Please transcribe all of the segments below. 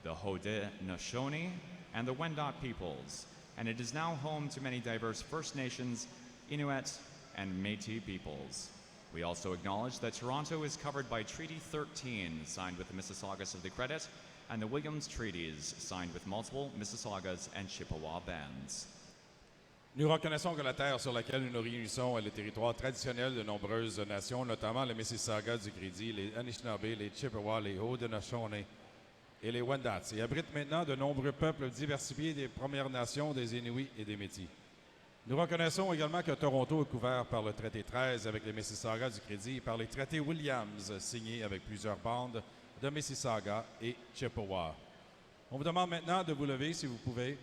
the Haudenosaunee, and the Wendat peoples, and it is now home to many diverse First Nations, Inuit, and Métis peoples. We also acknowledge that Toronto is covered by Treaty 13, signed with the Mississaugas of the Credit, and the Williams Treaties, signed with multiple Mississaugas and Chippewa bands. Nous reconnaissons que la terre sur laquelle nous nous réunissons est le territoire traditionnel de nombreuses nations, notamment les Mississaugas du Crédit, les Anishinaabe, les Chippewa, les Haudenosaunee et les Wendats, et abrite maintenant de nombreux peuples diversifiés des Premières Nations, des Inuits et des Métis. Nous reconnaissons également que Toronto est couvert par le traité 13 avec les Mississaugas du Crédit et par les traités Williams signés avec plusieurs bandes de Mississauga et Chippewa. On vous demande maintenant de vous lever, si vous pouvez,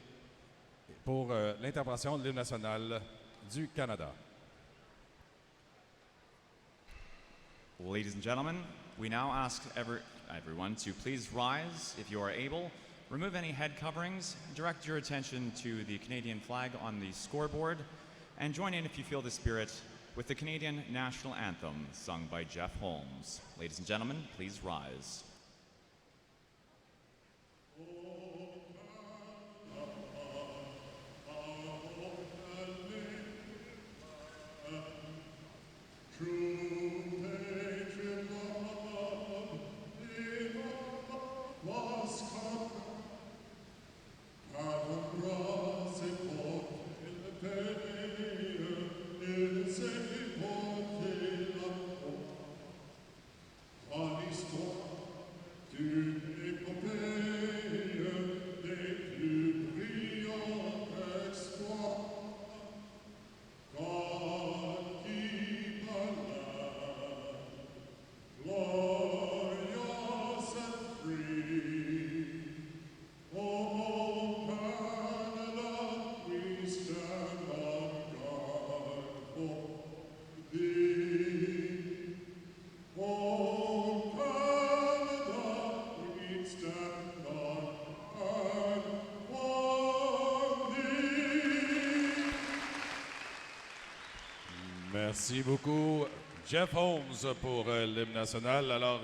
pour l'intervention de l'hymne national du Canada. Ladies and gentlemen, we now ask everyone to please rise if you are able. Remove any head coverings, direct your attention to the Canadian flag on the scoreboard, and join in if you feel the spirit with the Canadian National Anthem sung by Jeff Holmes. Ladies and gentlemen, please rise. Merci beaucoup, Jeff Holmes, pour l'hymne national. Alors,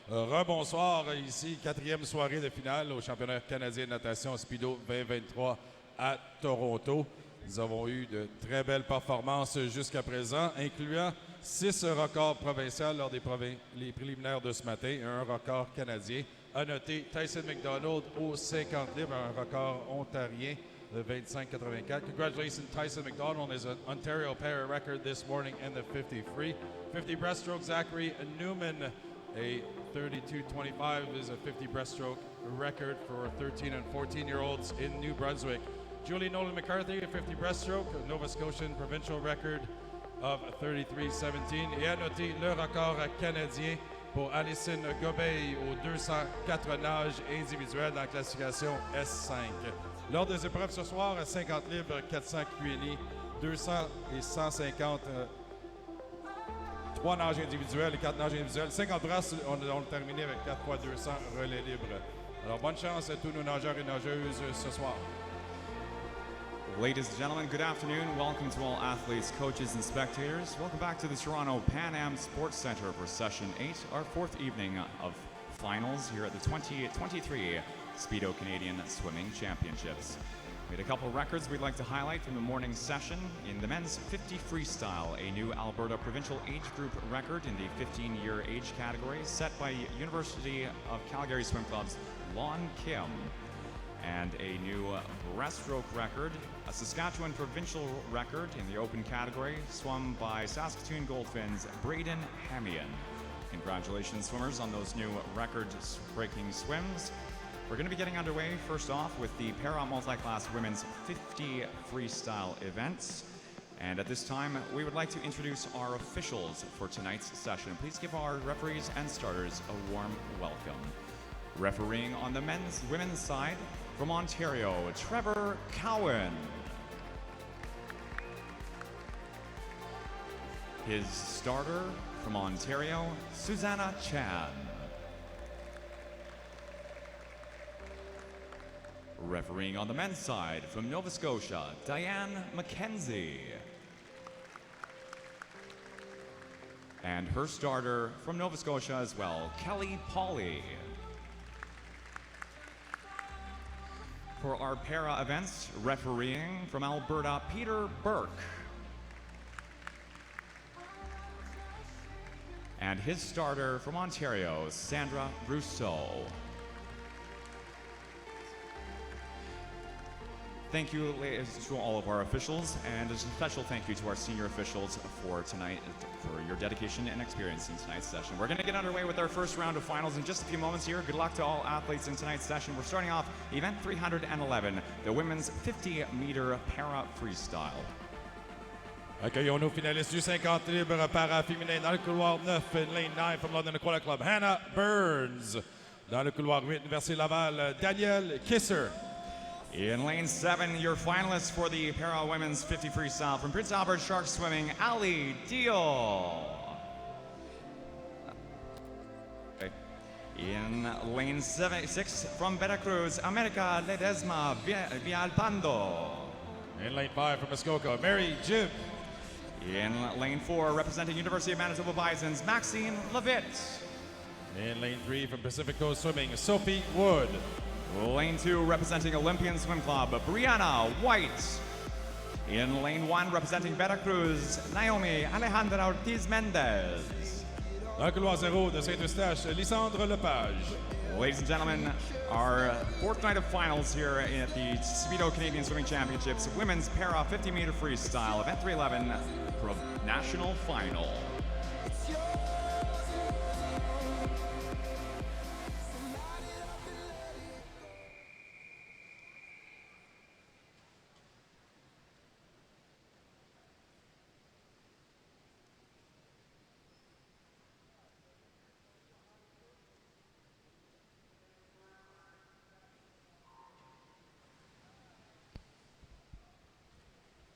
rebonsoir ici, 4e soirée de finale au championnat canadien de natation Speedo 2023 à Toronto. Nous avons eu de très belles performances jusqu'à présent, incluant 6 records provinciaux lors des les préliminaires de ce matin et un record canadien. À noter Tyson McDonald au 50 livres, un record ontarien. 25.84. Congratulations, Tyson McDonald is an Ontario para record this morning in the 50 free. 50 breaststroke, Zachary Newman, a 32.25 is a 50 breaststroke record for 13 and 14-year-olds in New Brunswick. Julie Nolan McCarthy, a 50 breaststroke, a Nova Scotian provincial record of 33.17. Et à noter le record canadien pour Alison Gobeil aux 204 nages individuels dans la classification S5. Lors des épreuves ce soir, à 50 livres, 400 QNI, 200 et 150, 3 nages individuels et 4 nages individuels. 50 brasses, on a terminé avec 4 x 200 relais libres. Alors, bonne chance à tous nos nageurs et nageuses ce soir. Ladies and gentlemen, good afternoon. Welcome to all athletes, coaches, and spectators. Welcome back to the Toronto Pan Am Sports Centre for Session 8, our 4th evening of finals here at the 2023 Speedo Canadian Swimming Championships. We had a couple records we'd like to highlight from the morning session. In the men's 50 freestyle, a new Alberta provincial age group record in the 15-year age category set by University of Calgary Swim Club's Lon Kim. And a new breaststroke record, a Saskatchewan provincial record in the open category, swum by Saskatoon Goldfin's Braden Hamian. Congratulations, swimmers, on those new record-breaking swims. We're going to be getting underway first off with the para multi-class women's 50 freestyle events. And at this time, we would like to introduce our officials for tonight's session. Please give our referees and starters a warm welcome. Refereeing on the women's side, from Ontario, Trevor Cowan. His starter from Ontario, Susanna Chan. Refereeing on the men's side, from Nova Scotia, Diane McKenzie. And her starter from Nova Scotia as well, Kelly Pauley. For our para events, refereeing from Alberta, Peter Burke. And his starter from Ontario, Sandra Rousseau. Thank you to all of our officials, and a special thank you to our senior officials for tonight, for your dedication and experience in tonight's session. We're going to get underway with our first round of finals in just a few moments here. Good luck to all athletes in tonight's session. We're starting off event 311, the women's 50-meter para freestyle. Accueillons nos finalistes du 50 libre para féminin dans le couloir 9, lane 9 from London Aquatic Club, Hannah Burns. Dans le couloir 8, Université Laval, Danielle Kisser. In lane 7, your finalists for the para women's 50 freestyle from Prince Albert Shark Swimming, Ali Deal. In lane 6 from Veracruz, America Ledesma Villalpando. In lane 5 from Muskoka, Mary Jibb. In lane 4, representing University of Manitoba Bisons, Maxine Levitt. In lane 3 from Pacific Coast Swimming, Sophie Wood. Lane 2, representing Olympian Swim Club, Brianna White. In lane 1, representing Veracruz, Naomi Alejandra Ortiz Mendez. Dans le couloir 0 de Saint-Eustache, Lysandre Lepage. Ladies and gentlemen, our fourth night of finals here at the Speedo Canadian Swimming Championships, Women's Para 50-meter Freestyle, Event 311, National Final.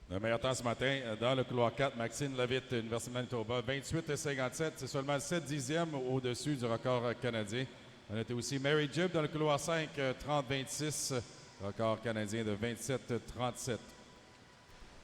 Le meilleur temps ce matin, dans le couloir 4, Maxine Levitt, Université de Manitoba, 28,57. C'est seulement 7 dixièmes au-dessus du record canadien. On était aussi Mary Jibb dans le couloir 5, 30,26. Record canadien de 27,37.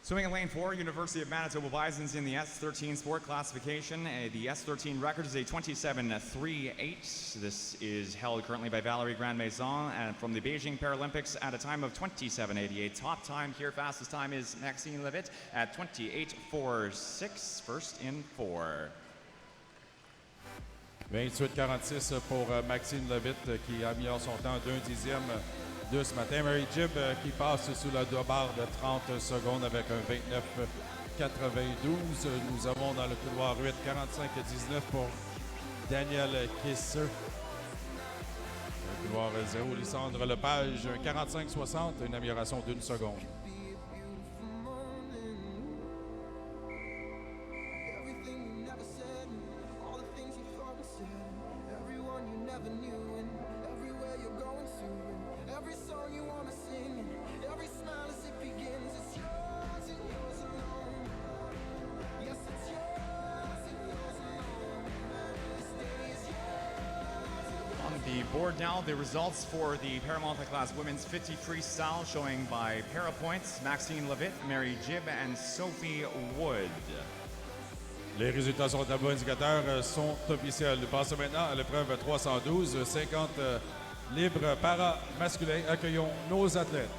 Swimming in lane 4, University of Manitoba Bisons in the S13 sport classification. The S13 record is a 27.38. This is held currently by Valerie Grand-Maison and from the Beijing Paralympics at a time of 27.88. Top time here, fastest time is Maxine Levitt at 28.46, first in 4. 28,46 pour Maxine Levitt qui améliore son temps d'un dixième de ce matin. Mary Jibb qui passe sous la barre de 30 secondes avec un 29,92. Nous avons dans le couloir 8 45,19 pour Danielle Kisser. Le couloir 0, Lysandre Lepage, un 45,60, une amélioration d'une seconde. The board now, the results for the para multi-class women's 50 freestyle showing by para points, Maxine Levitt, Mary Jibb, and Sophie Wood. Les résultats sur le tableau indicateur sont officiels. Nous passons maintenant à l'épreuve 312, 50 libres para masculin. Accueillons nos athlètes.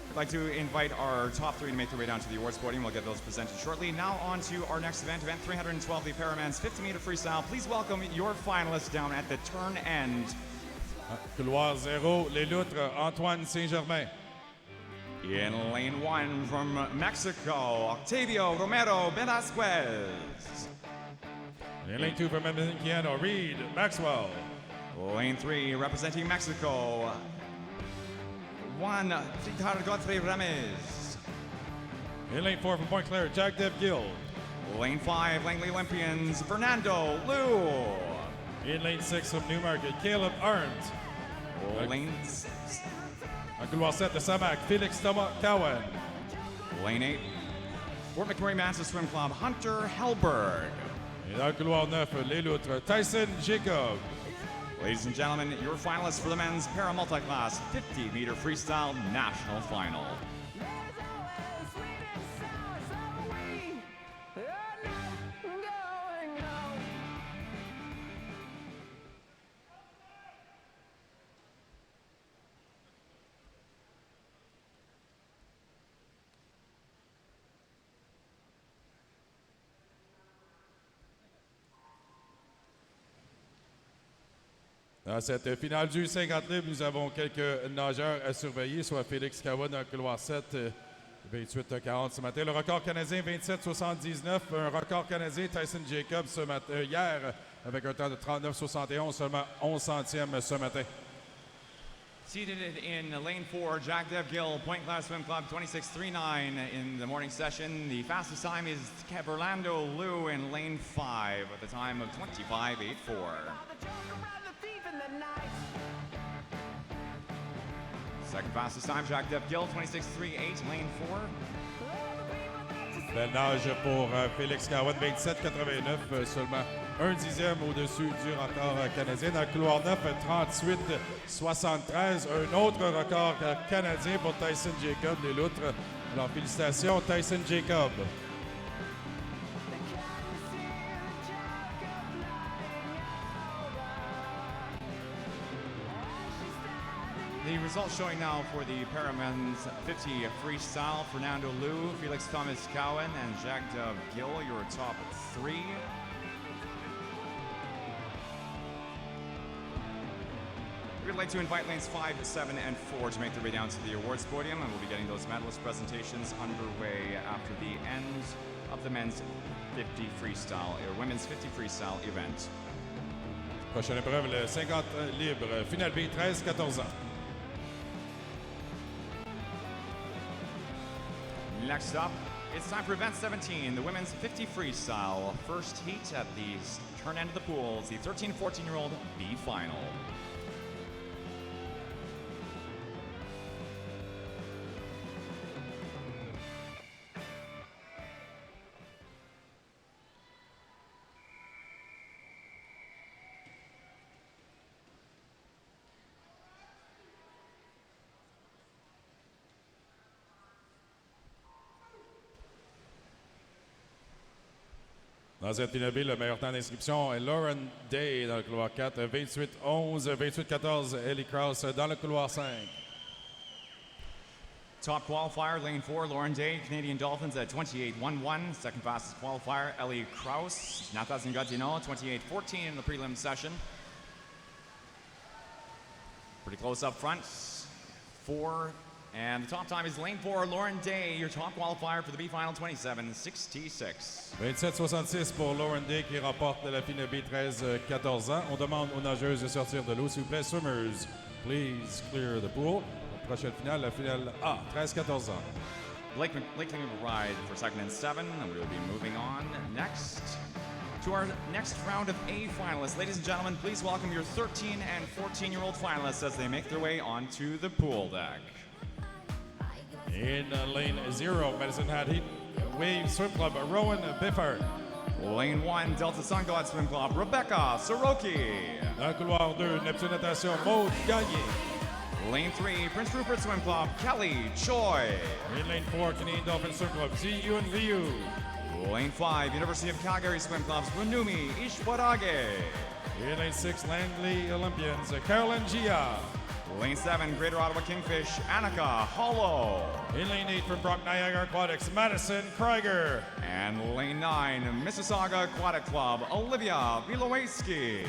I'd like to invite our top 3 to make their way down to the awards podium. We'll get those presented shortly. Now on to our next event, event 312, the Paramen's 50-meter freestyle. Please welcome your finalists down at the turn end. Couloir 0, les loutres, Antoine Saint-Germain. In lane 1 from Mexico, Octavio Romero Velasquez. In lane 2 from Dominican, Reed Maxwell. Lane 3 representing Mexico, Juan Godfrey Ramirez. In lane 4 from Point Claire, Jack Dev Gill. Lane 5, Langley Olympians, Fernando Liu. In lane 6 from Newmarket, Caleb Arndt. Lane En couloir 7 de Samac, Félix Thomas Cowan. Lane 8, Fort McMurray Manson Swim Club, Hunter Hellberg. Et dans le couloir 9, les loutres, Tyson Jacob. Ladies and gentlemen, your finalists for the men's para multi-class 50-meter freestyle national final. Dans cette finale du 50 livres, nous avons quelques nageurs à surveiller, soit Félix Kawa dans le couloir 7, 28-40 ce matin. Le record canadien, 27-79. Un record canadien, Tyson Jacobs, hier, avec un temps de 39-71, seulement 11 centièmes ce matin. Seated in lane 4, Jack Dev Gill, Point Class Swim Club, 26.39 in the morning session. The fastest time is Orlando Liu in lane 5 at the time of 25.84. Second fastest time, Jack Dev Gill, 26.38, lane 4. Belle nage pour Félix Kawan, 27,89, seulement un dixième au-dessus du record canadien. Dans le couloir 9, 38,73. Un autre record canadien pour Tyson Jacob, les loutres. Alors, félicitations, Tyson Jacob. The results showing now for the Paramen's 50 freestyle. Fernando Liu, Felix Thomas Cowan, and Jack Dev Gill, your top 3. We'd like to invite lanes 5, 7, and 4 to make their way down to the awards podium, and we'll be getting those medalist presentations underway after the end of the men's 50 freestyle, or women's 50 freestyle event. Prochaine épreuve, le 50 libre. Finale B, 13-14 ans. Next up, it's time for event 17, the women's 50 freestyle. First heat at the turn end of the pool is the 13-14-year-old B final. Dans cette finale B, le meilleur temps d'inscription est Lauren Day dans le couloir 4, 28-11, 28-14, Ellie Krause dans le couloir 5. Top qualifier, lane 4, Lauren Day, Canadian Dolphins at 28.11. Second fastest qualifier, Ellie Krause, Nathan Gatineau, 28.14 in the prelim session. Pretty close up front. 4, and the top time is lane 4, Lauren Day, your top qualifier for the B final, 27.66. 27-66 pour Lauren Day qui remporte la finale B 13-14 ans. On demande aux nageuses de sortir de l'eau, s'il vous plaît. Swimmers, please clear the pool. La prochaine finale, la finale A, 13-14 ans. Blake McBride for second and 7, and we will be moving on next to our next round of A finalists. Ladies and gentlemen, please welcome your 13 and 14-year-old finalists as they make their way onto the pool deck. In lane 0, Medicine Hat Heat, Wave Swim Club, Rowan Biffard. Lane 1, Delta Sun God Swim Club, Rebecca Soroki. Dans le couloir 2, Neptune Natation, Maud Gagné. Lane 3, Prince Rupert Swim Club, Kelly Choi. In lane 4, Canadian Dolphin Swim Club, Ji-Yun Liu. Lane 5, University of Calgary Swim Clubs, Runumi Ishwarage. In lane 6, Langley Olympians, Caroline Gia. Lane 7, Greater Ottawa Kingfish, Annika Hollow. In lane 8 from Brock Niagara Aquatics, Madison Krieger. And lane 9, Mississauga Aquatic Club, Olivia Wilowaski.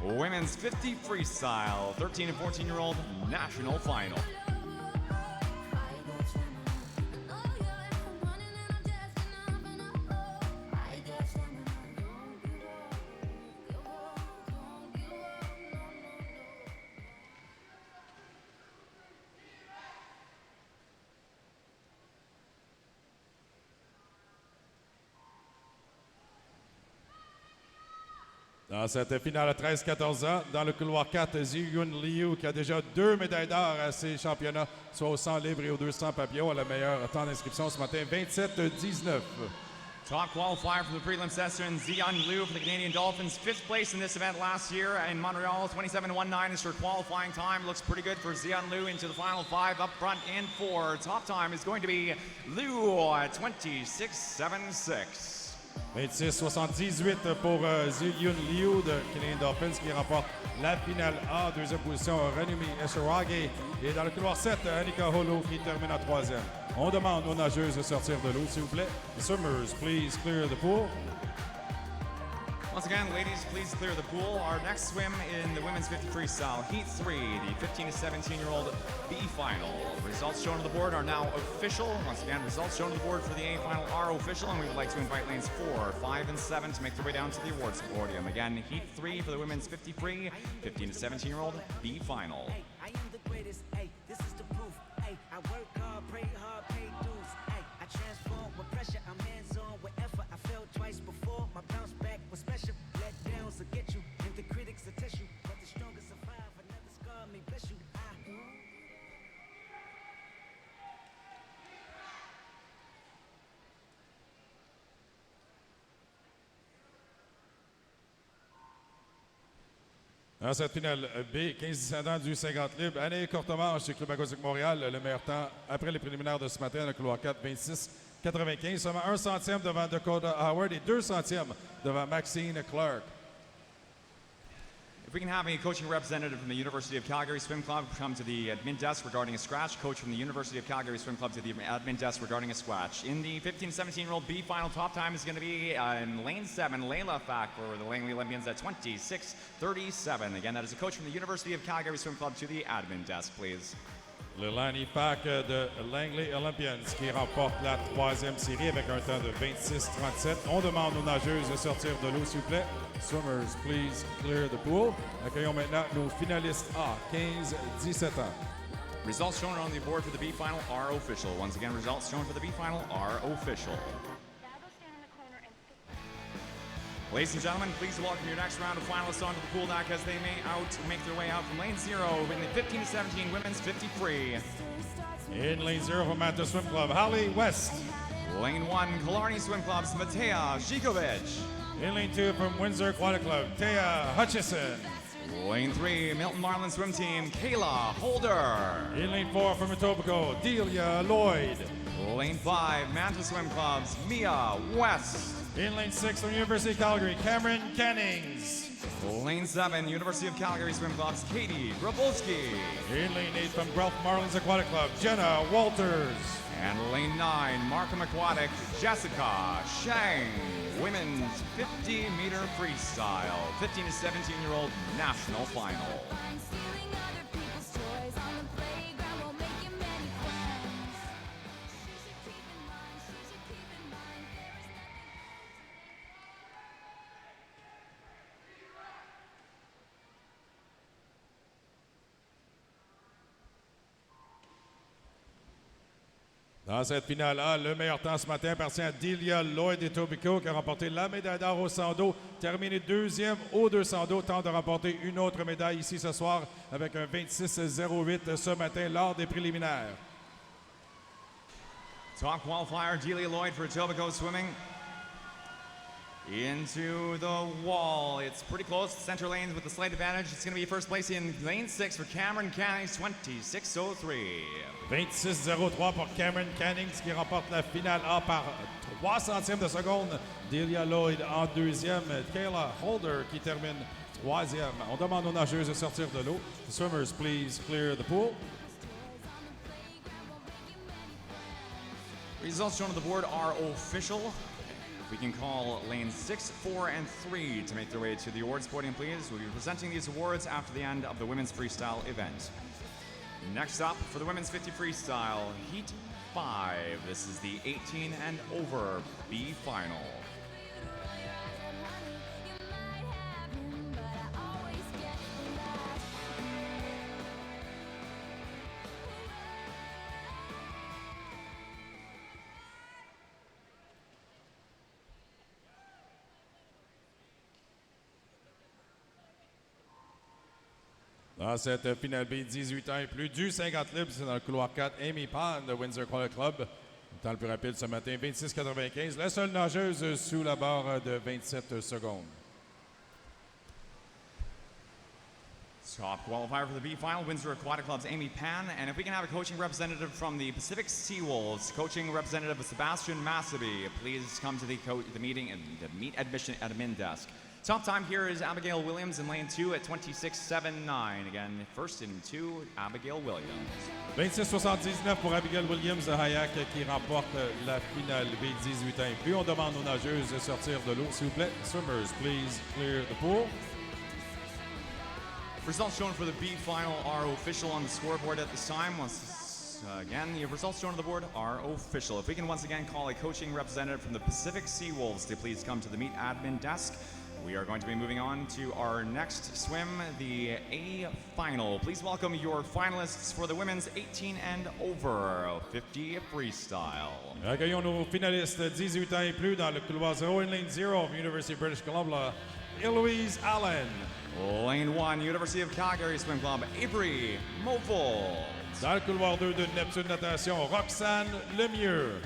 Women's 50 freestyle, 13 and 14-year-old national final. Dans cette finale à 13-14 ans, dans le couloir 4, Ji-Yun Liu, qui a déjà 2 médailles d'or à ses championnats, soit au 100 livres et au 200 papillons, a le meilleur temps d'inscription ce matin, 27-19. Top qualifier for the prelim session, Zion Liu for the Canadian Dolphins. 5th place in this event last year in Montreal. 27.19 is her qualifying time. Looks pretty good for Zion Liu into the final 5 up front in 4. Top time is going to be Liu at 26.76. 26-78 pour Ji-Yun Liu de Canadian Dolphins qui remporte la finale A. Deuxième position, Runumi Ishwarage. Et dans le couloir 7, Annika Hollow qui termine en 3e. On demande aux nageuses de sortir de l'eau, s'il vous plaît. The swimmers, please clear the pool. Once again, ladies, please clear the pool. Our next swim in the women's 50 freestyle, Heat 3, the 15 to 17-year-old B final. Results shown on the board are now official. Once again, results shown on the board for the A final are official, and we would like to invite lanes 4, 5, and 7 to make their way down to the awards podium. Again, Heat 3 for the women's 50 free, 15 to 17-year-old B final. I am the greatest, this is the proof. I work hard, pray hard, pay dues. I transform with pressure, I'm hands-on wherever I failed twice before. My bounce back was special. Let downs will get you, and the critics will test you. But the strongest survive, another scar may bless you. Dans cette finale B, 15-17 ans du 50 libres, Année Courtemanche du Club Aquatique Montréal, le meilleur temps après les préliminaires de ce matin, le couloir 4, 26-95, seulement 1 centième devant Dakota Howard et 2 centièmes devant Maxine Clark. If we can have a coaching representative from the University of Calgary Swim Club come to the admin desk regarding a scratch. Coach from the University of Calgary Swim Club to the admin desk regarding a scratch. In the 15 to 17-year-old B final, top time is going to be in lane 7, Layla Fack for the Langley Olympians at 26:37. Again, that is a coach from the University of Calgary Swim Club to the admin desk, please. Le Lanny Fack de Langley Olympians qui remporte la 3e série avec un temps de 26-37. On demande aux nageuses de sortir de l'eau, s'il vous plaît. Swimmers, please clear the pool. Accueillons maintenant nos finalistes A, 15-17 ans. Results shown on the board for the B final are official. Once again, results shown for the B final are official. Ladies and gentlemen, please welcome your next round of finalists onto the pool deck as they make their way out from lane 0 in the 15 to 17 women's 50 free. In lane 0 from Manta Swim Club, Holly West. Lane 1, Killarney Swim Club's Matea Zikovic. In lane 2 from Windsor Aquatic Club, Thea Hutchison. Lane 3, Milton Marlin Swim Team, Kayla Holder. In lane 4 from Etobicoke, Delia Lloyd. Lane 5, Manta Swim Club's Mia West. In lane 6 from University of Calgary, Cameron Cannings. Lane 7, University of Calgary Swim Club's Katie Grabowski. In lane 8 from Guelph Marlins Aquatic Club, Jenna Walters. And lane 9, Markham Aquatic, Jessica Shang. Women's 50-meter freestyle, 15 to 17-year-old national final. Dans cette finale A, le meilleur temps ce matin appartient à Delia Lloyd d'Etobicoke qui a remporté la médaille d'or au 100 dos, terminé 2e au 200 dos, tente de remporter une autre médaille ici ce soir avec un 26-08 ce matin lors des préliminaires. Top qualifier, Delia Lloyd for Etobicoke Swimming. Into the wall. It's pretty close. Center lanes with the slight advantage. It's going to be first place in lane 6 for Cameron Cannings, 26:03. 26-03 pour Cameron Cannings qui remporte la finale A par 3 centièmes de seconde. Delia Lloyd en 2e. Kayla Holder qui termine 3e. On demande aux nageuses de sortir de l'eau. Swimmers, please clear the pool. Results shown on the board are official. We can call lanes 6, 4, and 3 to make their way to the awards podium, please. We'll be presenting these awards after the end of the women's freestyle event. Next up, for the women's 50 freestyle, Heat 5. This is the 18 and over B final. Dans cette finale B, 18 ans et plus, du 50 libres, c'est dans le couloir 4, Amy Pond de Windsor Aquatic Club. Le temps le plus rapide ce matin, 26,95. La seule nageuse sous la barre de 27 secondes. Top qualifier for the B final, Windsor Aquatic Club's Amy Pan. And if we can have a coaching representative from the Pacific Seawolves, coaching representative Sebastian Massaby, please come to the meeting and the meet admission admin desk. Top time here is Abigail Williams in lane 2 at 26.79. Again, first in 2, Abigail Williams. 26-79 pour Abigail Williams de Hayak qui remporte la finale B18 ans et plus. On demande aux nageuses de sortir de l'eau, s'il vous plaît. Swimmers, please clear the pool. Results shown for the B final are official on the scoreboard at this time. Again, the results shown on the board are official. If we can once again call a coaching representative from the Pacific Seawolves to please come to the meet admin desk. We are going to be moving on to our next swim, the A final. Please welcome your finalists for the women's 18 and over 50 freestyle. Accueillons nos finalistes 18 ans et plus dans le couloir 0 in lane 0 of University of British Columbia, Eloise Allen. Lane 1, University of Calgary Swim Club, Avery Mofold. Dans le couloir 2 de Neptune Natation, Roxane Lemieux.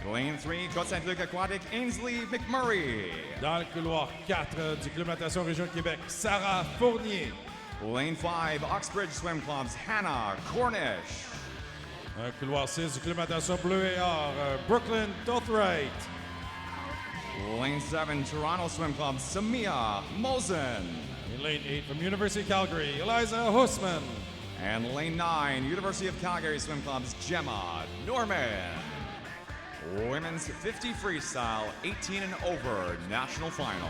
Lane 3, Côte-Saint-Luc Aquatic, Ainsley McMurray. Dans le couloir 4 du Club Natation Région de Québec, Sarah Fournier. Lane 5, Oxbridge Swim Club's Hannah Cornish. Un couloir 6 du Club Natation Bleu et Or, Brooklyn Tothright. Lane 7, Toronto Swim Club, Samia Mosen. In lane 8 from University of Calgary, Eliza Hussman. And lane 9, University of Calgary Swim Club's Gemma Norman. Women's 50 freestyle, 18 and over, national final.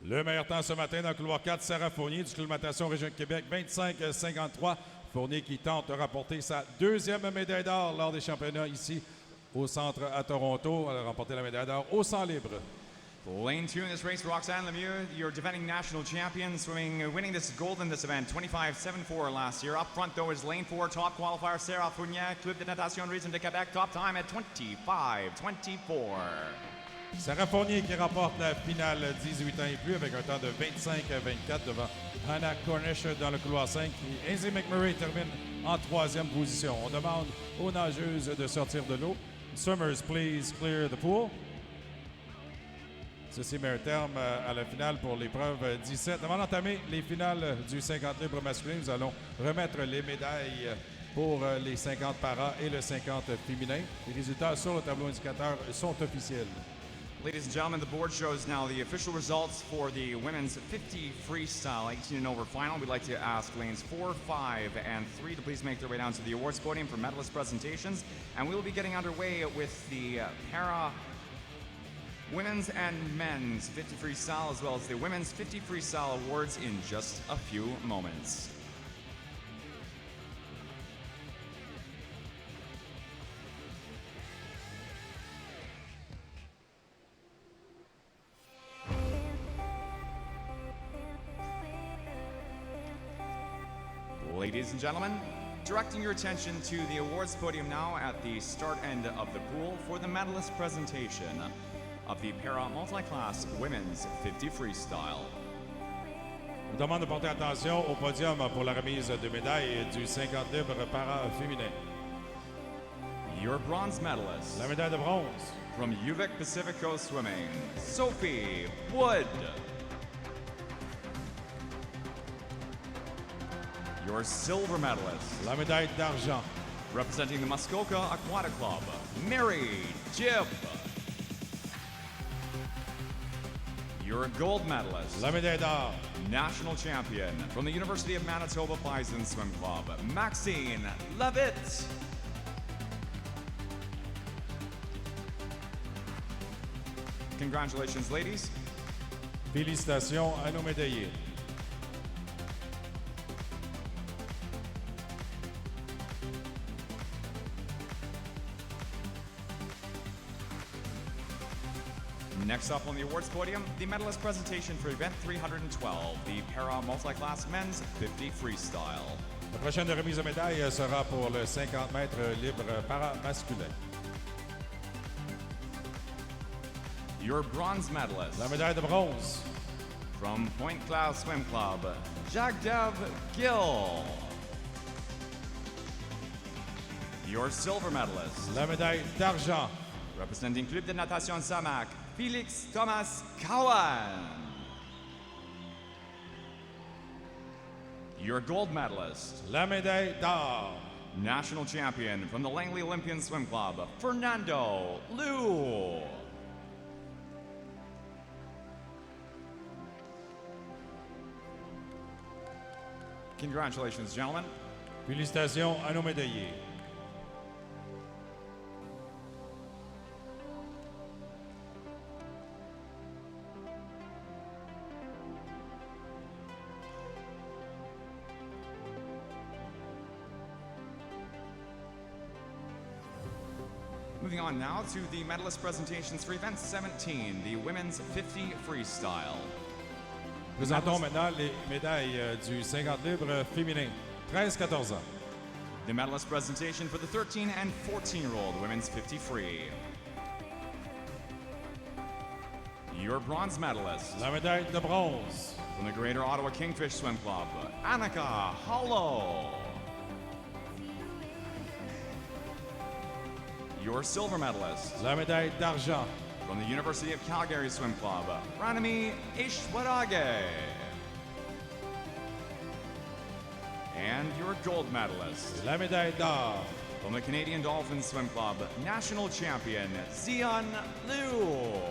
Le meilleur temps ce matin dans le couloir 4, Sarah Fournier du Club Natation Région de Québec, 25-53. Fournier qui tente de rapporter sa deuxième médaille d'or lors des championnats ici au centre à Toronto. Elle a remporté la médaille d'or au 100 libre. Lane 2 in this race, Roxane Lemieux, your defending national champion, winning this gold in this event, 25.74 last year. Up front, though, is lane 4, top qualifier, Sarah Fournier, Club de Natation Région de Québec, top time at 25.24. Sarah Fournier qui remporte la finale 18 ans et plus avec un temps de 25-24 devant Hannah Cornish dans le couloir 5. Et Ainsley McMurray termine en troisième position. On demande aux nageuses de sortir de l'eau. Swimmers, please clear the pool. Ceci met un terme à la finale pour l'épreuve 17. Avant d'entamer les finales du 50 libre masculin, nous allons remettre les médailles pour les 50 para et le 50 féminin. Les résultats sur le tableau indicateur sont officiels. Ladies and gentlemen, the board shows now the official results for the women's 50 freestyle 18 and over final. We'd like to ask lanes 4, 5, and 3 to please make their way down to the awards podium for medalist presentations. And we will be getting underway with the para women's and men's 50 freestyle as well as the women's 50 freestyle awards in just a few moments. Ladies and gentlemen, directing your attention to the awards podium now at the start end of the pool for the medalist presentation of the para multi-class women's 50 freestyle. On demande de porter attention au podium pour la remise de médailles du 50 libre para féminin. Your bronze medalist La médaille de bronze from UVic Pacific Coast Swimming, Sophie Wood. Your silver medalist, la médaille d'argent representing the Muskoka Aquatic Club, Mary Jibb. Your gold medalist, la médaille d'or national champion from the University of Manitoba Bison Swim Club, Maxine Levitt. Congratulations, ladies. Félicitations à nos médaillés. Next up on the awards podium, the medalist presentation for event 312, the para multi-class men's 50 freestyle. La prochaine remise de médaille sera pour le 50 mètres libre para masculin. Your bronze medalist, La médaille de bronze from Point Cloud Swim Club, Jagdev Gill. Your silver medalist. La médaille d'argent. Representing Club de Natation Samac, Félix Thomas Cowan. Your gold medalist. La médaille d'or. National champion from the Langley Olympian Swim Club, Fernando Liu. Congratulations, gentlemen. Félicitations à nos médaillés. Moving on now to the medalist presentations for event 17, the women's 50 freestyle. Présentons maintenant les médailles du 50 livres féminin, 13-14 ans. The medalist presentation for the 13 and 14-year-old women's 50 free. Your bronze medalist La médaille de bronze. from the Greater Ottawa Kingfish Swim Club, Annika Hollow. Your silver medalist La médaille d'argent. from the University of Calgary Swim Club, Ranami Ishwarage. And your gold medalist La médaille d'or. from the Canadian Dolphin Swim Club, national champion, Xian Liu.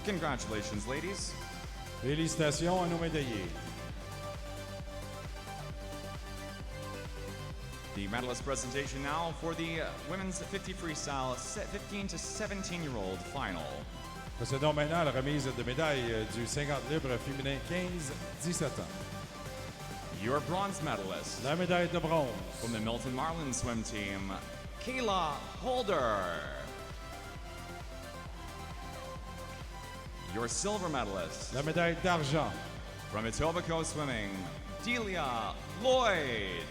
Congratulations, ladies. Félicitations à nos médaillés. The medalist presentation now for the women's 50 freestyle 15 to 17-year-old final. Procédons maintenant à la remise de médailles du 50 livres féminin 15-17 ans. Your bronze medalist La médaille de bronze. from the Milton Marlin swim team, Kayla Holder. Your silver medalist La médaille d'argent. from Etobicoke Swimming, Delia Lloyd.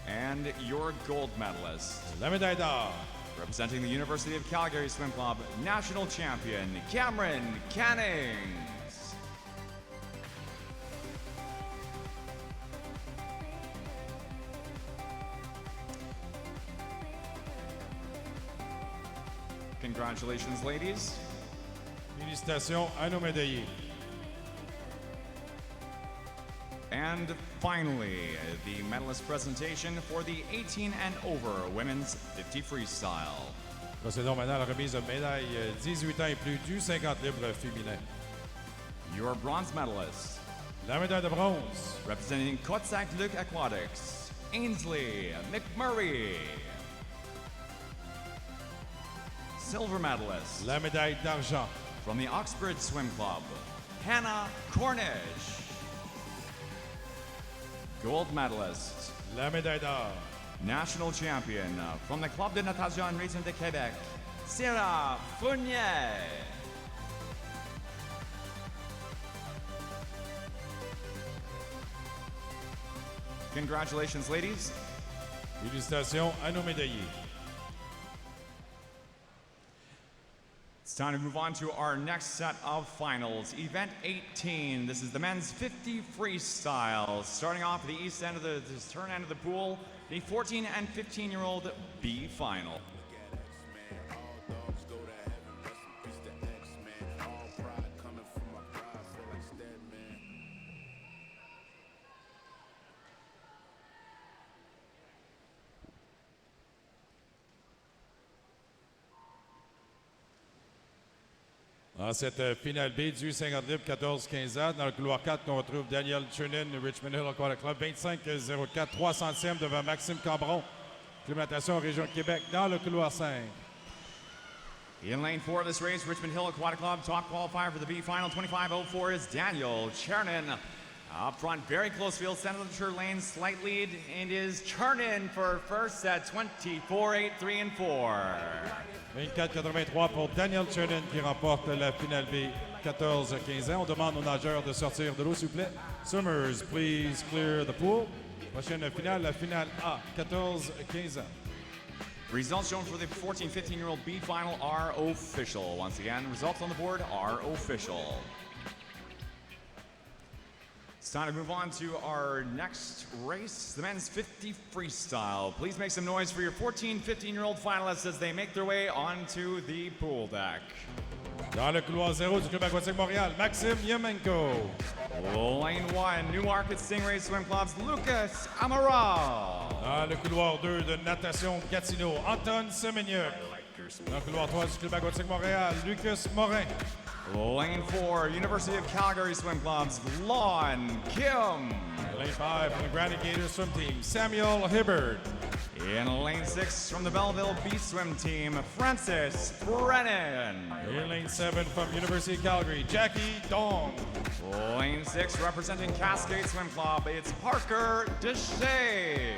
And your gold medalist La médaille d'or. representing the University of Calgary Swim Club, national champion, Cameron Cannings. Congratulations, ladies. Félicitations à nos médaillés. And finally, the medalist presentation for the 18 and over women's 50 freestyle. Procédons maintenant à la remise de médailles 18 ans et plus du 50 livres féminin. Your bronze medalist La médaille de bronze. representing Kotsak Luke Aquatics, Ainsley McMurray. Silver medalist La médaille d'argent. from the Oxford Swim Club, Hannah Cornish. Gold medalist, La médaille d'or. national champion from the Club de Natation Rythme de Québec, Sarah Fournier. Congratulations, ladies. Félicitations à nos médaillés. It's time to move on to our next set of finals. Event 18. This is the men's 50 freestyle. Starting off at the east end of the turn end of the pool, the 14 and 15-year-old B final. En cette finale B du 50 livres 14-15 ans, dans le couloir 4, on retrouve Daniel Chernin, Richmond Hill Aquatic Club, 25-04, 3 centièmes devant Maxime Cambron, Climatation Région de Québec, dans le couloir 5. In lane 4 of this race, Richmond Hill Aquatic Club, top qualifier for the B final, 25.04 is Daniel Chernin. Up front, very close field, center lane, slight lead, and is Chernin for first set, 24-8, 3 and 4. 24-83 pour Daniel Chernin qui remporte la finale B 14-15 ans. On demande aux nageurs de sortir de l'eau, s'il vous plaît. Swimmers, please clear the pool. Prochaine finale, la finale A, 14-15 ans. Results shown for the 14-15-year-old B final are official. Once again, results on the board are official. It's time to move on to our next race, the men's 50 freestyle. Please make some noise for your 14-15-year-old finalists as they make their way onto the pool deck. Dans le couloir 0 du Club aquatique Montréal, Maxime Yemenko. Lane 1, New Market Stingray Swim Club's Lucas Amaral. Dans le couloir 2 de natation Gatineau, Anton Semeniuk. Dans le couloir 3 du Club aquatique Montréal, Lucas Morin. Lane 4, University of Calgary Swim Club's Lon Kim. Lane 5 from the Granite Gators swim team, Samuel Hibbard. In lane 6 from the Belleville B Swim team, Francis Brennan. In lane 7 from University of Calgary, Jackie Dong. Lane 6 representing Cascade Swim Club, it's Parker Deshay.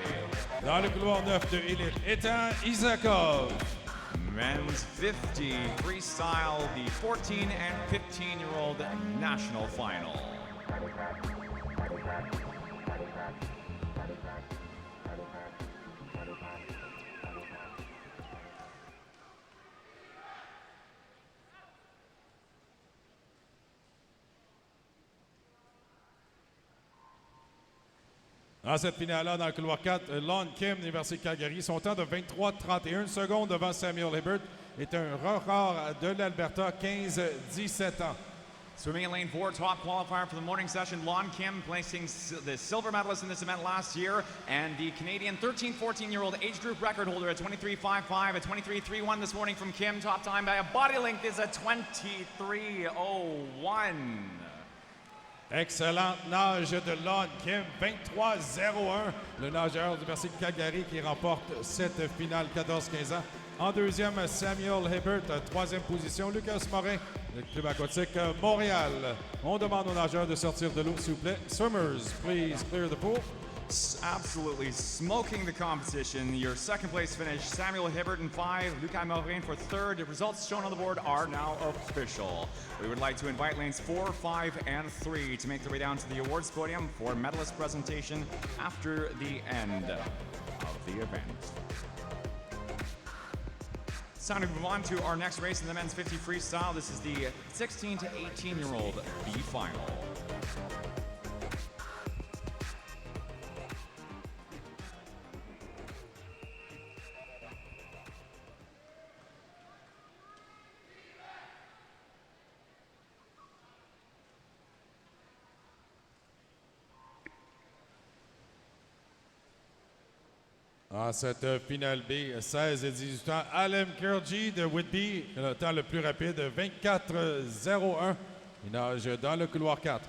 Dans le couloir 9 de Élite, Ethan Isakov. Men's 50 freestyle, the 14 and 15-year-old national final. Dans cette finale-là, dans le couloir 4, Lon Kim, l'Université de Calgary, son temps de 23-31 secondes devant Samuel Hibbert est un record de l'Alberta, 15-17 ans. Swimming in lane 4, top qualifier for the morning session, Lon Kim placing the silver medalist in this event last year, and the Canadian 13-14-year-old age group record holder at 23.55, at 23.31 this morning from Kim. Top time by a body length is a 23.01. Excellente nage de Lon Kim, 23-01. Le nageur de l'Université de Calgary qui remporte cette finale 14-15 ans. En deuxième, Samuel Hibbert. Troisième position, Lucas Morin, le Club aquatique Montréal. On demande aux nageurs de sortir de l'eau, s'il vous plaît. Swimmers, please clear the pool. Absolutely smoking the competition. Your second place finish, Samuel Hibbert in 5, Lucas Morin for 3rd. The results shown on the board are now official. We would like to invite lanes 4, 5, and 3 to make their way down to the awards podium for medalist presentation after the end of the event. It's time to move on to our next race in the men's 50 freestyle. This is the 16 to 18-year-old B final. En cette finale B, 16 et 18 ans, Alem Kurji de Whitby, le temps le plus rapide, 24-01. Il nage dans le couloir 4.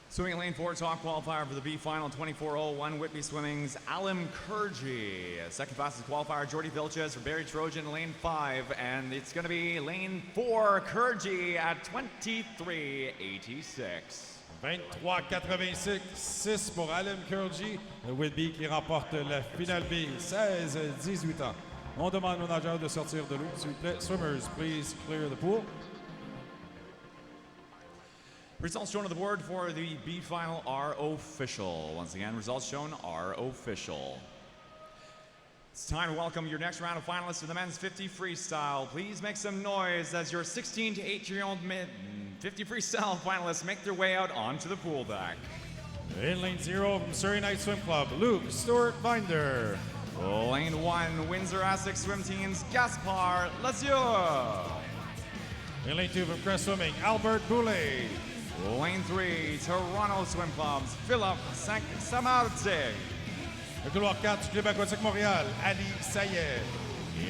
Swimming in lane 4, top qualifier for the B final, 24.01, Whitby Swimming's Alem Kurji. Second fastest qualifier, Jordy Vilches for Barry Trojan, lane 5. And it's going to be lane 4, Kurji at 23.86. 23-86 pour Alem Kurji, Whitby qui remporte la finale B, 16-18 ans. On demande aux nageurs de sortir de l'eau, s'il vous plaît. Swimmers, please clear the pool. Results shown on the board for the B final are official. Once again, results shown are official. It's time to welcome your next round of finalists for the men's 50 freestyle. Please make some noise as your 16 to 18-year-old 50 freestyle finalists make their way out onto the pool deck. In lane 0 from Surrey Night Swim Club, Luke Stewart Binder. Lane 1, Windsor Essex Swim Team's Gaspar Lazure. In lane 2 from Crest Swimming, Albert Boulay. Lane 3, Toronto Swim Club's Philip Samardzig. Le couloir 4 du Club aquatique Montréal, Ali Sayed.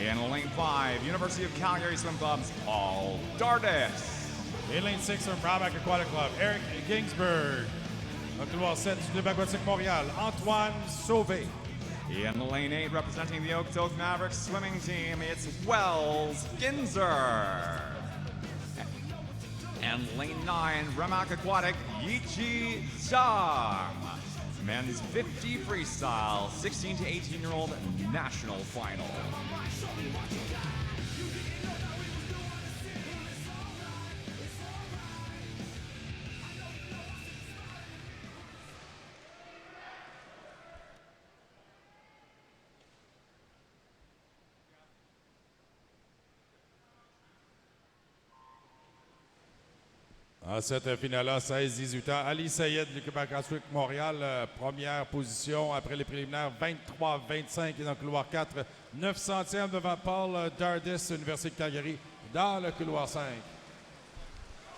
In lane 5, University of Calgary Swim Club's Paul Dardis. In lane 6 from Rabac Aquatic Club, Eric Ginsberg. Le couloir 7 du Club aquatique Montréal, Antoine Sauvé. In lane 8, representing the Okotoks Mavericks swimming team, it's Wells Ginzer. And lane 9, Remac Aquatic, Yichi Zhang. Men's 50 freestyle, 16 to 18-year-old national final. En cette finale-là, 16-18 ans, Ali Sayed du Québec Montréal, première position après les préliminaires, 23-25 et dans le couloir 4, 900e devant Paul Dardis, Université de Calgary, dans le couloir 5.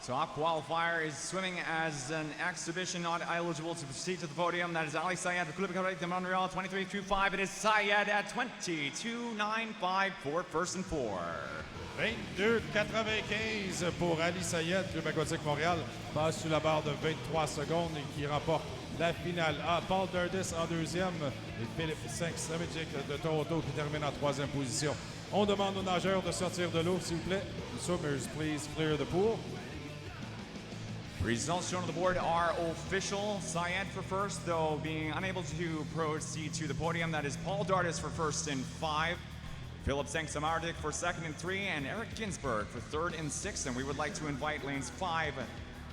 Top qualifier is swimming as an exhibition, not eligible to proceed to the podium. That is Ali Sayed of Quebec de Montreal, 23.25. It is Sayed at 22.954 for first and 4. 22,95 pour Ali Sayed, Club aquatique Montréal, passe sous la barre de 23 secondes et qui remporte la finale. Paul Dardis en deuxième et Philippe Saint-Samijic de Toronto qui termine en troisième position. On demande aux nageurs de sortir de l'eau, s'il vous plaît. Swimmers, please clear the pool. Results shown on the board are official. Sayed for first, though being unable to proceed to the podium. That is Paul Dardis for first in 5. Philip Saint-Samardic for second and 3, and Eric Ginsberg for third and 6. And we would like to invite lanes 5,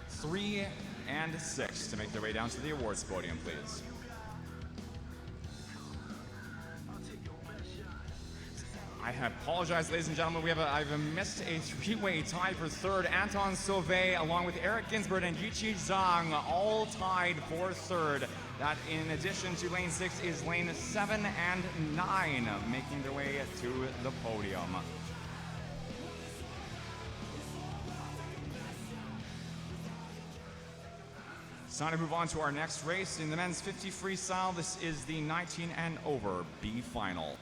3, and 6 to make their way down to the awards podium, please. I apologize, ladies and gentlemen. I've missed a three-way tie for third. Anton Sauvé, along with Eric Ginsberg and Yiqi Zhang, all tied for third. That, in addition to lane 6, is lane 7 and 9, making their way to the podium. It's time to move on to our next race. In the men's 50 freestyle, this is the 19 and over B final.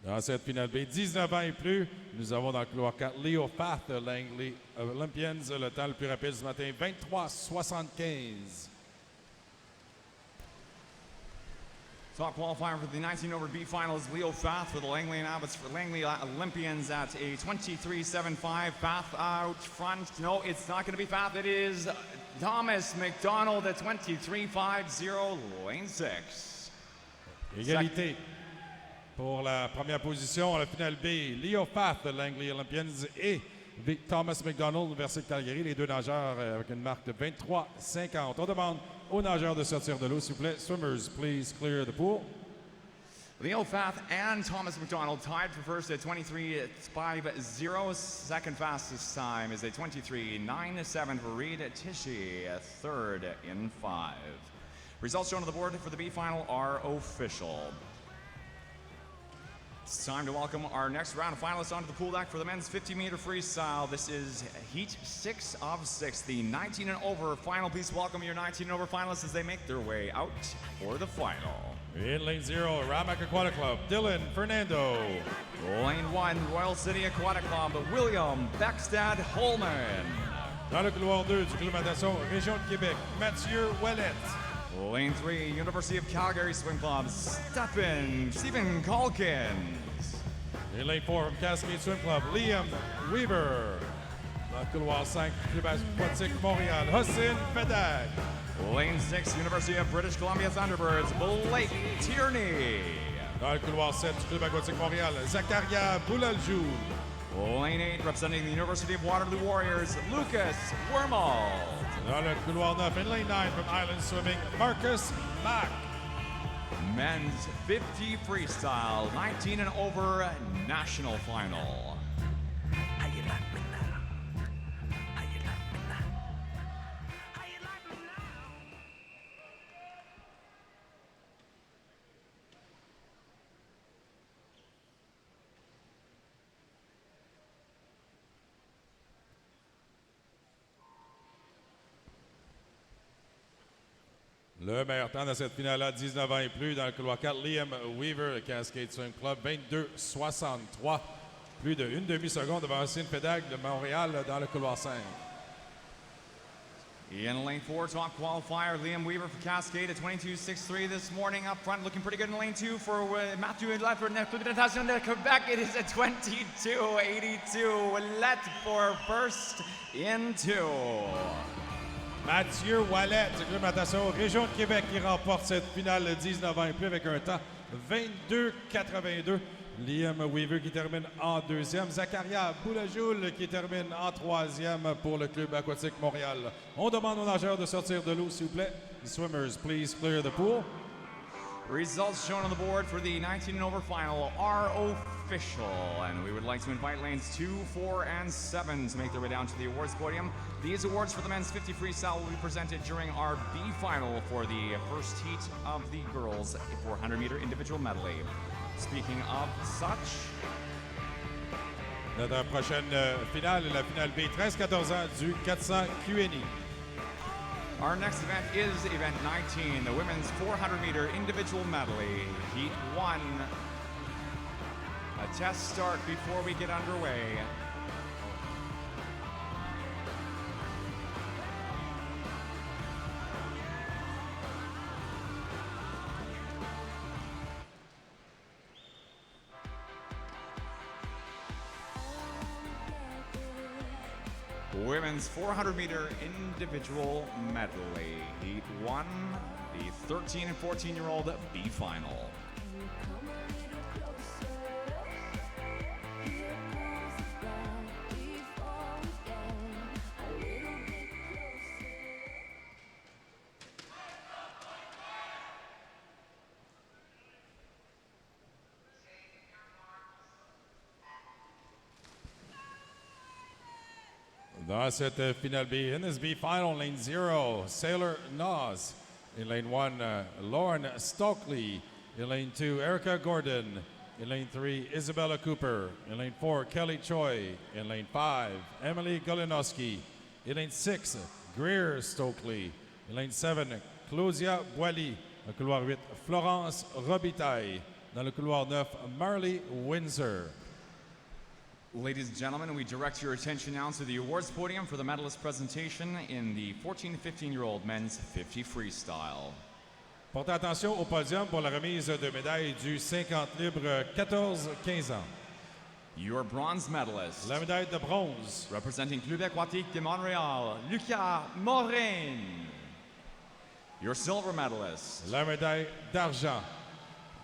Dans cette finale B, 19 ans et plus, nous avons dans le couloir 4 Leo Fath, Langley Olympians, le temps le plus rapide ce matin, 23-75. Top qualifier for the 19 over B final is Leo Fath for the Langley and Abbots for Langley Olympians at a 23.75. Fath out front. No, it's not going to be Fath. It is Thomas McDonald at 23.50, lane 6. Égalité. Pour la première position, à la finale B, Leo Fath, Langley Olympians et Thomas McDonald, Université de Calgary, les deux nageurs avec une marque de 23-50. On demande aux nageurs de sortir de l'eau, s'il vous plaît. Swimmers, please clear the pool. Leo Fath and Thomas McDonald tied for first at 23.50. Second fastest time is a 23.97 for Reed Tishy, third in 5. Results shown on the board for the B final are official. It's time to welcome our next round of finalists onto the pool deck for the men's 50-meter freestyle. This is Heat 6 of 6, the 19 and over final. Please welcome your 19 and over finalists as they make their way out for the final. In lane 0, Ramac Aquatic Club, Dylan Fernando. Lane 1, Royal City Aquatic Club, William Beckstad Holman. Dans le couloir 2 du Club Natation, Région de Québec, Mathieu Ouellet. Lane 3, University of Calgary Swim Club, Stephen Calkins. In lane 4, from Cascade Swim Club, Liam Weaver. Dans le couloir 5, Club Aquatique Montréal, Hussein Fedag. Lane 6, University of British Columbia Thunderbirds, Blake Tierney. Dans le couloir 7 du Club Aquatique Montréal, Zakaria Boulaljoul. Lane 8, representing the University of Waterloo Warriors, Lucas Wormald. Dans le couloir 9, in lane 9 from Island Swimming, Marcus Mack. Men's 50 freestyle, 19 and over national final. How you like me now? How you like me now? How you like me now? Le meilleur temps dans cette finale-là, 19 ans et plus, dans le couloir 4, Liam Weaver, le Cascade Swim Club, 22-63. Plus de une demi-seconde devant Hussein Fedag de Montréal dans le couloir 5. In lane 4, top qualifier, Liam Weaver for Cascade at 22.63 this morning. Up front, looking pretty good in lane 2 for Matthew Lefford de Quebec. It is at 22.82. Let for first in 2. Mathieu Ouellet du Club Natation Région de Québec qui remporte cette finale de 19 ans et plus avec un temps 22-82. Liam Weaver qui termine en deuxième. Zakaria Boulajoul qui termine en troisième pour le Club aquatique Montréal. On demande aux nageurs de sortir de l'eau, s'il vous plaît. The swimmers, please clear the pool. Results shown on the board for the 19 and over final are official, and we would like to invite lanes 2, 4, and 7 to make their way down to the awards podium. These awards for the men's 50 freestyle will be presented during our B final for the first heat of the girls 400-meter individual medley. Speaking of such, Notre prochaine finale, la finale B, 13-14 ans du 400 QNI. our next event is event 19, the women's 400-meter individual medley, heat 1. A test start before we get underway. Women's 400-meter individual medley, heat 1, the 13 and 14-year-old B final. Dans cette finale B, in this B final, lane 0, Sailor Nas. In lane 1, Lauren Stokely. In lane 2, Erica Gordon. In lane 3, Isabella Cooper. In lane 4, Kelly Choi. In lane 5, Emily Golinowski. In lane 6, Greer Stokely. In lane 7, Claudia Boily. Dans le couloir 8, Florence Robitaille. Dans le couloir 9, Marley Windsor. Ladies and gentlemen, we direct your attention now to the awards podium for the medalist presentation in the 14 to 15-year-old men's 50 freestyle. Portez attention au podium pour la remise de médailles du 50 libre 14-15 ans. Your bronze medalist, La médaille de bronze, representing Club Aquatique de Montréal, Lucas Morin. Your silver medalist, la médaille d'argent,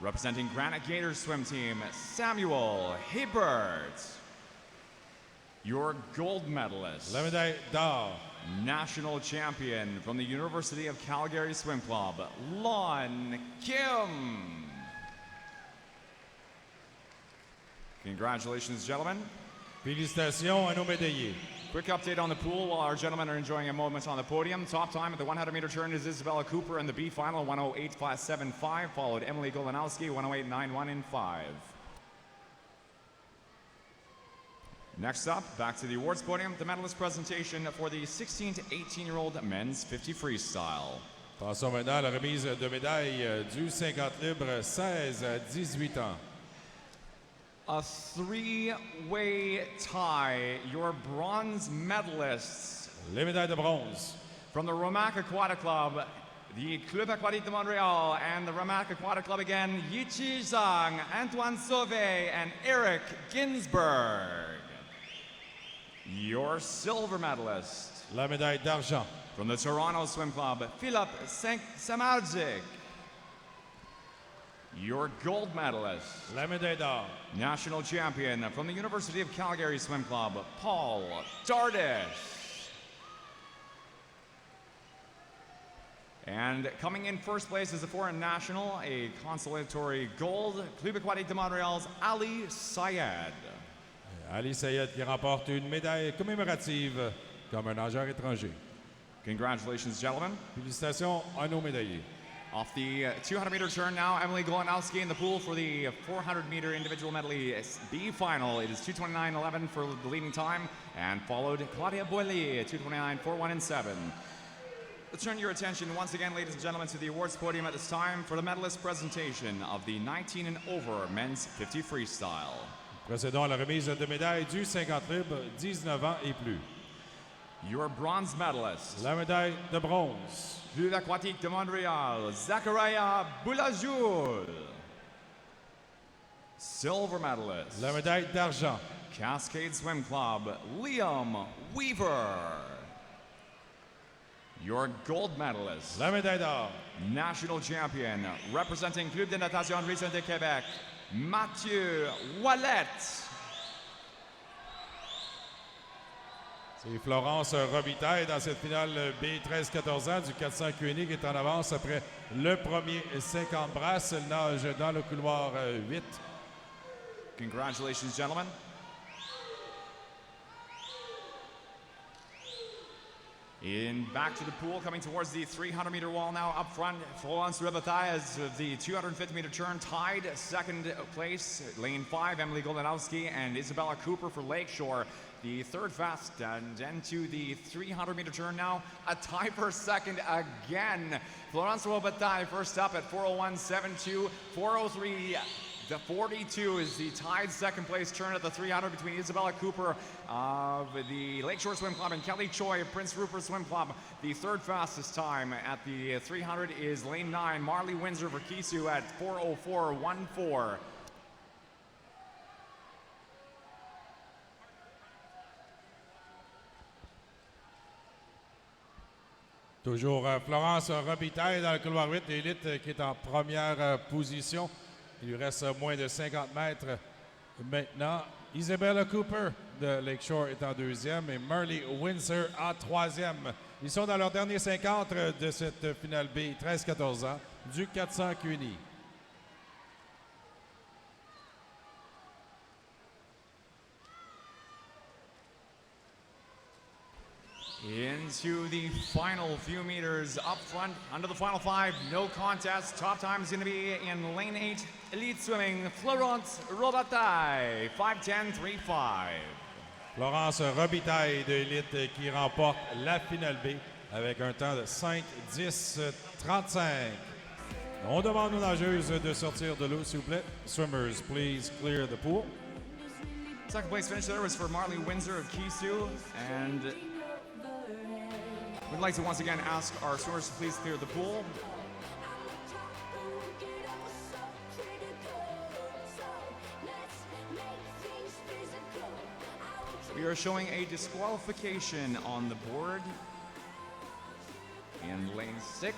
representing Granite Gators swim team, Samuel Hebert. Your gold medalist, la médaille d'or, national champion from the University of Calgary Swim Club, Lon Kim. Congratulations, gentlemen. félicitations à nos médaillés. Quick update on the pool while our gentlemen are enjoying a moment on the podium. Top time at the 100-meter turn is Isabella Cooper in the B final, 108.75, followed Emily Golinowski, 108.91 in 5. Next up, back to the awards podium, the medalist presentation for the 16 to 18-year-old men's 50 freestyle. Passons maintenant à la remise de médailles du 50 libre 16 à 18 ans. A three-way tie, your bronze medalists Les médailles de bronze, from the Ramac Aquatic Club, the Club Aquatique de Montréal, and the Ramac Aquatic Club again, Yichi Zhang, Antoine Sauvé, and Eric Ginsberg. Your silver medalist la médaille d'argent, from the Toronto Swim Club, Philip Samardzic. Your gold medalist, la médaille d'or, national champion from the University of Calgary Swim Club, Paul Dardish. And coming in first place as a foreign national, a consolatory gold, Club Aquatique de Montréal's Ali Sayed. Ali Sayed qui remporte une médaille commémorative comme un nageur étranger. Congratulations, gentlemen. Félicitations à nos médaillés. Off the 200-meter turn now, Emily Golinowski in the pool for the 400-meter individual medley B final. It is 2:29.11 for the leading time, and followed Claudia Boily at 2:29.41 and 7. Let's turn your attention once again, ladies and gentlemen, to the awards podium at this time for the medalist presentation of the 19 and over men's 50 freestyle. Procédons à la remise de médailles du 50 libre 19 ans et plus. Your bronze medalist, La médaille de bronze, Club Aquatique de Montréal, Zachariah Boulajoul. Silver medalist, la médaille d'argent, Cascade Swim Club, Liam Weaver. Your gold medalist, la médaille d'or, national champion, representing Club de Natation Région de Québec, Mathieu Wallet. C'est Florence Robitaille dans cette finale B 13-14 ans du 400 Q&A qui est en avance après le premier 50 brasses. Elle nage dans le couloir 8. Congratulations, gentlemen. In back to the pool, coming towards the 300-meter wall now. Up front, Florence Robitaille as the 250-meter turn tied second place. Lane 5, Emily Goldanowski and Isabella Cooper for Lakeshore. The third fast, and then to the 300-meter turn now. A tie for second again. Florence Robitaille first up at 4:01.72, 4:03. The 42 is the tied second place turn at the 300 between Isabella Cooper of the Lakeshore Swim Club and Kelly Choi of Prince Rupert Swim Club. The third fastest time at the 300 is lane 9, Marley Windsor for Kisu at 4:04.14. Toujours Florence Robitaille dans le couloir 8, l'élite qui est en première position. Il lui reste moins de 50 mètres maintenant. Isabella Cooper de Lakeshore est en deuxième et Marley Windsor en troisième. Ils sont dans leur dernier 50 de cette finale B 13-14 ans du 400 Q&A. Into the final few meters up front, under the final 5, no contest. Top time is going to be in lane 8, elite swimming, Florence Robitaille, 5:10.35. Florence Robitaille de l'élite qui remporte la finale B avec un temps de 5:10.35. On demande aux nageuses de sortir de l'eau, s'il vous plaît. Swimmers, please clear the pool. Second place finish there was for Marley Windsor of Kisu, and we'd like to once again ask our swimmers to please clear the pool. We are showing a disqualification on the board in lane 6.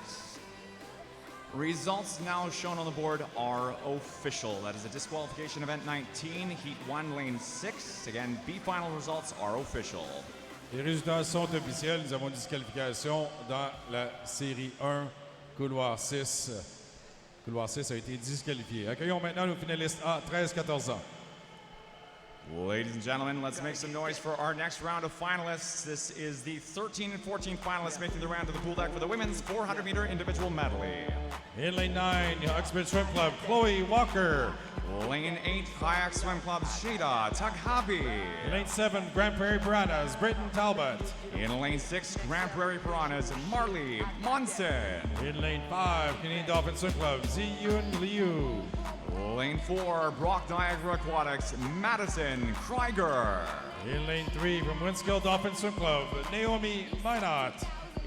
Results now shown on the board are official. That is a disqualification event 19, heat 1, lane 6. Again, B final results are official. Les résultats sont officiels. Nous avons une disqualification dans la série 1, couloir 6. Couloir 6 a été disqualifié. Accueillons maintenant nos finalistes A 13-14 ans. Ladies and gentlemen, let's make some noise for our next round of finalists. This is the 13 and 14 finalists making the round to the pool deck for the women's 400-meter individual medley. In lane 9, Uxbridge Swim Club, Chloe Walker. Lane 8, Kayak Swim Club, Shida Taghabi. In lane 7, Grand Prairie Piranhas, Britton Talbot. In lane 6, Grand Prairie Piranhas, Marley Monson. In lane 5, Canadian Dolphin Swim Club, Ziyun Liu. Lane 4, Brock Niagara Aquatics, Madison Krieger. In lane 3, from Winskill Dolphin Swim Club, Naomi Minot.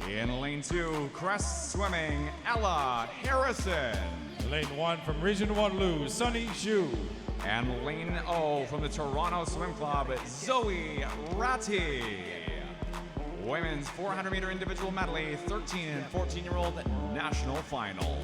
In lane 2, Crest Swimming, Ella Harrison. Lane 1, from Region Waterloo, Sunny Xu. And lane O from the Toronto Swim Club, Zoe Ratti. Women's 400-meter individual medley, 13 and 14-year-old national final.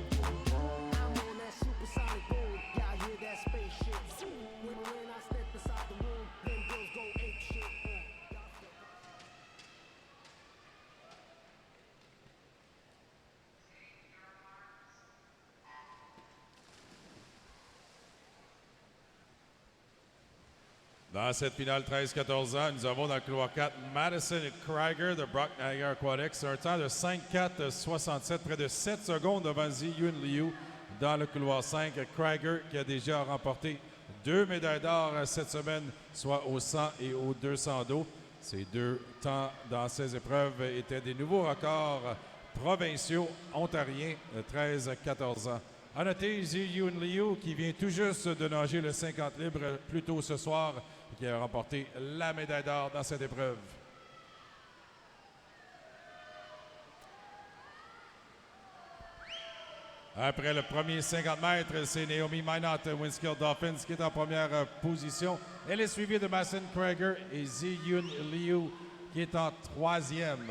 Dans cette finale 13-14 ans, nous avons dans le couloir 4 Madison Krieger de Brock Niagara Aquatics. Un temps de 5:4.67, près de 7 secondes devant Ziyun Liu. Dans le couloir 5, Krieger qui a déjà remporté 2 médailles d'or cette semaine, soit au 100 et au 200 dos. Ces deux temps dans ces épreuves étaient des nouveaux records provinciaux ontariens de 13-14 ans. À noter Ziyun Liu qui vient tout juste de nager le 50 libre plus tôt ce soir et qui a remporté la médaille d'or dans cette épreuve. Après le premier 50 mètres, c'est Naomi Minot, Winskill Dolphins, qui est en première position. Elle est suivie de Madison Krieger et Ziyun Liu, qui est en troisième.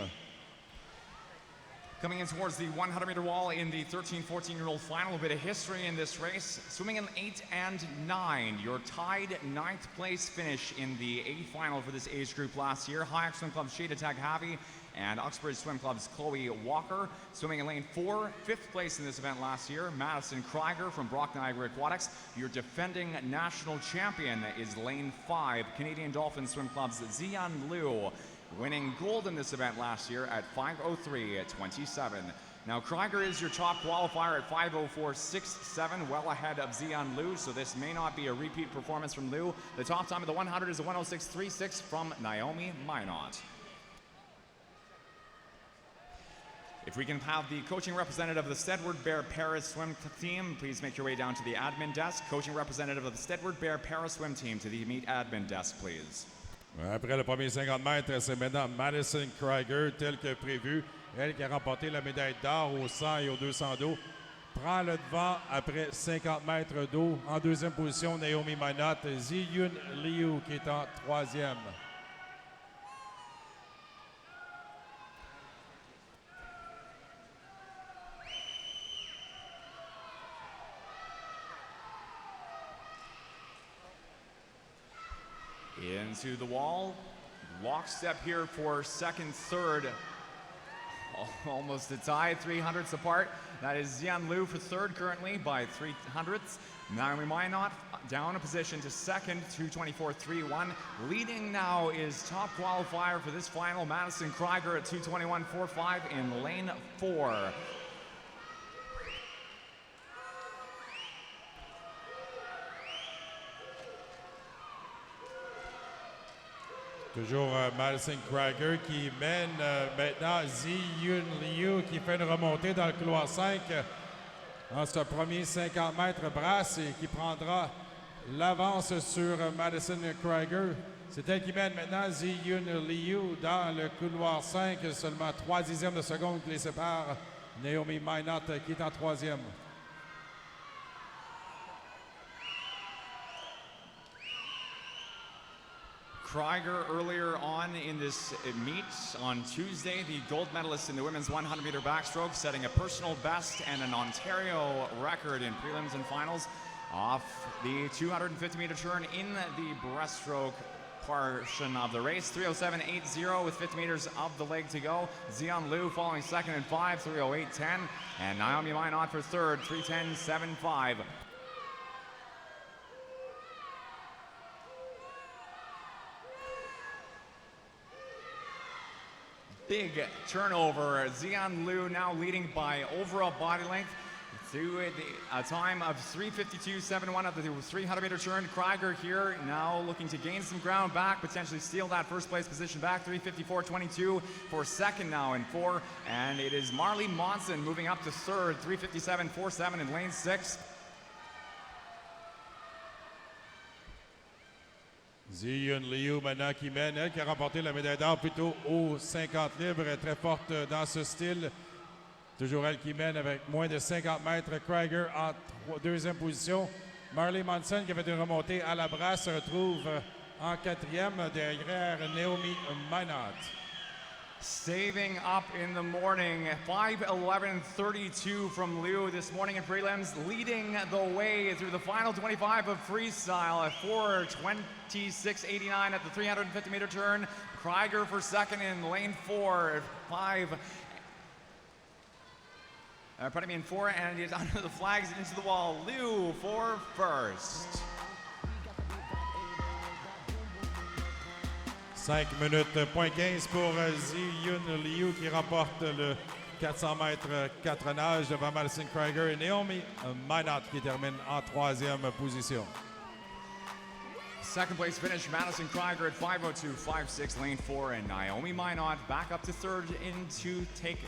Coming in towards the 100-meter wall in the 13-14-year-old final, a bit of history in this race. Swimming in 8 and 9, your tied 9th place finish in the A final for this age group last year. Hayek Swim Club's Shada Taghavi and Uxbridge Swim Club's Chloe Walker. Swimming in lane 4, 5th place in this event last year. Madison Krieger from Brock Niagara Aquatics. Your defending national champion is lane 5, Canadian Dolphin Swim Club's Zian Liu, winning gold in this event last year at 5:03.27. Now, Krieger is your top qualifier at 5:04.67, well ahead of Zian Liu, so this may not be a repeat performance from Liu. The top time of the 100 is a 1:06.36 from Naomi Minot. If we can have the coaching representative of the Stedward Bear Paris swim team, please make your way down to the admin desk. Coaching representative of the Stedward Bear Paris swim team to the meet admin desk, please. Après le premier 50 mètres, c'est maintenant Madison Krieger, tel que prévu. Elle qui a remporté la médaille d'or au 100 et au 200 d'eau. Prend le devant après 50 mètres d'eau. En deuxième position, Naomi Minot. Ziyun Liu qui est en troisième. Into the wall, lockstep here for second, third, almost a tie, 300ths apart. That is Zian Liu for third currently by 300ths. Naomi Minot down a position to second, 2:24.31. Leading now is top qualifier for this final, Madison Krieger at 2:21.45 in lane 4. Toujours Madison Krieger qui mène maintenant Ziyun Liu qui fait une remontée dans le couloir 5 en ce premier 50 mètres brasse et qui prendra l'avance sur Madison Krieger. C'est elle qui mène maintenant Ziyun Liu dans le couloir 5. Seulement 3 dixièmes de seconde qui les séparent. Naomi Minot qui est en troisième. Krieger earlier on in this meet on Tuesday, the gold medalist in the women's 100-meter backstroke, setting a personal best and an Ontario record in prelims and finals off the 250-meter turn in the breaststroke portion of the race. 3:07.80 with 50 meters of the leg to go. Zian Liu following second and 5, 3:08.10. And Naomi Minot for third, 3:10.75. Big turnover. Zian Liu now leading by over a body length to a time of 3:52.71 at the 300-meter turn. Krieger here now looking to gain some ground back, potentially steal that first place position back. 3:54.22 for second now in 4. And it is Marley Monson moving up to third, 3:57.47 in lane 6. Ziyun Liu maintenant qui mène, elle qui a remporté la médaille d'or plutôt aux 50 libres, est très forte dans ce style. Toujours elle qui mène avec moins de 50 mètres. Krieger en deuxième position. Marley Monson qui a fait une remontée à la brasse se retrouve en quatrième derrière Naomi Minot. Saving up in the morning, 5:11.32 from Liu this morning in prelims, leading the way through the final 25 of freestyle at 4:26.89 at the 350-meter turn. Krieger for second in lane 4, 4, and he's under the flags into the wall. Liu for first. 5 minutes, point 15 pour Ziyun Liu qui remporte le 400 mètres 4 nages devant Madison Krieger et Naomi Minot qui termine en troisième position. Second place finish, Madison Krieger at 5:02.56, lane 4, and Naomi Minot back up to third in to take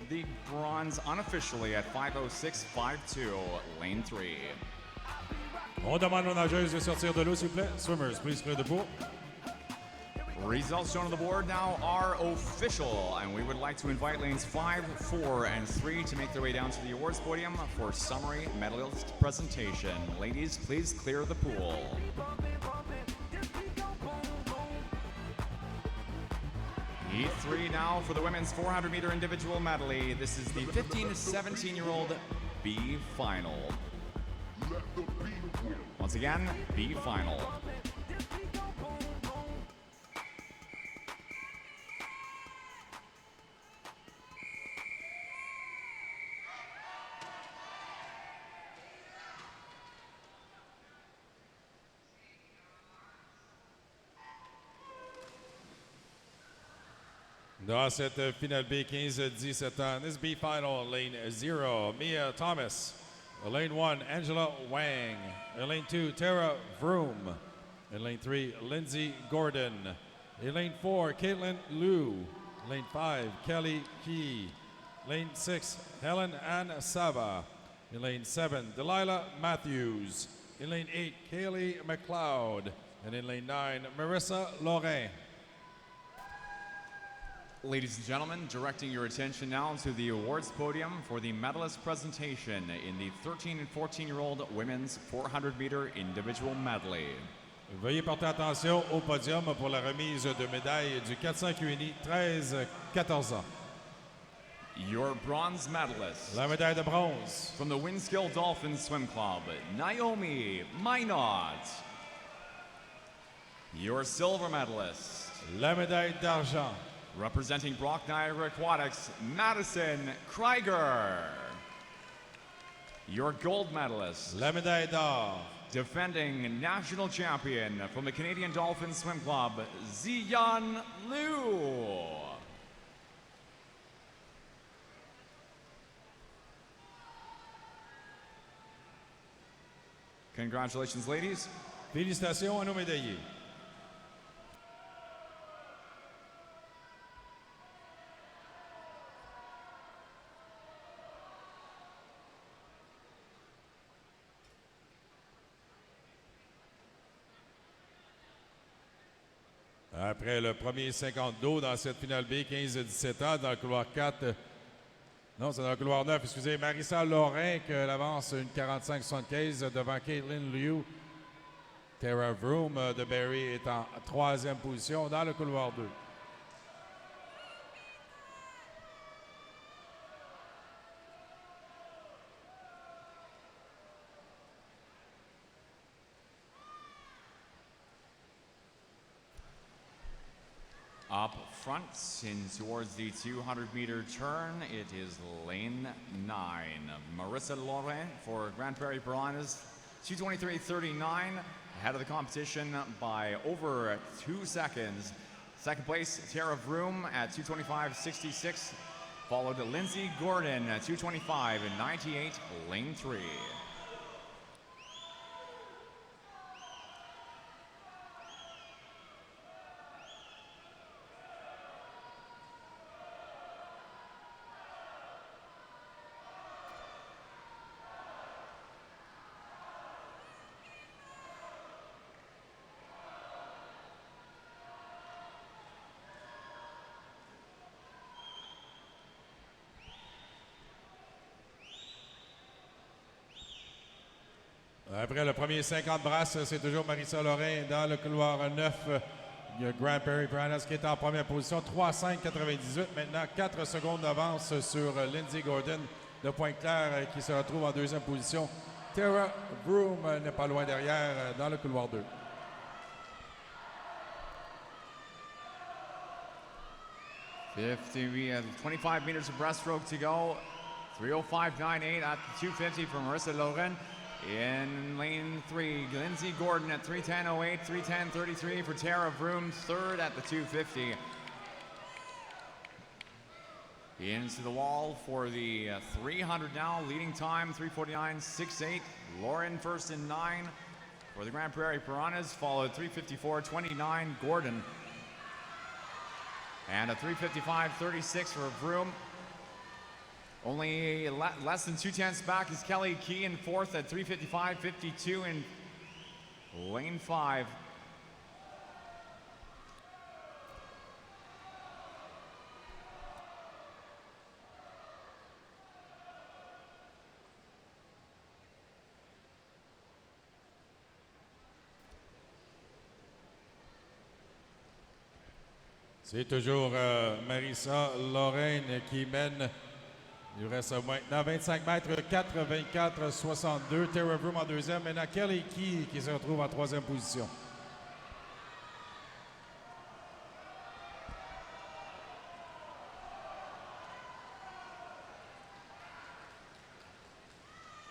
the bronze unofficially at 5:06.52, lane 3. On demande aux nageuses de sortir de l'eau, s'il vous plaît. Swimmers, please clear the pool. Results shown on the board now are official, and we would like to invite lanes 5, 4, and 3 to make their way down to the awards podium for summary medalist presentation. Ladies, please clear the pool. Heat 3 now for the women's 400-meter individual medley. This is the 15 to 17-year-old B final. Once again, B final. Dans cette finale B, 15-17 ans, this B final, lane 0, Mia Thomas. Lane 1, Angela Wang. In lane 2, Tara Vroom. In lane 3, Lindsay Gordon. In lane 4, Caitlin Liu. Lane 5, Kelly Key. Lane 6, Helen Ann Sava. In lane 7, Delilah Matthews. In lane 8, Kaylee McLeod. And in lane 9, Marissa Laurin. Ladies and gentlemen, directing your attention now to the awards podium for the medalist presentation in the 13 and 14-year-old women's 400-meter individual medley. Veuillez porter attention au podium pour la remise de médailles du 400 QNI 13-14 ans. Your bronze medalist. La médaille de bronze. From the Winskill Dolphins Swim Club, Naomi Minot. Your silver medalist. La médaille d'argent. Representing Brock Niagara Aquatics, Madison Krieger. Your gold medalist. La médaille d'or. Defending national champion from the Canadian Dolphins Swim Club, Ziyan Liu. Congratulations, ladies. Félicitations à nos médaillés. Après le premier 50 d'eau dans cette finale B, 15-17 ans, dans le couloir 4. Non, c'est dans le couloir 9, excusez. Marissa Laurin, qui avance une 45-75 devant Caitlin Liu. Tara Vroom de Barrie est en troisième position dans le couloir 2. Up front in towards the 200-meter turn, it is lane 9. Marissa Laurin for Grand Prairie Piranhas, 2:23.39, ahead of the competition by over 2 seconds. Second place, Tara Vroom at 2:25.66, followed Lindsay Gordon at 2:25.98, lane 3. Après le premier 50 brasses, c'est toujours Marissa Laurin dans le couloir 9. Il y a Grand Prairie Piranhas qui est en première position, 3:5.98. Maintenant, 4 secondes d'avance sur Lindsay Gordon de Pointe-Claire qui se retrouve en deuxième position. Tara Vroom n'est pas loin derrière dans le couloir 2. We have 25 meters of breaststroke to go. 3:05.98 at the 250 for Marissa Laurin. In lane 3, Lindsay Gordon at 3:10.08, 3:10.33 for Tara Vroom, third at the 250. Into the wall for the 300 now, leading time 3:49.68. Lauren first in 9 for the Grand Prairie Piranhas, followed 3:54.29 Gordon. And a 3:55.36 for Vroom. Only less than 2/10 back is Kelly Key in fourth at 3:55.52 in lane 5. C'est toujours Marissa Lorraine qui mène. Il reste maintenant 25 mètres, 4,24,62. Tara Vroom en deuxième. Maintenant, Kelly qui se retrouve en troisième position.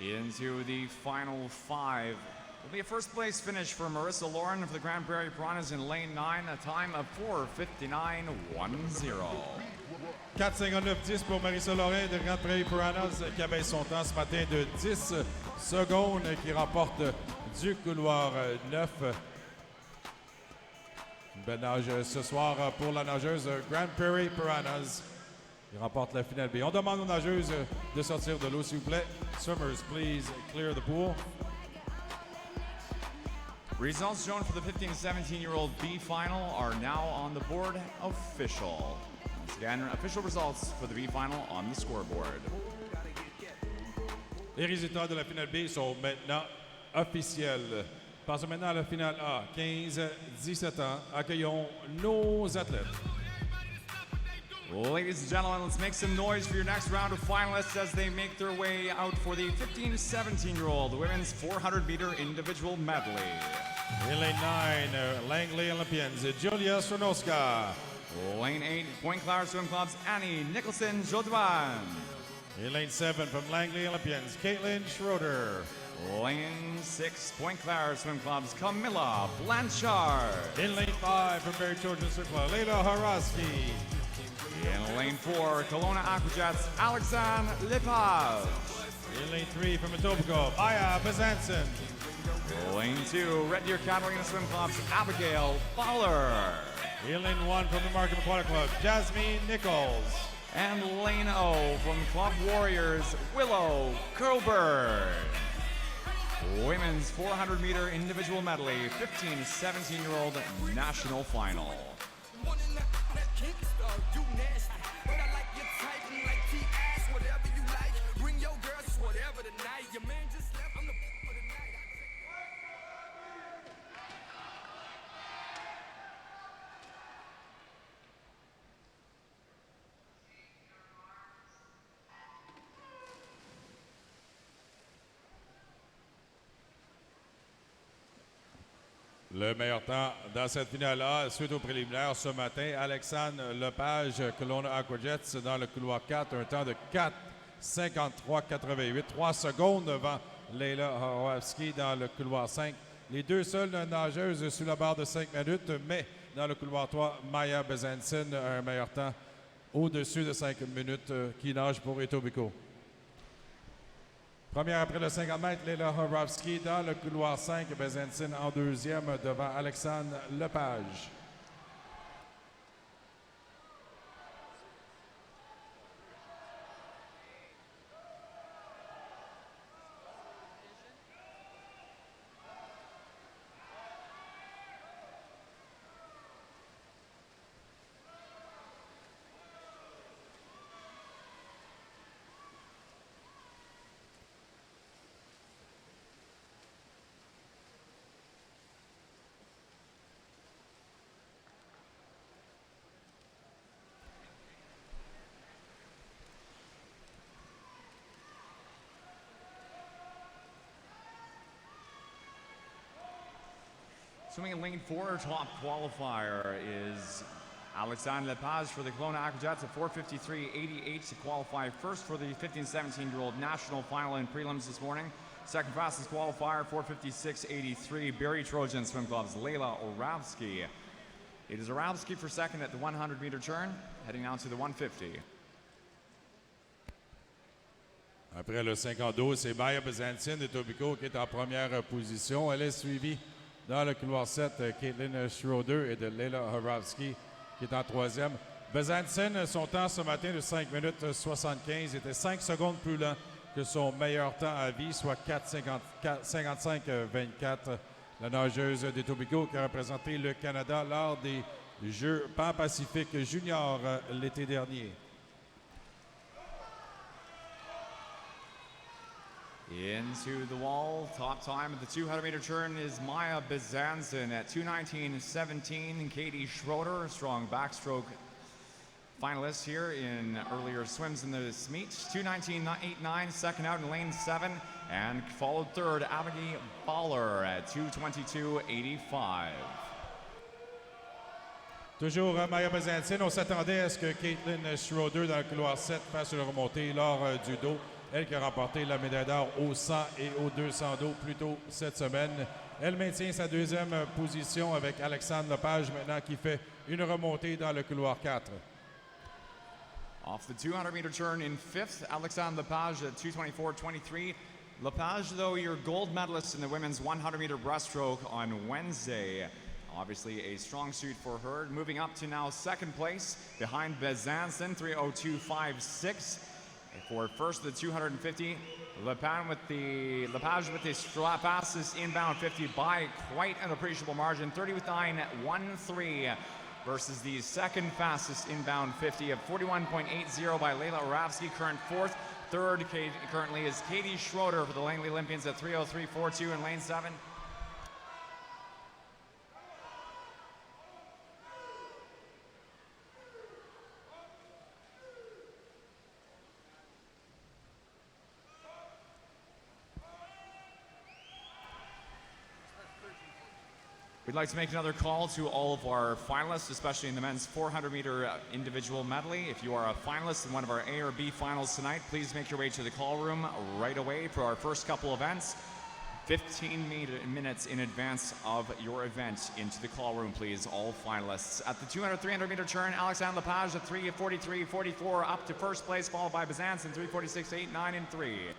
Into the final five. Will be a first place finish for Marissa Lauren of the Grand Prairie Piranhas in lane 9, a time of 4:59.10. 4,59,10 pour Marissa Lorrain de Grand Prairie Piranhas qui abaisse son temps ce matin de 10 secondes, qui remporte du couloir 9. Une belle nage ce soir pour la nageuse Grand Prairie Piranhas. Il remporte la finale B. On demande aux nageuses de sortir de l'eau, s'il vous plaît. Swimmers, please clear the pool. Results shown for the 15 to 17-year-old B final are now on the board official. Once again, official results for the B final on the scoreboard. Les résultats de la finale B sont maintenant officiels. Passons maintenant à la finale A. 15-17 ans. Accueillons nos athlètes. Ladies and gentlemen, let's make some noise for your next round of finalists as they make their way out for the 15 to 17-year-old women's 400-meter individual medley. In lane 9, Langley Olympians, Julia Stronoska. Lane 8, Point Clara Swim Club's Annie Nicholson Jodovan. In lane 7, from Langley Olympians, Caitlin Schroeder. Lane 6, Point Clara Swim Club's Camilla Blanchard. In lane 5, from Barry Children's Swim Club, Layla Haraski. In lane 4, Kelowna Aquajets Alexandre Lepage. In lane 3, from Etobicoke, Maya Bezanson. Lane 2, Red Deer Catalina Swim Club's Abigail Fowler. In lane 1, from the Markham Aquatic Club, Jasmine Nichols. And lane 0 from Club Warriors, Willow Coburn. Women's 400-meter individual medley, 15 to 17-year-old national final. Le meilleur temps dans cette finale-là, suite au préliminaire ce matin, Alexandre Lepage, Kelowna Aquajets dans le couloir 4, un temps de 4:53,88, 3 secondes devant Leila Horowski dans le couloir 5. Les deux seules nageuses sous la barre de 5 minutes, mais dans le couloir 3, Maya Bezanson a un meilleur temps au-dessus de 5 minutes qui nage pour Etobicoke. Première après le 50 mètres, Leila Horowski dans le couloir 5, Bezanson en deuxième devant Alexandre Lepage. Swimming in lane 4, top qualifier is Alexandre Lepage for the Kelowna Aquajets at 4:53.88 to qualify first for the 15-17-year-old national final and prelims this morning. Second fastest qualifier, 4:56.83, Barrie Trojan Swim Club's Layla Oravsky. It is Oravsky for second at the 100-meter turn, heading now to the 150. Après le 52, c'est Maya Bezanson de Etobicoke qui est en première position. Elle est suivie dans le couloir 7, Caitlin Schroeder et de Leila Horowski qui est en troisième. Bezanson, son temps ce matin de 5 minutes 75 était 5 secondes plus lent que son meilleur temps à vie, soit 4:55.24. La nageuse d'Etobicoke qui a représenté le Canada lors des Jeux Pan-Pacifique Junior l'été dernier. Into the wall. Top time at the 200-meter turn is Maya Bizanson at 2:19.17. Katie Schroeder, strong backstroke finalist here in earlier swims in this meet. 2:19.89, second out in lane 7. And followed third, Abigail Baller at 2:22.85. Toujours Maya Bezantine. On s'attendait à ce que Caitlin Schroeder dans le couloir 7 fasse une remontée lors du dos. Elle qui a remporté la médaille d'or au 100 et au 200 dos plus tôt cette semaine. Elle maintient sa deuxième position avec Alexandre Lepage maintenant qui fait une remontée dans le couloir 4. Off the 200-meter turn in fifth, Alexandre Lepage at 2:24.23. Lepage, though, your gold medalist in the women's 100-meter breaststroke on Wednesday. Obviously a strong suit for her. Moving up to now second place behind Bezanson, 3:02.56. For first, the 250, Lepage with the fastest inbound 50 by quite an appreciable margin, 39.13 versus the second fastest inbound 50 of 41.80 by Layla Oravsky, current fourth. Third currently is Katie Schroeder for the Langley Olympians at 3:03.42 in lane 7. We'd like to make another call to all of our finalists, especially in the men's 400-meter individual medley. If you are a finalist in one of our A or B finals tonight, please make your way to the call room right away for our first couple events. 15 minutes in advance of your event into the call room, please, all finalists. At the 200, 300-meter turn, Alexandre Lepage at 3:43.44 up to first place, followed by Bezanson, 3:46.89 and 3.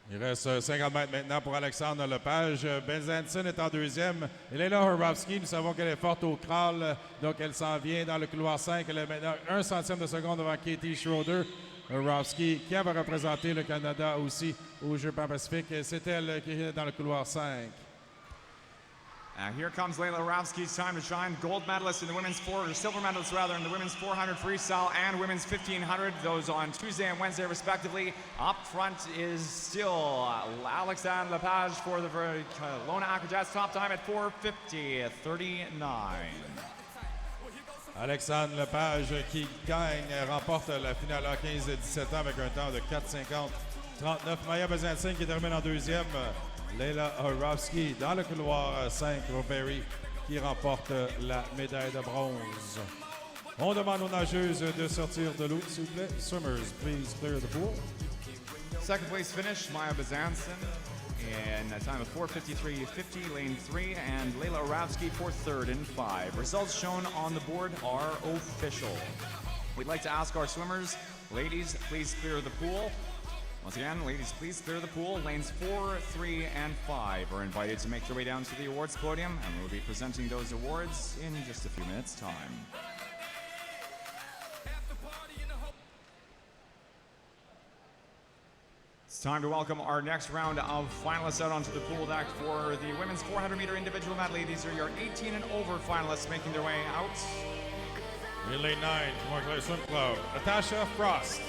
Il reste 50 mètres maintenant pour Alexandre Lepage. Bezanson est en deuxième. Et Layla Oravsky, nous savons qu'elle est forte au crawl, donc elle s'en vient dans le couloir 5. Elle est maintenant 1 centième de seconde devant Katie Schroeder. Oravsky, qui avait représenté le Canada aussi aux Jeux Pan-Pacifiques. C'est elle qui est dans le couloir 5. And here comes Layla Oravsky's time to shine. Gold medalist in the women's silver medalist rather in the women's 400 freestyle and women's 1500. Those on Tuesday and Wednesday respectively. Up front is still Alexandre Lepage for the Kelowna Aquajets. Top time at 4:50.39. Alexandre Lepage qui remporte la finale à 15-17 ans avec un temps de 4:50.39. Maya Bezanson qui termine en deuxième. Layla Oravsky dans le couloir 5, Roberry qui remporte la médaille de bronze. On demande aux nageuses de sortir de l'eau, s'il vous plaît. Swimmers, please clear the pool. Second place finish, Maya Bezanson in a time of 4:53.50, lane 3, and Layla Oravsky for third and 5. Results shown on the board are official. We'd like to ask our swimmers, ladies, please clear the pool. Once again, ladies, please clear the pool. Lanes 4, 3, and 5 are invited to make their way down to the awards podium, and we'll be presenting those awards in just a few minutes' time. It's time to welcome our next round of finalists out onto the pool deck for the women's 400-meter individual medley. These are your 18 and over finalists making their way out. In lane 9, Montclair Swim Club, Natasha Frost.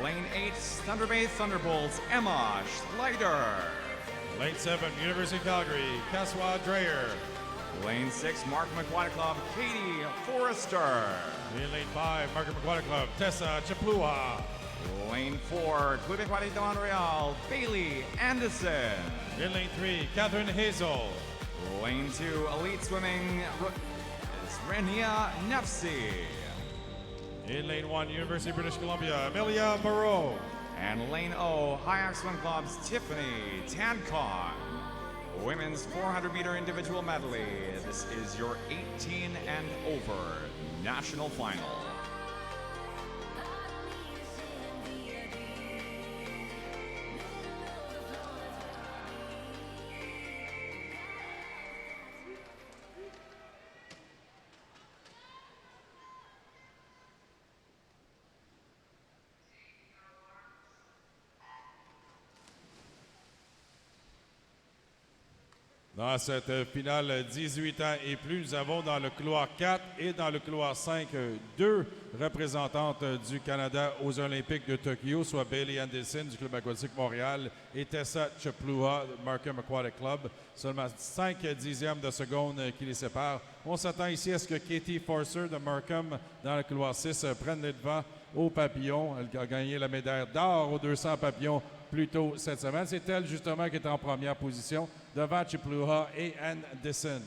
Lane 8, Thunder Bay Thunderbolts, Emma Schleider. Lane 7, University of Calgary, Kaswa Dreyer. Lane 6, Markham Aquatic Club, Katie Forrester. In lane 5, Markham Aquatic Club, Tessa Chaplua. Lane 4, Club Aquatic de Montreal, Bailey Anderson. In lane 3, Catherine Hazel. Lane 2, Elite Swimming, is Renia Nefsi. In lane 1, University of British Columbia, Amelia Moreau. And lane O, Hayak Swim Club's Tiffany Tancon. Women's 400-meter individual medley. This is your 18 and over national final. Dans cette finale 18 ans et plus, nous avons dans le couloir 4 et dans le couloir 5 deux représentantes du Canada aux Olympiques de Tokyo, soit Bailey Anderson du Club aquatique Montréal et Tessa Chaploua du Markham Aquatic Club. Seulement 5 dixièmes de seconde qui les séparent. On s'attend ici à ce que Katie Forcer de Markham dans le couloir 6 prenne les devants au papillon. Elle a gagné la médaille d'or aux 200 papillons plus tôt cette semaine. C'est elle justement qui est en première position devant Chipluha et Anderson.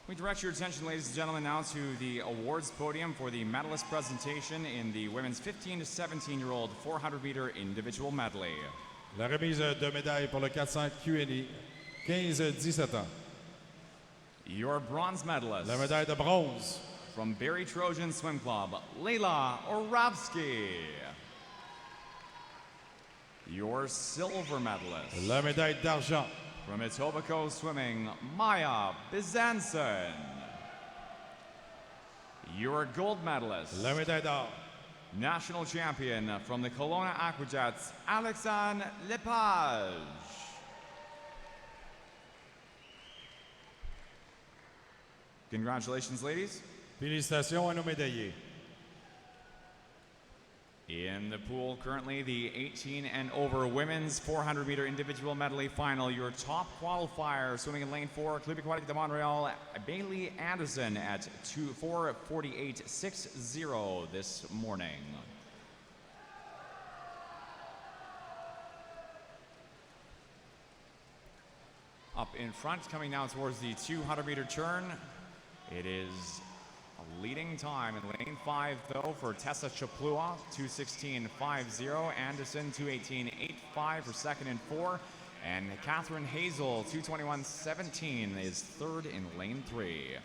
We direct your attention, ladies and gentlemen, now to the awards podium for the medalist presentation in the women's 15 to 17-year-old 400-meter individual medley. La remise de médaille pour le 400 Q&A, 15-17 ans. Your bronze medalist. La médaille de bronze. From Barrie Trojan Swim Club, Leila Oravsky. Your silver medalist. La médaille d'argent. From Etobicoke Swimming, Maya Bizanson. Your gold medalist. La médaille d'or. National champion from the Kelowna Aquajets, Alexandre Lepage. Congratulations, ladies. Félicitations à nos médaillés. In the pool currently, the 18 and over women's 400-meter individual medley final. Your top qualifier swimming in lane 4, Club Aquatique de Montreal, Bailey Anderson at 4:48.60 this morning. Up in front, coming now towards the 200-meter turn, it is a leading time in lane 5, though, for Tessa Chaploua, 2:16.50. Anderson, 2:18.85 for second and 4. And Catherine Hazel, 2:21.17 is third in lane 3.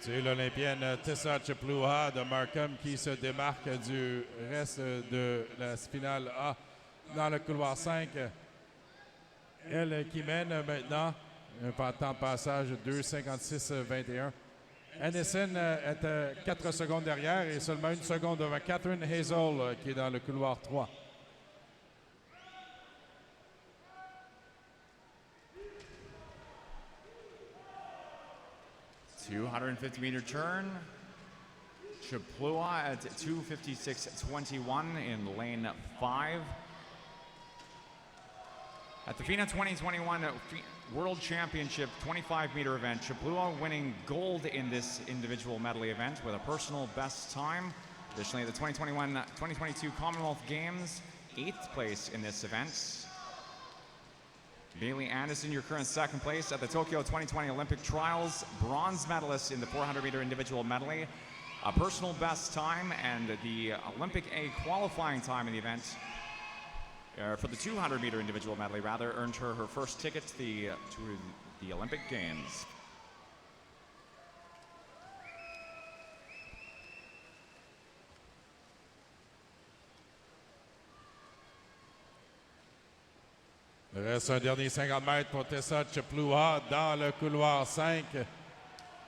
C'est l'Olympienne Tessa Chaploua de Markham qui se démarque du reste de la finale A dans le couloir 5. Elle qui mène maintenant un temps de passage 2:56.21. Anderson est 4 secondes derrière et seulement 1 seconde devant Catherine Hazel qui est dans le couloir 3. $250-meter turn. Chaploua at 2:56.21 in lane 5. At the FINA 2021 World Championship 25-meter event, Chaploua winning gold in this individual medley event with a personal best time. Additionally, the 2022 Commonwealth Games, 8th place in this event. Bailey Anderson, your current second place at the Tokyo 2020 Olympic Trials, bronze medalist in the 400-meter individual medley, a personal best time, and the Olympic A qualifying time in the event for the 200-meter individual medley, rather, earned her first ticket to the Olympic Games. Il reste un dernier 50 mètres pour Tessa Chaploua dans le couloir 5.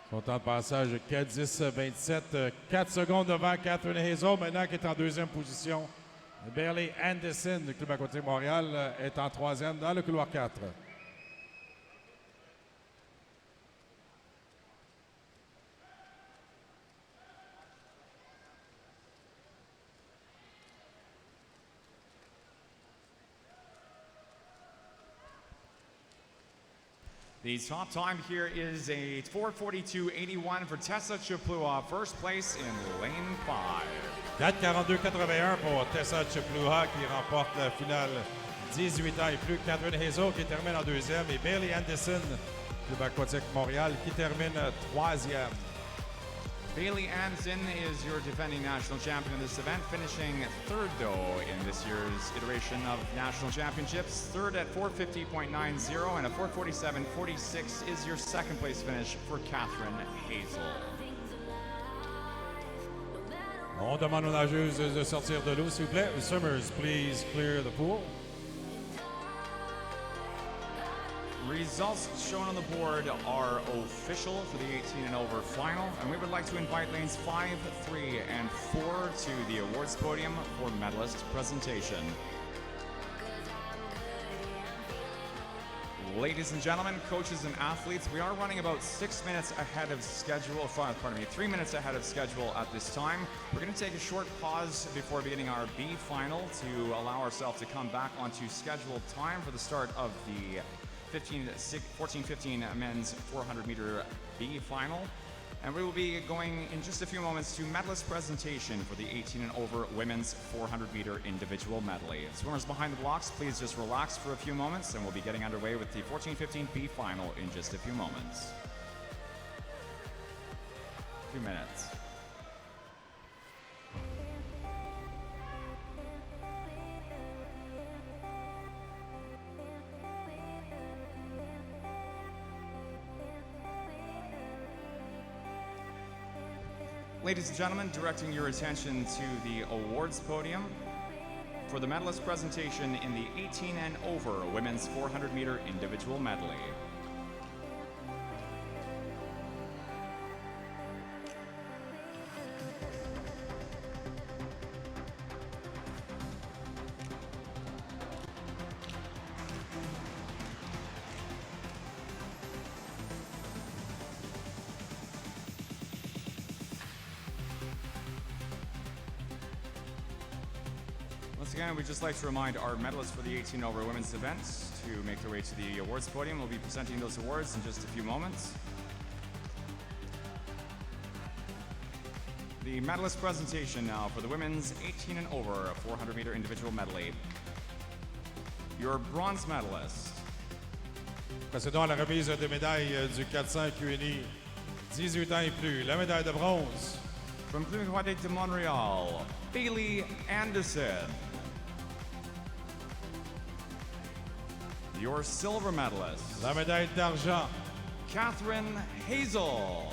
Son temps de passage 4:10.27. 4 secondes devant Catherine Hazel, maintenant qui est en deuxième position. Bailey Anderson du Club aquatique Montréal est en troisième dans le couloir 4. The top time here is a 4:42.81 for Tessa Chaploua, first place in lane 5. 4:42.81 pour Tessa Chaploua qui remporte la finale 18 ans et plus. Catherine Hazel qui termine en deuxième et Bailey Anderson, Club aquatique Montréal, qui termine troisième. Bailey Anderson is your defending national champion of this event, finishing third, though, in this year's iteration of national championships. Third at 450.90 and a 447.46 is your second place finish for Catherine Hazel. On demande aux nageuses de sortir de l'eau, s'il vous plaît. Swimmers, please clear the pool. Results shown on the board are official for the 18 and over final, and we would like to invite lanes 5, 3, and 4 to the awards podium for medalist presentation. Ladies and gentlemen, coaches and athletes, we are running about 6 minutes ahead of schedule, 3 minutes ahead of schedule at this time. We're going to take a short pause before beginning our B final to allow ourselves to come back onto scheduled time for the start of the 14-15 men's 400 meter B final. And we will be going in just a few moments to medalist presentation for the 18 and over women's 400 meter individual medley. Swimmers behind the blocks, please just relax for a few moments, and we'll be getting underway with the 14-15 B final in just a few moments. A few minutes. Ladies and gentlemen, directing your attention to the awards podium for the medalist presentation in the 18 and over women's 400 meter individual medley. Once again, we'd just like to remind our medalists for the 18 over women's events to make their way to the awards podium. We'll be presenting those awards in just a few moments. The medalist presentation now for the women's 18 and over 400 meter individual medley. Your bronze medalist. Procédons à la remise des médailles du 400 QNI 18 ans et plus. La médaille de bronze. From Cluny de Montreal, Bailey Anderson. Your silver medalist. La médaille d'argent. Catherine Hazel.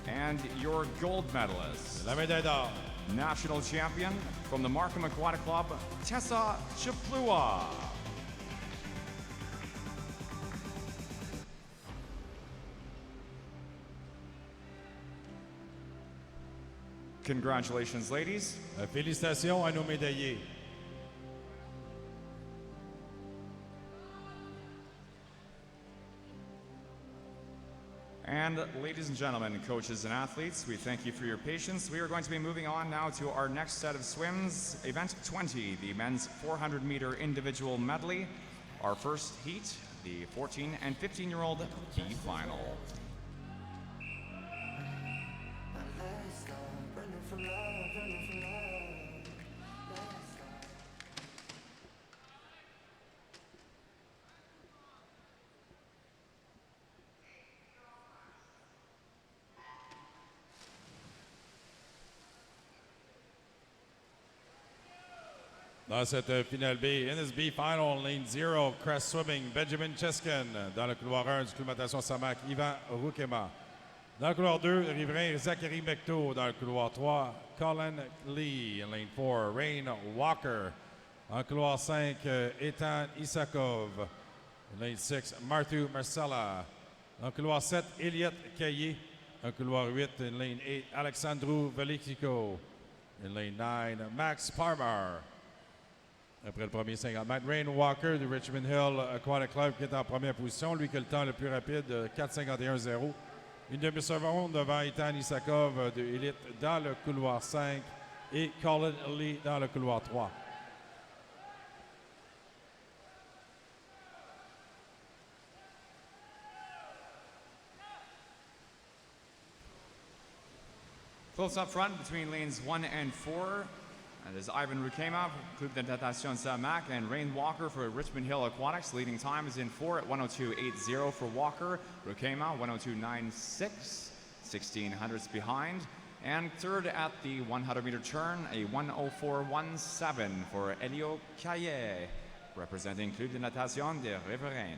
And your gold medalist. La médaille d'or. National champion from the Markham Aquatic Club, Tessa Chaplua. Congratulations, ladies. Félicitations à nos médaillés. And ladies and gentlemen, coaches and athletes, we thank you for your patience. We are going to be moving on now to our next set of swims, event 20, the men's 400 meter individual medley. Our first heat, the 14 and 15-year-old B final. Dans cette finale B, NSB Final, Lane 0, Crest Swimming, Benjamin Cheskin. Dans le couloir 1 du club natation Samac, Ivan Roukema. Dans le couloir 2, riverain Zachary Mecto. Dans le couloir 3, Colin Lee. Lane 4, Rain Walker. En couloir 5, Ethan Isakov. Lane 6, Marthu Marcella. En couloir 7, Elliot Caillé. En couloir 8, in lane 8, Alexandru Velikico. In lane 9, Max Parmar. Après le premier 50 mètres, Rain Walker du Richmond Hill Aquatic Club qui est en première position. Lui qui a le temps le plus rapide, 4,51,0. Une demi-seconde devant Ethan Isakov de Elite dans le couloir 5 et Colin Lee dans le couloir 3. Close up front between lanes 1 and 4. And there's Ivan Rukema, Club de Natation Saint-Marc, and Rain Walker for Richmond Hill Aquatics. Leading time is in 4 at 102.80 for Walker. Rukema, 102.96, 1600ths behind. And third at the 100-meter turn, a 104.17 for Elio Caillet, representing Club de Natation de Riveraines.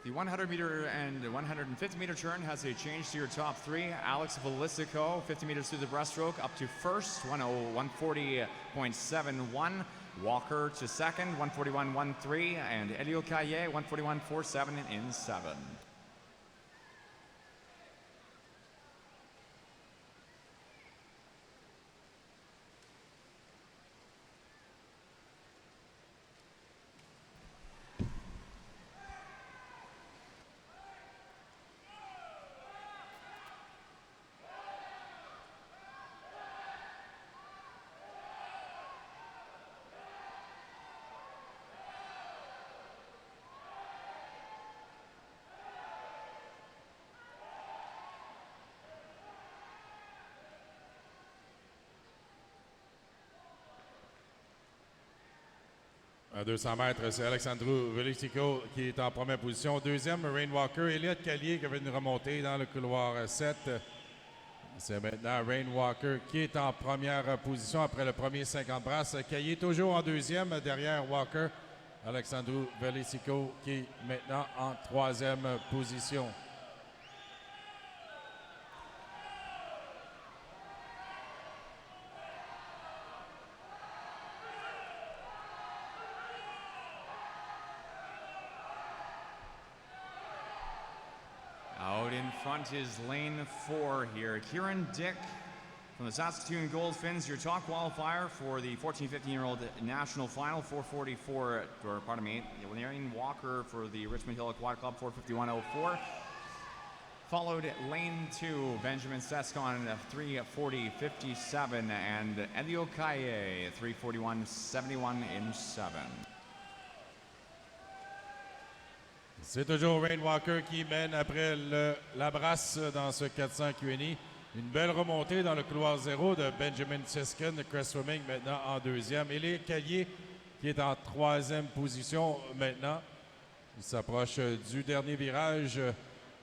The 100-meter and 150-meter turn has a change to your top three. Alex Velicico, 50 meters through the breaststroke, up to first, 140.71. Walker to second, 141.13. And Elio Caillet, 141.47 in 7. À 200 mètres, c'est Alexandru Velicico qui est en première position. Deuxième, Rain Walker. Elliott Caillet qui avait une remontée dans le couloir 7. C'est maintenant Rain Walker qui est en première position après le premier 50 brasses. Caillet toujours en deuxième derrière Walker. Alexandru Velicico qui est maintenant en troisième position. Out in front is lane 4 here. Kieran Dick from the Saskatoon Goldfinns, your top qualifier for the 14-15-year-old national final, 444, or pardon me, Rain Walker for the Richmond Hill Aquatic Club, 451.04. Followed lane 2, Benjamin Sescon, 340.57, and Elio Caillet, 341.71 in 7. C'est toujours Rain Walker qui mène après la brasse dans ce 400 Q&E. Une belle remontée dans le couloir 0 de Benjamin Seskin, de Crest Swimming maintenant en deuxième. Elio Caillet qui est en troisième position maintenant. Il s'approche du dernier virage.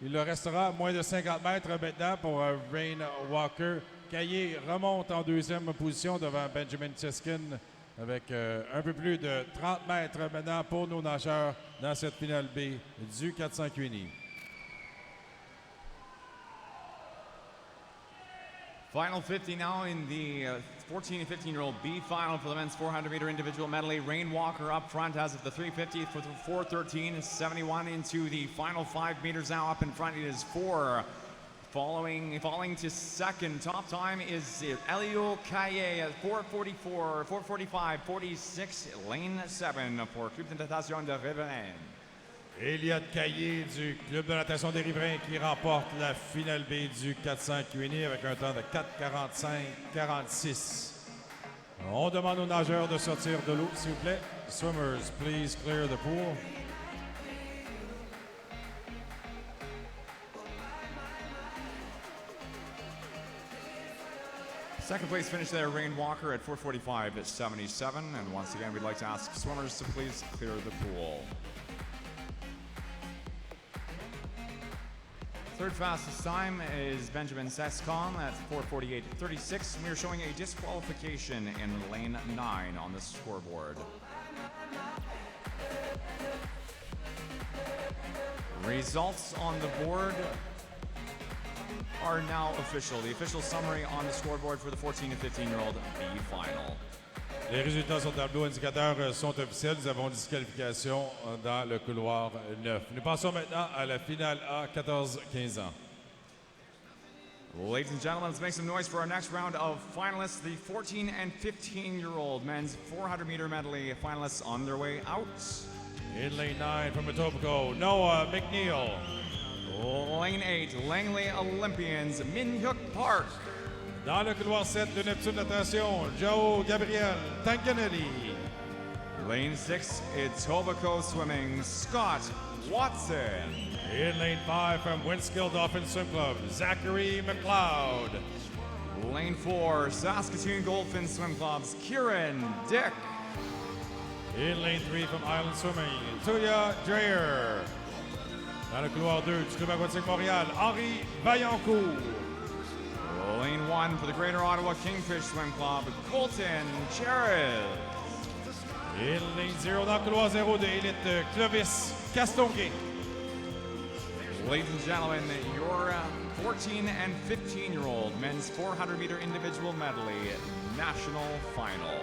Il leur restera moins de 50 mètres maintenant pour Rain Walker. Caillet remonte en deuxième position devant Benjamin Seskin avec un peu plus de 30 mètres maintenant pour nos nageurs dans cette finale B du 400 Q&E. Final 50 now in the 14 and 15-year-old B final for the men's 400-meter individual medley. Rain Walker up front as of the 350 for 413.71 into the final 5 meters now. Up in front it is 4. Falling to second. Top time is Elio Caillet at 4:45.46. Lane 7 for Club de Natation de Riveraines. Elliott Caillet du Club de natation des Riverains qui remporte la finale B du 400 Q&E avec un temps de 4:45.46. On demande aux nageurs de sortir de l'eau, s'il vous plaît. Swimmers, please clear the pool. Second place finish there, Rain Walker at 4:45.77. And once again, we'd like to ask swimmers to please clear the pool. Third fastest time is Benjamin Sescon at 4:48.36. We are showing a disqualification in lane 9 on the scoreboard. Results on the board are now official. The official summary on the scoreboard for the 14 and 15-year-old B final. Les résultats sur le tableau indicateur sont officiels. Nous avons une disqualification dans le couloir 9. Nous passons maintenant à la finale A, 14-15 ans. Ladies and gentlemen, let's make some noise for our next round of finalists, the 14 and 15-year-old men's 400-meter medley finalists on their way out. In lane 9 from Etobicoke, Noah McNeil. Lane 8, Langley Olympians, Minhyuk Park. Dans le couloir 7 de Neptune Natation, Joe Gabriel Tanganelli. Lane 6, Etobicoke Swimming, Scott Watson. In lane 5 from Winskill Dolphin Swim Club, Zachary McLeod. Lane 4, Saskatoon Goldfin Swim Club's Kieran Dick. In lane 3 from Island Swimming, Tuya Dreyer. Dans le couloir 2 du Club Aquatique Montréal, Henri Vaillancourt. Lane 1 for the Greater Ottawa Kingfish Swim Club, Colton Cherez. In lane 0 dans le couloir 0 de Élite, Clovis Castonguay. Ladies and gentlemen, your 14 and 15-year-old men's 400-meter individual medley national final.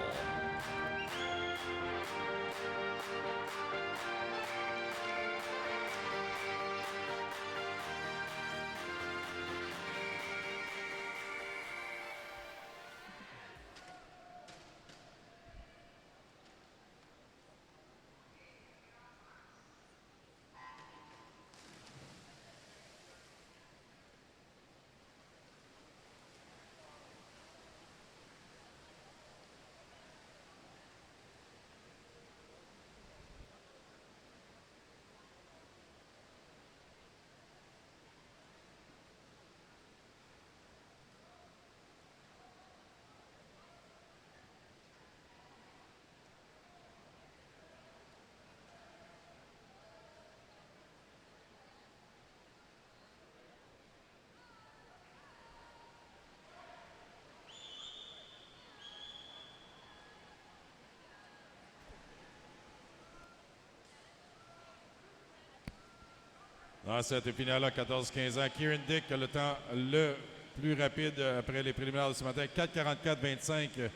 Dans cette finale à 14-15 ans, Kieran Dick a le temps le plus rapide après les préliminaires de ce matin. 4:44-25,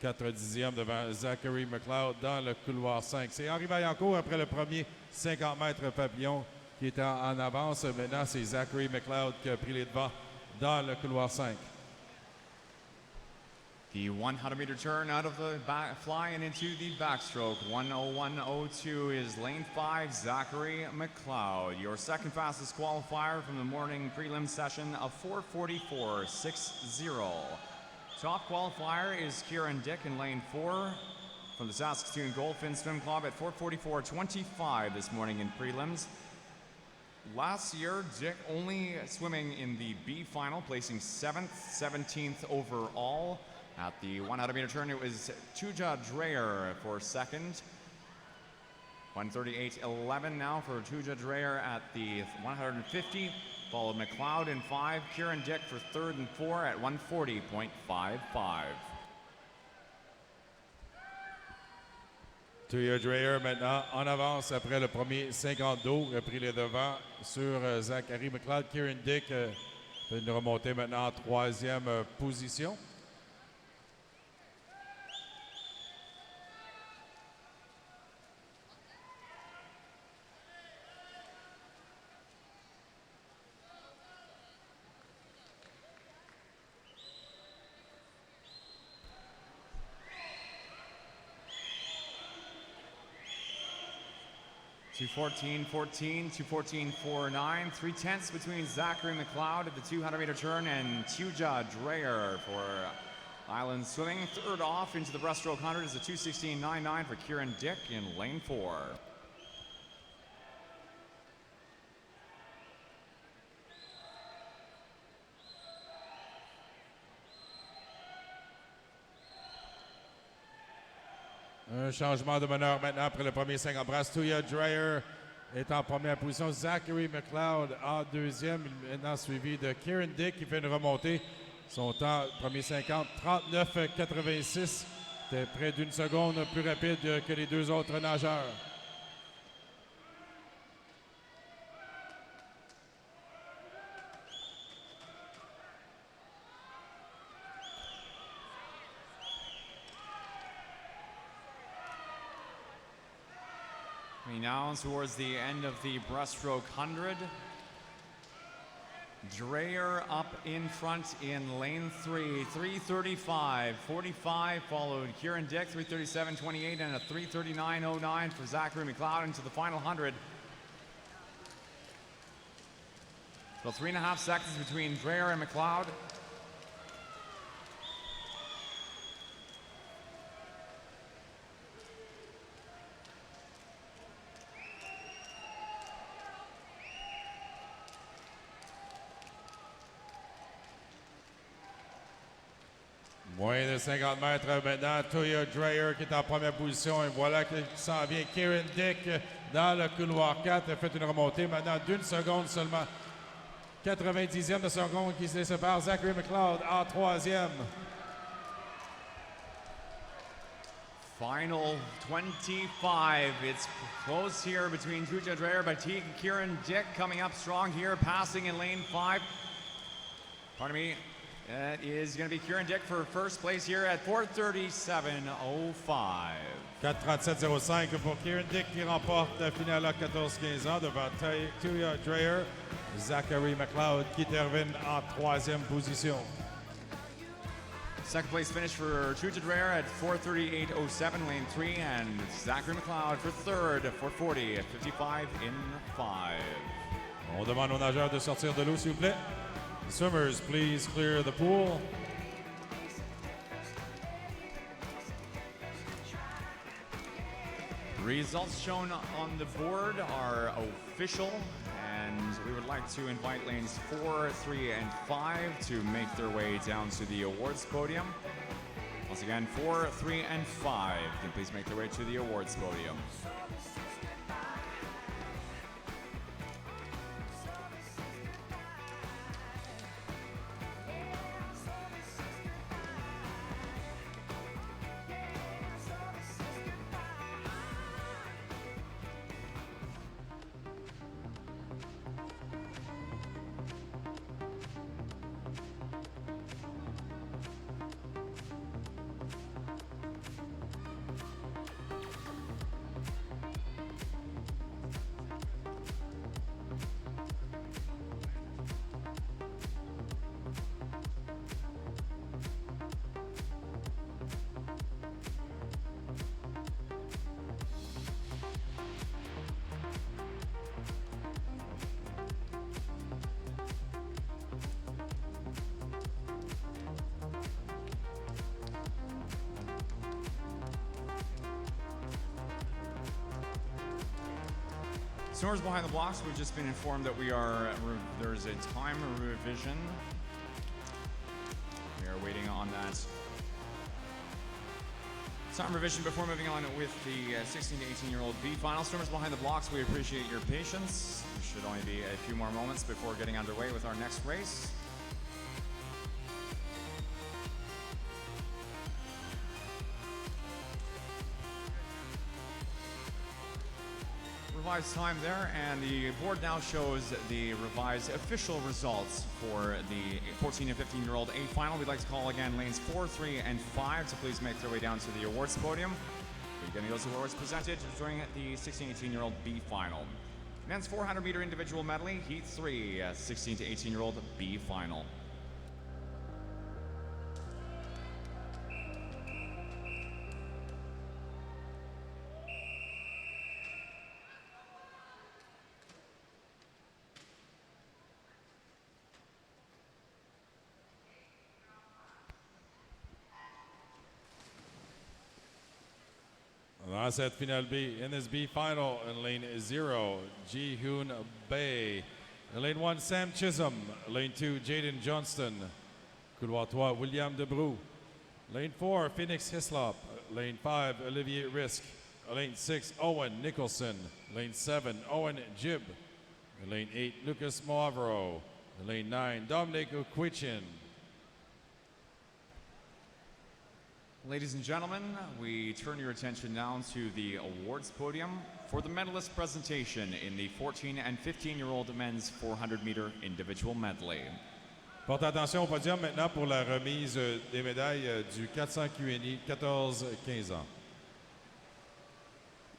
4 dixièmes devant Zachary McLeod dans le couloir 5. C'est Henri Vaillancourt après le premier 50 mètres papillon qui est en avance. Maintenant, c'est Zachary McLeod qui a pris les devants dans le couloir 5. The 100-meter turn out of the fly and into the backstroke. 1:01.02 is lane 5, Zachary McLeod. Your second fastest qualifier from the morning prelim session of 4:44.60. Top qualifier is Kieran Dick in lane 4 from the Saskatoon Goldfin Swim Club at 4:44.25 this morning in prelims. Last year, Dick only swimming in the B final, placing 7th, 17th overall. At the 100-meter turn, it was Tuja Dreyer for second. 1:38.11 now for Tuja Dreyer at the 150. Followed McLeod in 5. Kieran Dick for third and 4 at 1:40.55. Tuya Dreyer maintenant en avance après le premier 50 d'eau. Il a pris les devants sur Zachary McLeod. Kieran Dick fait une remontée maintenant en 3e position. .2:14.14, 2:14.49, 3/10 between Zachary McLeod at the 200-meter turn and Tuja Dreyer for Island Swimming. Third off into the breaststroke 100 is a 2:16.99 for Kieran Dick in lane 4. Un changement de meneur maintenant après le premier 50 brasses. Tuya Dreyer est en première position. Zachary McLeod en deuxième. Maintenant suivi de Kieran Dick qui fait une remontée. Son temps, premier 50, 39,86. C'était près d'une seconde plus rapide que les deux autres nageurs. Now towards the end of the breaststroke 100. Dreyer up in front in lane 3, 3:35, 45, followed Kieran Dick, 3:37.28, and a 3:39.09 for Zachary McLeod into the final 100. So 3.5 seconds between Dreyer and McLeod. Moins de 50 mètres maintenant, Toya Dreyer qui est en première position. Et voilà qu'il s'en vient. Kieran Dick dans le couloir 4 a fait une remontée maintenant d'1 seconde seulement. 90e de seconde qui se sépare. Zachary McLeod en troisième. Final 25. It's close here between Toya Dreyer, but Kieran Dick coming up strong here, passing in lane 5. Pardon me. That is going to be Kieran Dick for first place here at 4:37.05. 4:37.05 pour Kieran Dick qui remporte la finale à 14-15 ans devant Toya Dreyer. Zachary McLeod qui termine en troisième position. Second place finish for Toya Dreyer at 4:38.07, lane 3, and Zachary McLeod for third at 4:40.55 in 5. On demande aux nageurs de sortir de l'eau, s'il vous plaît. Swimmers, please clear the pool. Results shown on the board are official, and we would like to invite lanes 4, 3, and 5 to make their way down to the awards podium. Once again, 4, 3, and 5 can please make their way to the awards podium. Swimmers behind the blocks, we've just been informed that there's a time revision. We are waiting on that time revision before moving on with the 16 to 18-year-old B final. Swimmers behind the blocks, we appreciate your patience. There should only be a few more moments before getting underway with our next race. Revised time there, and the board now shows the revised official results for the 14 and 15-year-old A final. We'd like to call again lanes 4, 3, and 5 to please make their way down to the awards podium. We're getting those awards presented during the 16 to 18-year-old B final. Men's 400-meter individual medley, heat 3, 16 to 18-year-old B final. Dans cette finale B, in this B final, in lane 0, Ji-Hoon Bae. In lane 1, Sam Chisholm. Lane 2, Jaden Johnston. Couloir 3, William Debroux. Lane 4, Phoenix Hislop. Lane 5, Olivier Risk. Lane 6, Owen Nicholson. Lane 7, Owen Jibb. Lane 8, Lucas Moavero. Lane 9, Dominic Okwichin. Ladies and gentlemen, we turn your attention now to the awards podium for the medalist presentation in the 14 and 15-year-old men's 400-meter individual medley. Portez attention au podium maintenant pour la remise des médailles du 400 QNI 14-15 ans.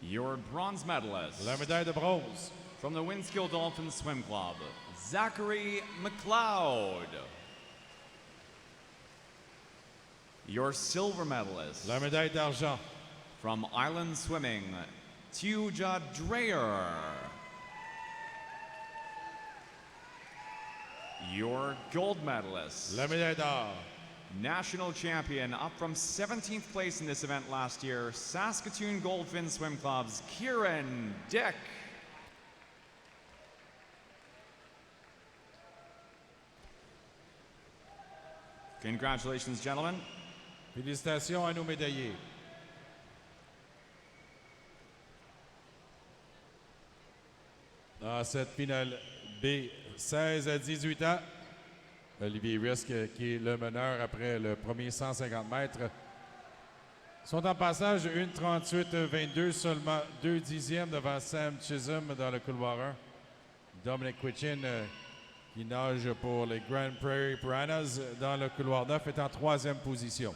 Your bronze medalist La médaille de bronze from the Winskill Dolphin Swim Club, Zachary McLeod. Your silver medalist La médaille d'argent. from Island Swimming, Tuja Dreyer. Your gold medalist, La médaille d'or. national champion, up from 17th place in this event last year, Saskatoon Goldfin Swim Club's Kieran Dick. Congratulations, gentlemen. Félicitations à nos médaillés. Dans cette finale B, 16 à 18 ans, Olivier Risk, qui est le meneur après le premier 150 mètres, sont en passage 1:38-22, seulement 2 dixièmes devant Sam Chisholm dans le couloir 1. Dominic Quichin, qui nage pour les Grand Prairie Piranhas dans le couloir 9, est en 3e position.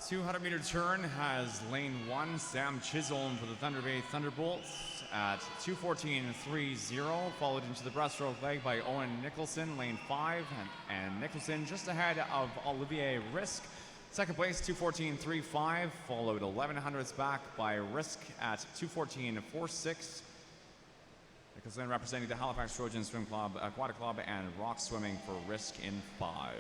The 200-meter turn has lane 1, Sam Chisholm for the Thunder Bay Thunderbolts at 2:14.30, followed into the breaststroke leg by Owen Nicholson, lane 5, and Nicholson just ahead of Olivier Risk. Second place, 2:14.35, followed 11 hundredths back by Risk at 2:14.46. Nicholson representing the Halifax Trojan Swim Club, Aquatic Club, and Rock Swimming for Risk in 5.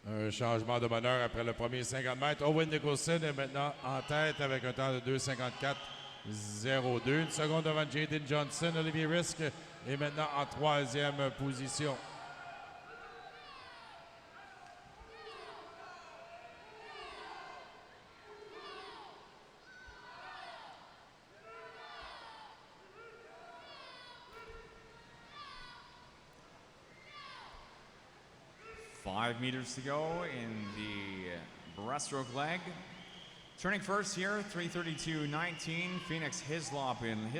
Un changement de meneur après le premier 50 mètres. Owen Nicholson est maintenant en tête avec un temps de 2:54.02. Une seconde devant Jaden Johnson. Olivier Risk est maintenant en 3e position. Five meters to go in the breaststroke leg. Turning first here, 3:32.19. Phoenix Hislop in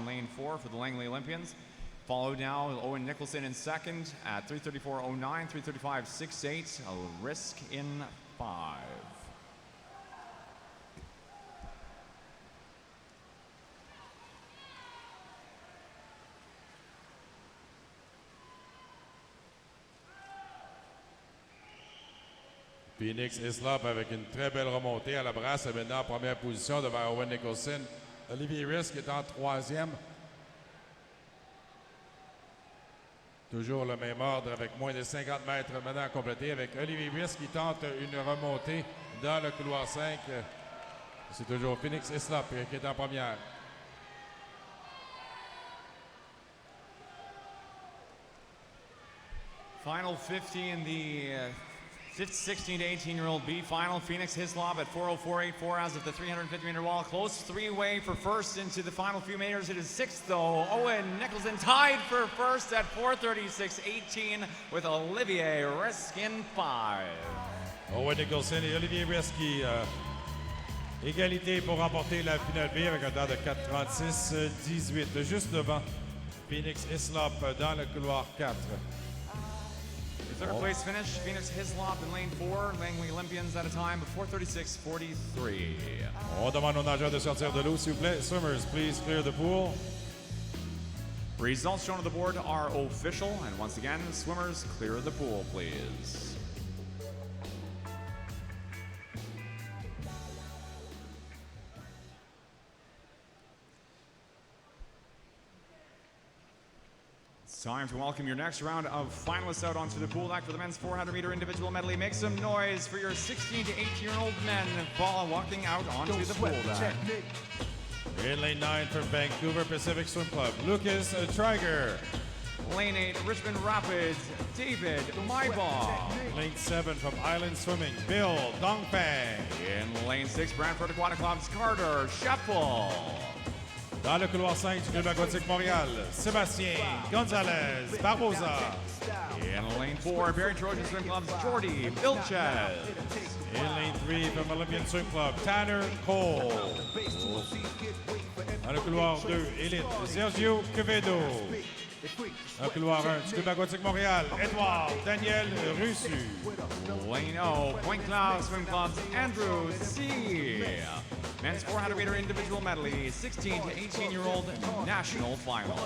lane 4 for the Langley Olympians. Followed now Owen Nicholson in second at 3:34.09, 3:35.68. A Risk in 5. Phoenix Hislop avec une très belle remontée à la brasse est maintenant en première position devant Owen Nicholson. Olivier Risk est en 3e. Toujours le même ordre avec moins de 50 mètres maintenant à compléter avec Olivier Risk qui tente une remontée dans le couloir 5. C'est toujours Phoenix Hislop qui est en première. Final 50 in the 16 to 18-year-old B final. Phoenix Hislop at 4:04.84 as of the 350-meter wall. Close three-way for first into the final few meters. It is sixth, though. Owen Nicholson tied for first at 4:36.18 with Olivier Risk in 5. Owen Nicholson et Olivier Risk qui égalité pour remporter la finale B avec un temps de 4:36.18, juste devant Phoenix Hislop dans le couloir 4. The third place finish, Phoenix Hislop in lane 4, Langley Olympians at a time of 4:36.43. On demande aux nageurs de sortir de l'eau, s'il vous plaît. Swimmers, please clear the pool. Results shown on the board are official, and once again, swimmers clear the pool, please. Time to welcome your next round of finalists out onto the pool deck for the men's 400-meter individual medley. Make some noise for your 16 to 18-year-old men walking out onto the pool deck. In lane 9 for Vancouver Pacific Swim Club, Lucas Triger. Lane 8, Richmond Rapids, David Maibaugh. Lane 7 from Island Swimming, Bill Dongfang. In lane 6, Brantford Aquatic Club's Carter Scheffel. Dans le couloir 5 du Club Aquatique Montréal, Sébastien Gonzalez Barbosa. In lane 4, Barry Trojan Swim Club's Jordy Vilches. In lane 3 from Olympian Swim Club, Tanner Cole. Dans le couloir 2, Élite, Sergio Quevedo. Dans le couloir 1 du Club Aquatique Montréal, Edouard Daniel Russu. Lane O, Point Cloud Swim Club's Andrew C. Men's 400 meter individual medley, 16 to 18-year-old national final.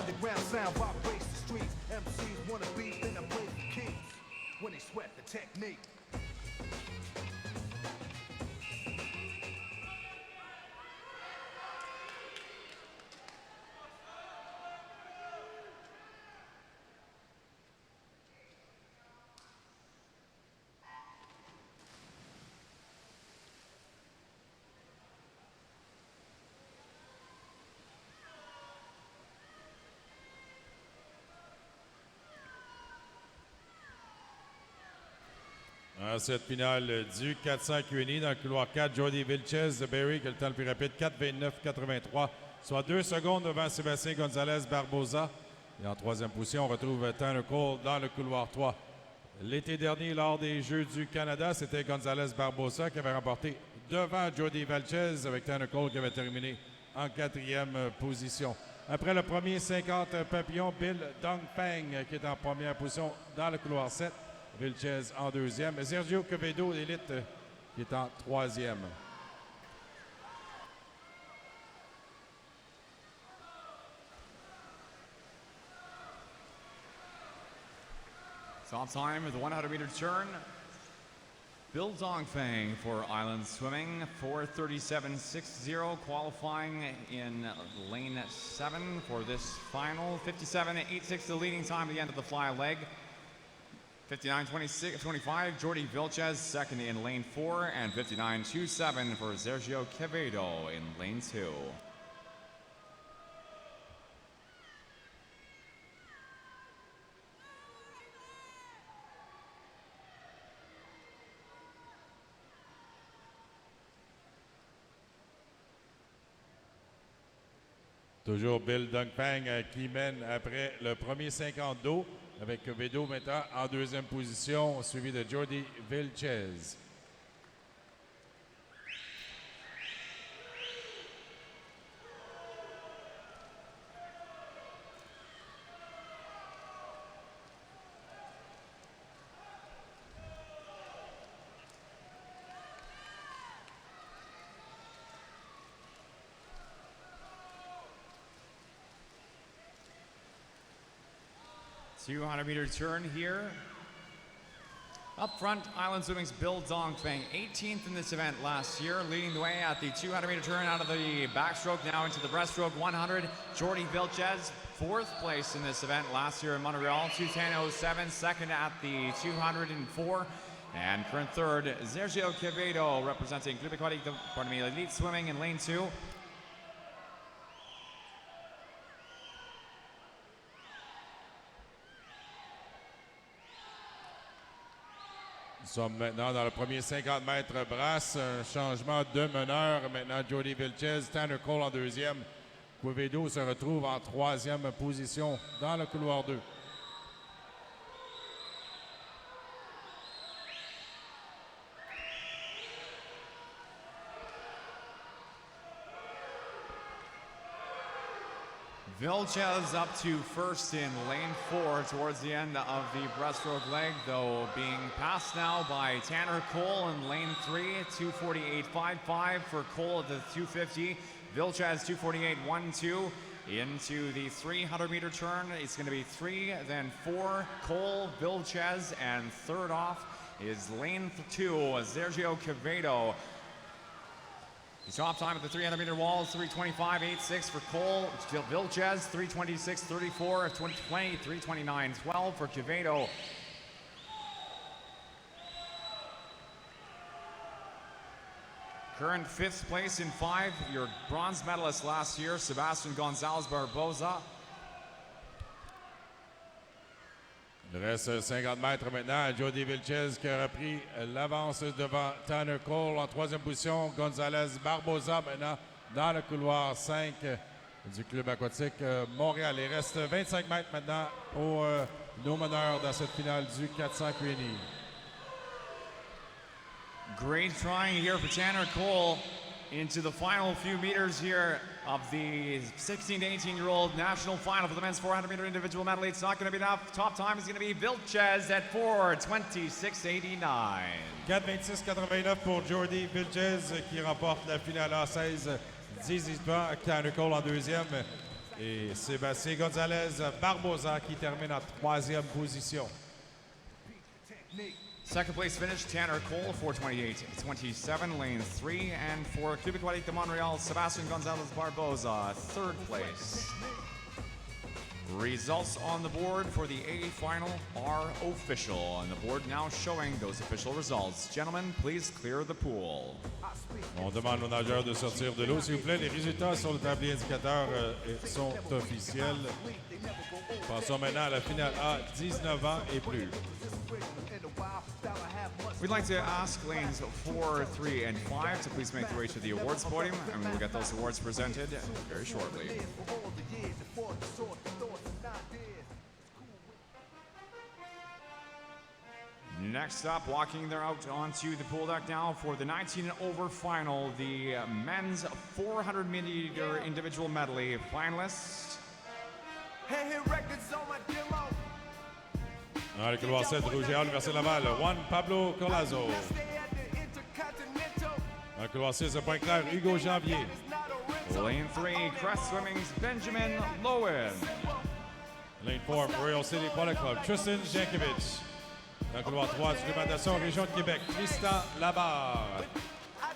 En cette finale du 400 Q&A dans le couloir 4, Jordy Vilches de Barry qui a le temps le plus rapide, 4:29.83, soit 2 secondes devant Sébastien Gonzalez Barbosa. Et en troisième position, on retrouve Tanner Cole dans le couloir 3. L'été dernier, lors des Jeux du Canada, c'était Gonzalez Barbosa qui avait remporté devant Jordy Vilches avec Tanner Cole qui avait terminé en 4e position. Après le premier 50 papillons, Bill Dongpeng qui est en première position dans le couloir 7. Vilches en 2e. Sergio Quevedo d'élite qui est en 3e. Top time of the 100-meter turn. Bill Dongfang for Island Swimming, 4:37.60, qualifying in lane 7 for this final. 57.86, the leading time at the end of the fly leg. 59.25, Jordy Vilches second in lane 4, and 59.27 for Sergio Quevedo in lane 2. Toujours Bill Dongpeng qui mène après le premier 50 d'eau, avec Quevedo maintenant en 2e position, suivi de Jordy Vilches. $200-meter turn here. Up front, Island Swimming's Bill Dongfang, 18th in this event last year, leading the way at the 200-meter turn out of the backstroke, now into the breaststroke 100. Jordy Vilches, 4th place in this event last year in Montreal, 2:10.07, second at the 204. And current third, Sergio Quevedo, representing Club Aquatique, Elite Swimming in lane 2. Nous sommes maintenant dans le premier 50 mètres brasse. Un changement de meneur. Maintenant, Jordy Vilches, Tanner Cole en 2e. Quevedo se retrouve en 3e position dans le couloir 2. Vilches up to first in lane 4 towards the end of the breaststroke leg, though being passed now by Tanner Cole in lane 3, 2:48.55 for Cole at the 250. Vilches 2:48.12 into the 300-meter turn. It's going to be 3, then 4, Cole, Vilches, and third off is lane 2, Sergio Quevedo. The top time at the 300-meter wall is 3:25.86 for Cole. Vilches, 3:26.34, 3:29.12 for Quevedo. Current 5th place in 5, your bronze medalist last year, Sebastian Gonzalez Barbosa. Il reste 50 mètres maintenant. Jordy Vilches qui a repris l'avance devant Tanner Cole en 3e position. Gonzalez Barbosa maintenant dans le couloir 5. du club aquatique Montréal. Il reste 25 mètres maintenant aux nos meneurs dans cette finale du 400 Q&E. Great trying here for Tanner Cole into the final few meters here of the 16 to 18-year-old national final for the men's 400-meter individual medley. It's not going to be enough. Top time is going to be Vilches at 4:26.89. 4:26.89 pour Jordi Vilches qui remporte la finale en 16-18. Tanner Cole en deuxième. Et Sébastien Gonzalez Barbosa qui termine en troisième position. Second place finish, Tanner Cole, 4:28.27, lane 3. And for Club Aquatique de Montreal, Sebastian Gonzalez Barboza, third place. Results on the board for the A final are official, and the board now showing those official results. Gentlemen, please clear the pool. On demande aux nageurs de sortir de l'eau, s'il vous plaît. Les résultats sur le tablier indicateur sont officiels. Passons maintenant à la finale A, 19 ans et plus. We'd like to ask lanes 4, 3, and 5 to please make their way to the awards podium, and we'll get those awards presented very shortly. Next up, walking their out onto the pool deck now for the 19 and over final, the men's 400-meter individual medley finalists. Dans le couloir 7, Rouge et l'Université Laval, Juan Pablo Colazo. Dans le couloir 6, point clair, Hugo Janvier. Lane 3, Crest Swimming's Benjamin Lowen. Lane 4, Royal City Aquatic Club, Tristan Jankovic. Dans le couloir 3, du club natation Région de Québec, Tristan Labarre.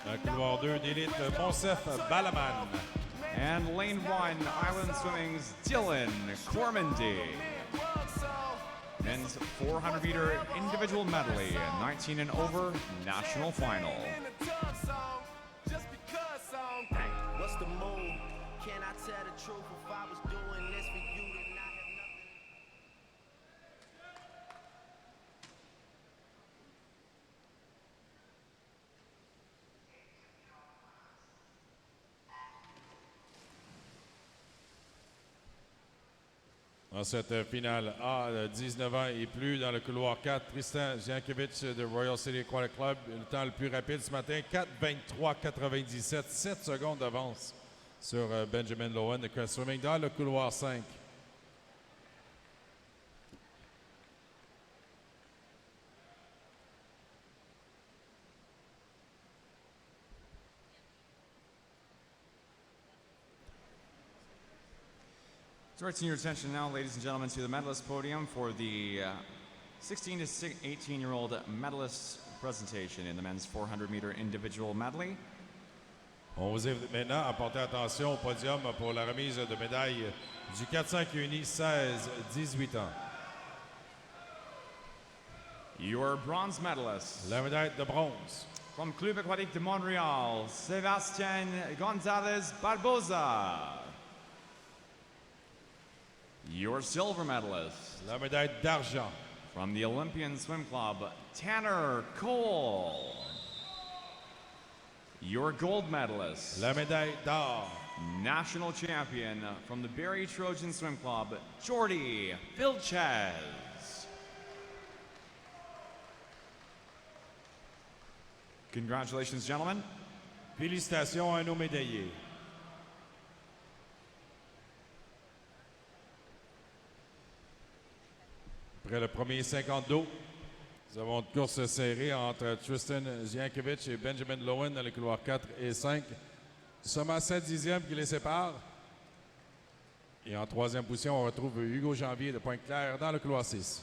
Dans le couloir 2, d'élite, Monsef Balaman. And lane 1, Island Swimming's Dylan Cormandy. Men's 400-meter individual medley, 19 and over, national final. What's the move? Can I tell the truth if I was doing this for you then I have nothing? Dans cette finale A, 19 ans et plus, dans le couloir 4, Tristan Jankovic de Royal City Aquatic Club. Le temps le plus rapide ce matin, 4:23.97, 7 secondes d'avance sur Benjamin Lowen de Crest Swimming dans le couloir 5. Directing your attention now, ladies and gentlemen, to the medalist podium for the 16 to 18-year-old medalist presentation in the men's 400-meter individual medley. On vous invite maintenant à porter attention au podium pour la remise de médaille du 400 Q&E 16-18 ans. Your bronze medalist. La médaille de bronze. From Club Aquatique de Montreal, Sébastien Gonzalez Barboza. Your silver medalist. La médaille d'argent. From the Olympian Swim Club, Tanner Cole. Your gold medalist. La médaille d'or. National champion from the Barrie Trojan Swim Club, Jordi Vilches. Congratulations, gentlemen. Félicitations à nos médaillés. Après le premier 50 d'eau, nous avons une course serrée entre Tristan Jankovic et Benjamin Lowen dans les couloirs 4 et 5. Seulement 7 dixièmes qui les séparent. Et en troisième position, on retrouve Hugo Janvier de Pointe-Claire dans le couloir 6.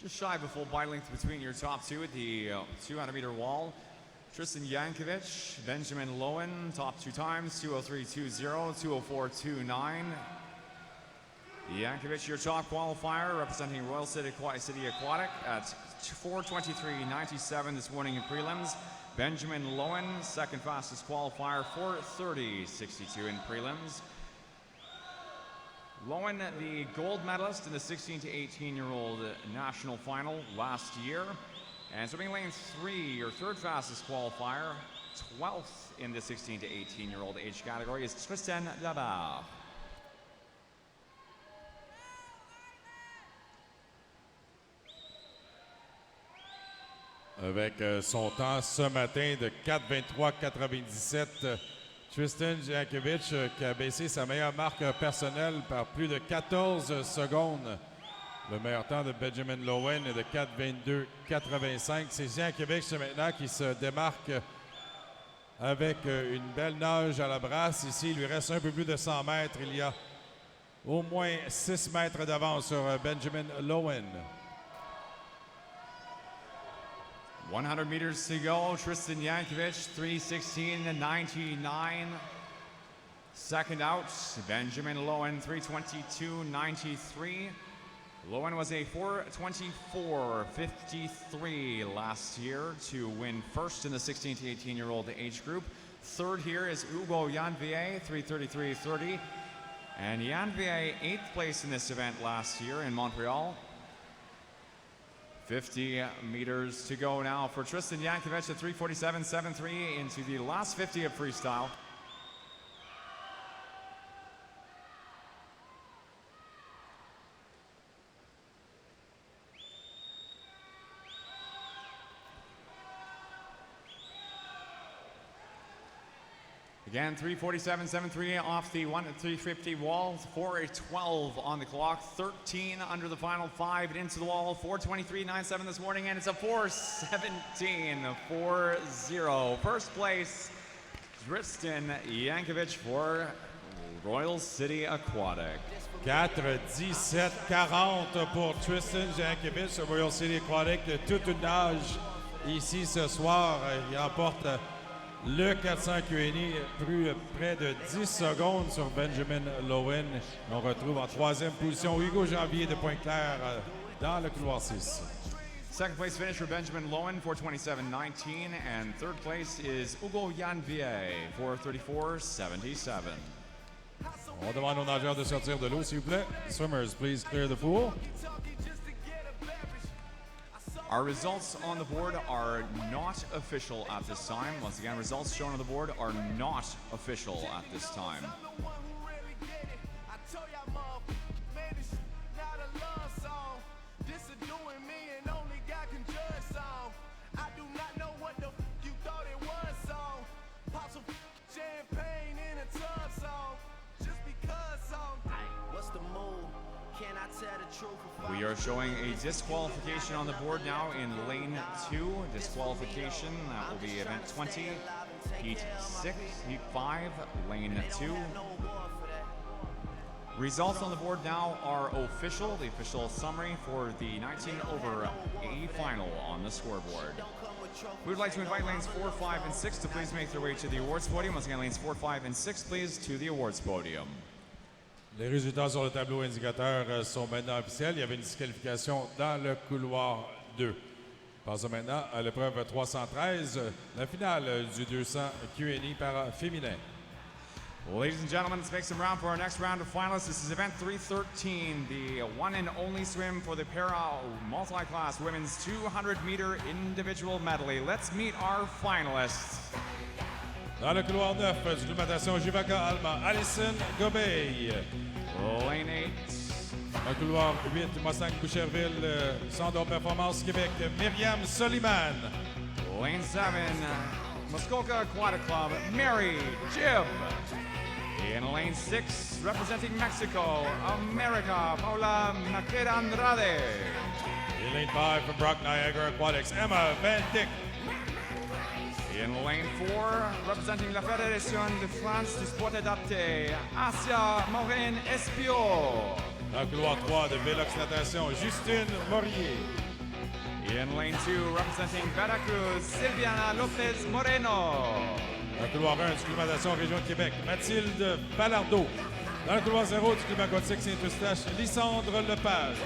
Just shy of a full bike length between your top two at the 200-meter wall. Tristan Jankovic, Benjamin Lowen, top two times, 2:03.20, 2:04.29. Jankovic, your top qualifier, representing Royal City Aquatic at 4:23.97 this morning in prelims. Benjamin Lowen, second fastest qualifier, 4:30.62 in prelims. Lowen, the gold medalist in the 16 to 18-year-old national final last year. And swimming lane 3, your third fastest qualifier, 12th in the 16 to 18-year-old age category, is Tristan Labarre. Avec son temps ce matin de 4:23,97, Tristan Jankovic qui a baissé sa meilleure marque personnelle par plus de 14 secondes. Le meilleur temps de Benjamin Lowen est de 4:22,85. C'est Jankovic maintenant qui se démarque avec une belle nage à la brasse. Ici, il lui reste un peu plus de 100 mètres. Il y a au moins 6 mètres d'avance sur Benjamin Lowen. 100 meters to go. Tristan Jankovic, 3:16.99. Second out, Benjamin Lowen, 3:22.93. Lowen was a 4:24.53 last year to win first in the 16 to 18-year-old age group. Third here is Hugo Janvier, 3:33.30. And Janvier, 8th place in this event last year in Montreal. 50 meters to go now for Tristan Jankovic at 3:47.73 into the last 50 of freestyle. Again, 3:47.73 off the 350 wall, 4:12 on the clock, 13 under the final 5 and into the wall, 4:23.97 this morning, and it's a 4:17.40. First place, Tristan Jankovic for Royal City Aquatic. 4:17.40 pour Tristan Jankovic, Royal City Aquatic. Toute une nage ici ce soir. Il remporte le 400 QNI, près de 10 secondes sur Benjamin Lowen. On retrouve en troisième position Hugo Janvier de Pointe-Claire dans le couloir 6. Second place finish for Benjamin Lowen, 4:27.19, and third place is Hugo Janvier, 4:34.77. On demande aux nageurs de sortir de l'eau, s'il vous plaît. Swimmers, please clear the pool. Our results on the board are not official at this time. Once again, results shown on the board are not official at this time. We are showing a disqualification on the board now in lane 2. Disqualification, that will be event 20, heat 6, heat 5, lane 2. Results on the board now are official. The official summary for the 19 over A final on the scoreboard. We would like to invite lanes 4, 5, and 6 to please make their way to the awards podium. Once again, lanes 4, 5, and 6, please, to the awards podium. Les résultats sur le tableau indicateur sont maintenant officiels. Il y avait une disqualification dans le couloir 2. Passons maintenant à l'épreuve 313, la finale du 200 QNI par féminin. Ladies and gentlemen, let's make some round for our next round of finalists. This is event 313, the one and only swim for the para multi-class women's 200-meter individual medley. Let's meet our finalists. Dans le couloir 9 du club natation Juvaca allemand, Alison Gobey. Lane 8. Dans le couloir 8, Mustang Boucherville, Sandor Performance Québec, Myriam Soliman. Lane 7, Muskoka Aquatic Club, Mary Jib. In lane 6, representing Mexico, America, Paula Maqueda Andrade. In lane 5 from Brock Niagara Aquatics, Emma Van Dyck. In lane 4, representing la Fédération de France du Sport Adapté, Asia Morin Espio. Dans le couloir 3 de Velox Natation, Justine Morier. In lane 2, representing Veracruz, Silviana Lopez Moreno. Dans le couloir 1 du club natation Région de Québec, Mathilde Ballardeau. Dans le couloir 0 du club aquatique Saint-Eustache, Lysandre Lepage.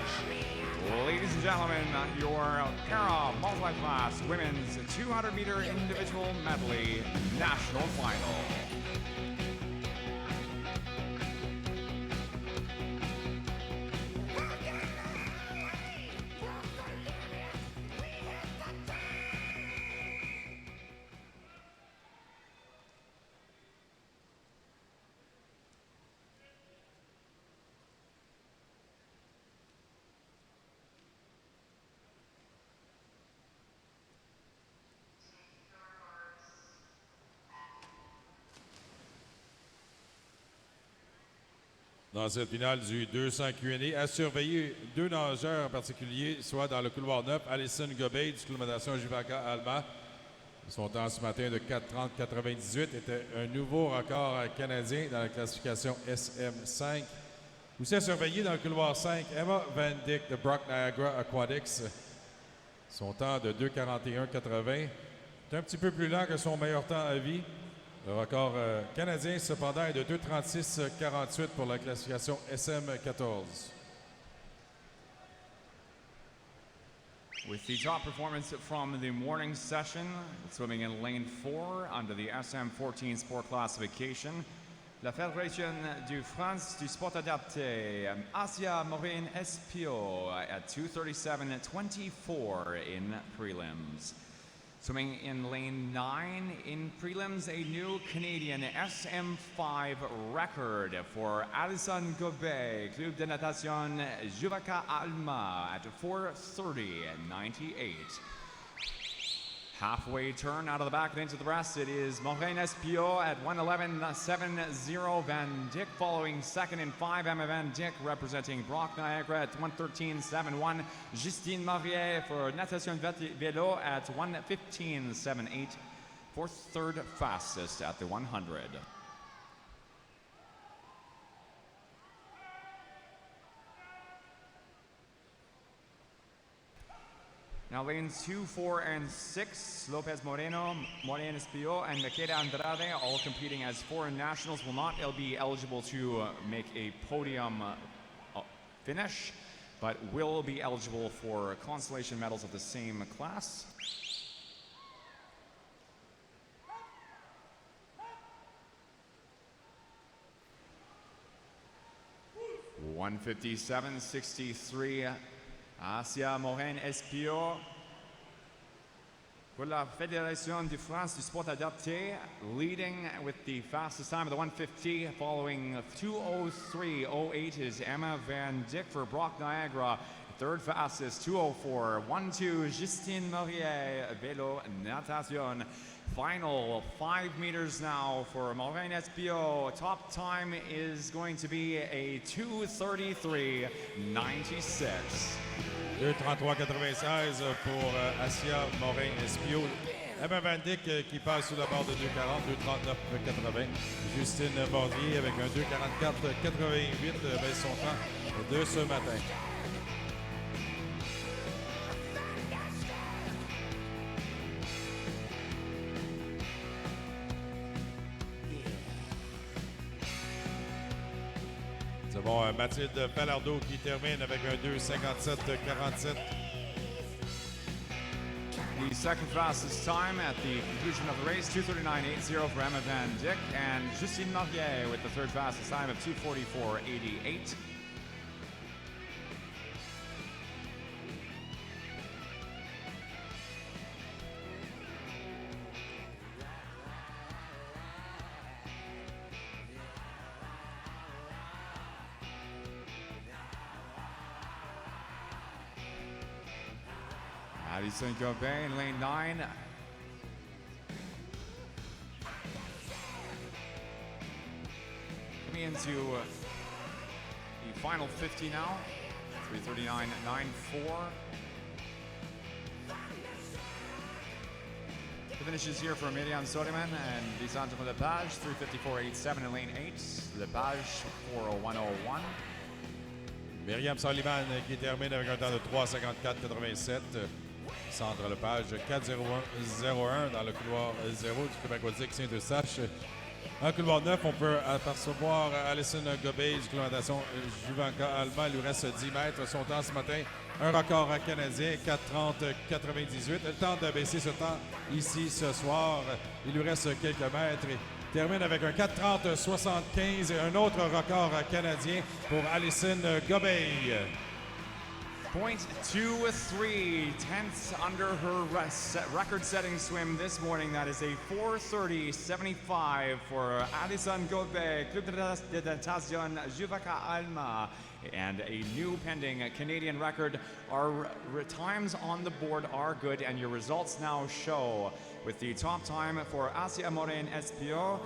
Ladies and gentlemen, your para multi-class women's 200-meter individual medley national final. Dans cette finale du 200 Q&A, à surveiller deux nageurs en particulier, soit dans le couloir 9, Alison Gobey du club de natation Juvaka Alma. Son temps ce matin de 4:30,98 était un nouveau record canadien dans la classification SM5. Aussi à surveiller dans le couloir 5, Emma Van Dyck de Brock Niagara Aquatics. Son temps de 2:41,80 est un petit peu plus lent que son meilleur temps à vie. Le record canadien, cependant, est de 2:36,48 pour la classification SM14. With the top performance from the morning session, swimming in lane 4 under the SM14 sport classification, la Fédération de France du sport adapté, Asia Maureen Espio at 2:37.24 in prelims. Swimming in lane 9 in prelims, a new Canadian SM5 record for Alison Gobey, Club de Natation Juvaka Alma at 4:30.98. Halfway turn out of the back and into the breast, it is Maureen Espio at 1:11.70. Van Dyck following second in 5. Emma Van Dyck representing Brock Niagara at 1:13.71. Justine Marier for Natation Vélo at 1:15.78 for third fastest at the 100. Now lanes 2, 4, and 6, Lopez Moreno, Moreno Espio, and Makeda Andrade, all competing as foreign nationals, will not be eligible to make a podium finish, but will be eligible for consolation medals of the same class. (1:57.63). Asia Maureen Espio pour la Fédération de France du sport adapté, leading with the fastest time of the 150, following 2:03.08 is Emma Van Dyck for Brock Niagara. Third fastest, 2:04.12, Justine Marier, Vélo Natation. Final 5 meters now for Maureen Espio. Top time is going to be a 2:33.96. 2:33.96 pour Asia Morin Espio. Emma Van Dyck qui passe sous la barre de 2:40, 2:39.80. Justine Bordier avec un 2:44.88 baisse son temps de ce matin. Nous avons Mathilde Pallardeau qui termine avec un 2:57.47. The second fastest time at the conclusion of the race, 2:39.80 for Emma Van Dyck, and Justine Marier with the third fastest time of 2:44.88. Alison Gobey in lane 9. Coming into the final 50 now, 3:39.94. The finishes here for Myriam Soliman and Lisandro Lepage, 3:54.87 in lane 8. Lepage, 4:01.01. Myriam Soliman qui termine avec un temps de 3:54.87. Sandra Lepage, 4:01.01 dans le couloir 0 du club aquatique Saint-Eustache. En couloir 9, on peut apercevoir Alison Gobey du club de natation Juvaka Alma. Il lui reste 10 mètres. Son temps ce matin, un record canadien, 4:30.98. Elle tente de baisser ce temps ici ce soir. Il lui reste quelques mètres. Et termine avec un 4:30.75 et un autre record canadien pour Alison Gobey. 0.23 tenths under her record-setting swim this morning. That is a 4:30.75 for Alison Gobey, Club de Natation Juvaka Alma, and a new pending Canadian record. Our times on the board are good, and your results now show with the top time for Asia Maureen Espio,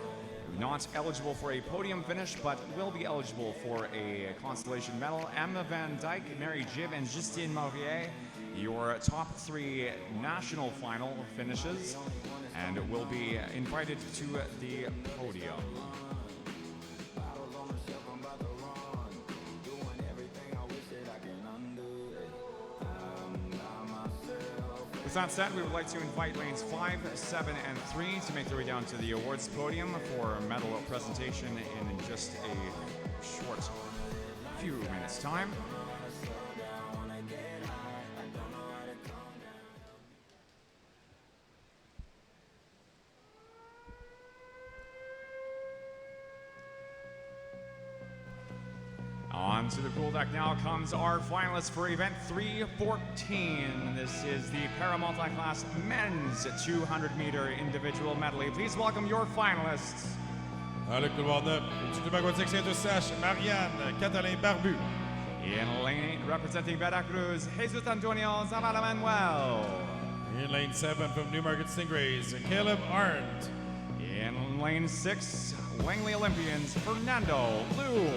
not eligible for a podium finish, but will be eligible for a consolation medal. Emma Van Dyke, Mary Gibb, and Justine Maurier, your top 3 national final finishes, and will be invited to the podium. With that said, we would like to invite lanes 5, 7, and 3 to make their way down to the awards podium for a medal presentation in just a short few minutes' time. On to the pool deck now comes our finalists for event 314. This is the para multi-class men's 200-meter individual medley. Please welcome your finalists. Dans le couloir 9, du numéro 6 Saint-Eustache, Marianne Catalin Barbu. In lane 8, representing Veracruz, Jesus Antonio Zavala Manuel. In lane 7 from Newmarket Stingrays, Caleb Arndt. In lane 6, Langley Olympians, Fernando Liu.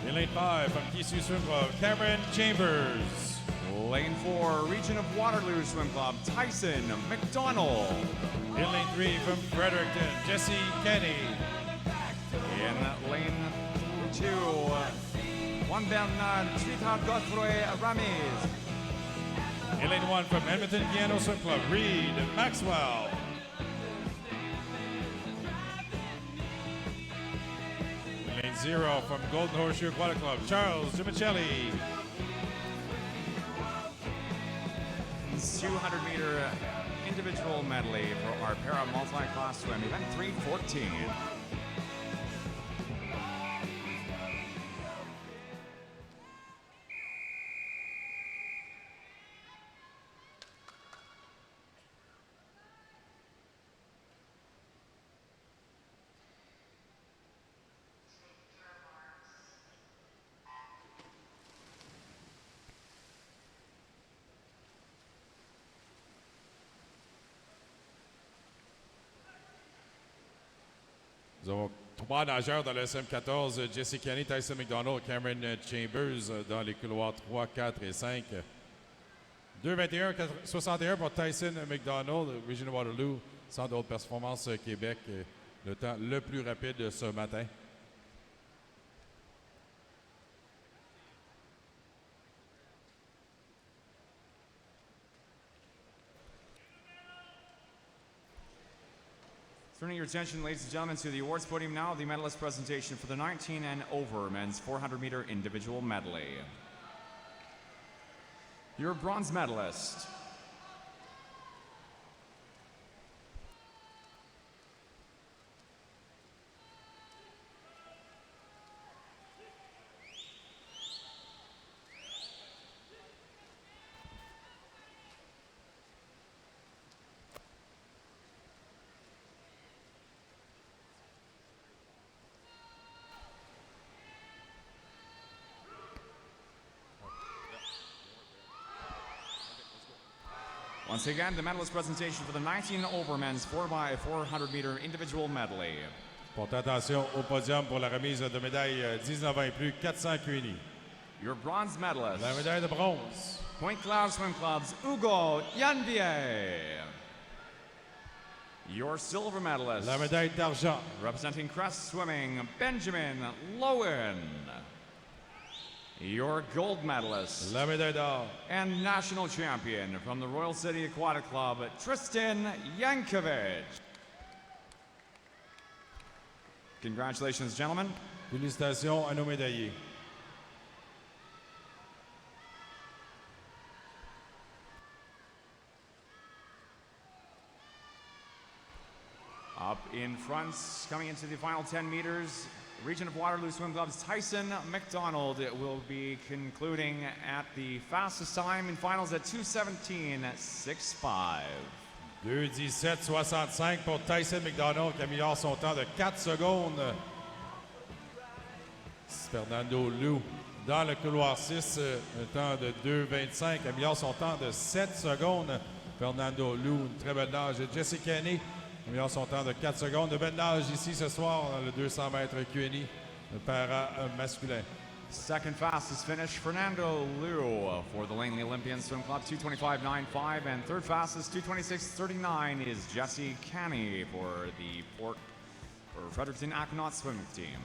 In lane 5 from Kisu Swim Club, Cameron Chambers. Lane 4, Region of Waterloo Swim Club, Tyson McDonald. In lane 3 from Fredericton, Jesse Kenny. In lane 2, Juan Bernard Trinidad Godfrey Ramirez. In lane 1 from Edmonton Piano Swim Club, Reed Maxwell. In lane 0 from Golden Horseshoe Aquatic Club, Charles Gimicelli. 200-meter individual medley for our para multi-class swim, event 314. Nous avons 3 nageurs dans le SM14, Jesse Kenny, Tyson McDonald, Cameron Chambers dans les couloirs 3, 4 et 5. 2:21:61 pour Tyson McDonald, Region Waterloo, Centre de haute performance Québec, le temps le plus rapide ce matin. Turning your attention, ladies and gentlemen, to the awards podium now, the medalist presentation for the 19 and over men's 400-meter individual medley. Your bronze medalist, once again, the medalist presentation for the 19 over men's 4x400-meter individual medley. Portez attention au podium pour la remise de médaille 19 ans et plus, 400 QNI. Your bronze medalist, La médaille de bronze, Point Cloud Swim Club's Hugo Yanvier. Your silver medalist, la médaille d'argent, representing Crest Swimming, Benjamin Lowen. Your gold medalist la médaille d'or, and national champion from the Royal City Aquatic Club, Tristan Yankovic. Congratulations, gentlemen. félicitations à nos médaillés. Up in front, coming into the final 10 meters, Region of Waterloo Swim Club's Tyson McDonald will be concluding at the fastest time in finals at 2:17.65. 2:17:65 pour Tyson McDonald qui améliore son temps de 4 secondes. Fernando Liu dans le couloir 6, un temps de 2:25, améliore son temps de 7 secondes. Fernando Liu, une très belle nage. Jesse Kenny Il améliore son temps de 4 secondes. De belle nage ici ce soir dans le 200 mètres QNI, le para masculin. Second fastest finish, Fernando Liu for the Langley Olympian Swim Club, 2:25.95, and third fastest, 2:26.39, is Jesse Canny for the Fredericton Aquanaut Swim Team.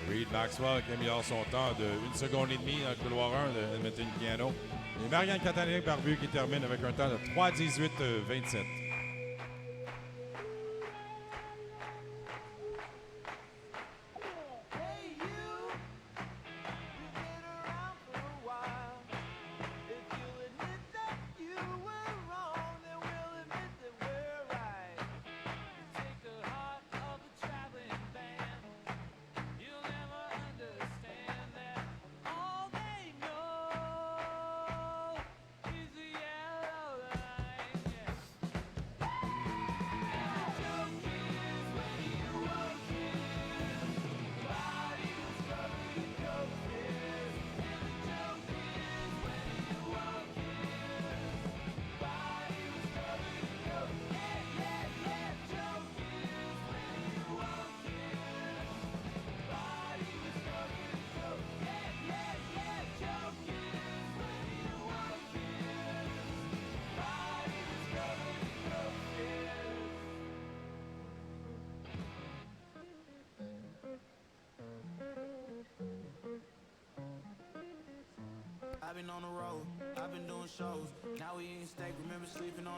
Reed Maxwell qui améliore son temps de 1 seconde et demie dans le couloir 1 de Edmonton Piano. Et Marianne Catanier-Barbu qui termine avec un temps de 3:18.27.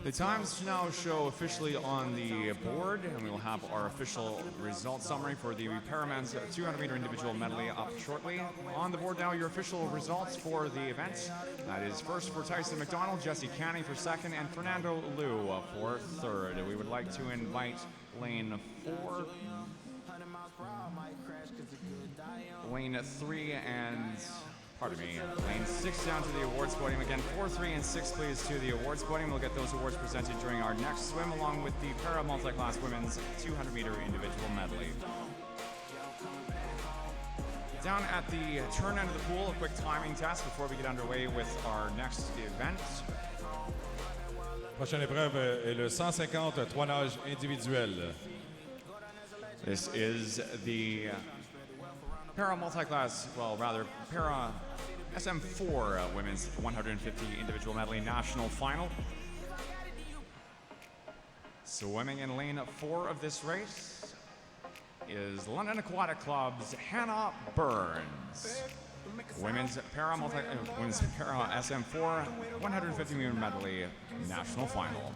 The times now show officially on the board, and we will have our official result summary for the Paramen's 200-meter individual medley up shortly. On the board now, your official results for the event. That is first for Tyson McDonald, Jesse Canny for second, and Fernando Liu for third. We would like to invite lane 4, lane 3, and lane 6 down to the awards podium. Again, 4, 3, and 6, please, to the awards podium. We'll get those awards presented during our next swim, along with the para multi-class women's 200-meter individual medley. Down at the turn end of the pool, a quick timing test before we get underway with our next event. Prochaine épreuve est le 150 3 nages individuels. This is the para multi-class, para SM4 women's 150 individual medley national final. Swimming in lane 4 of this race is London Aquatic Club's Hannah Burns. Women's para SM4 150 meter medley national final.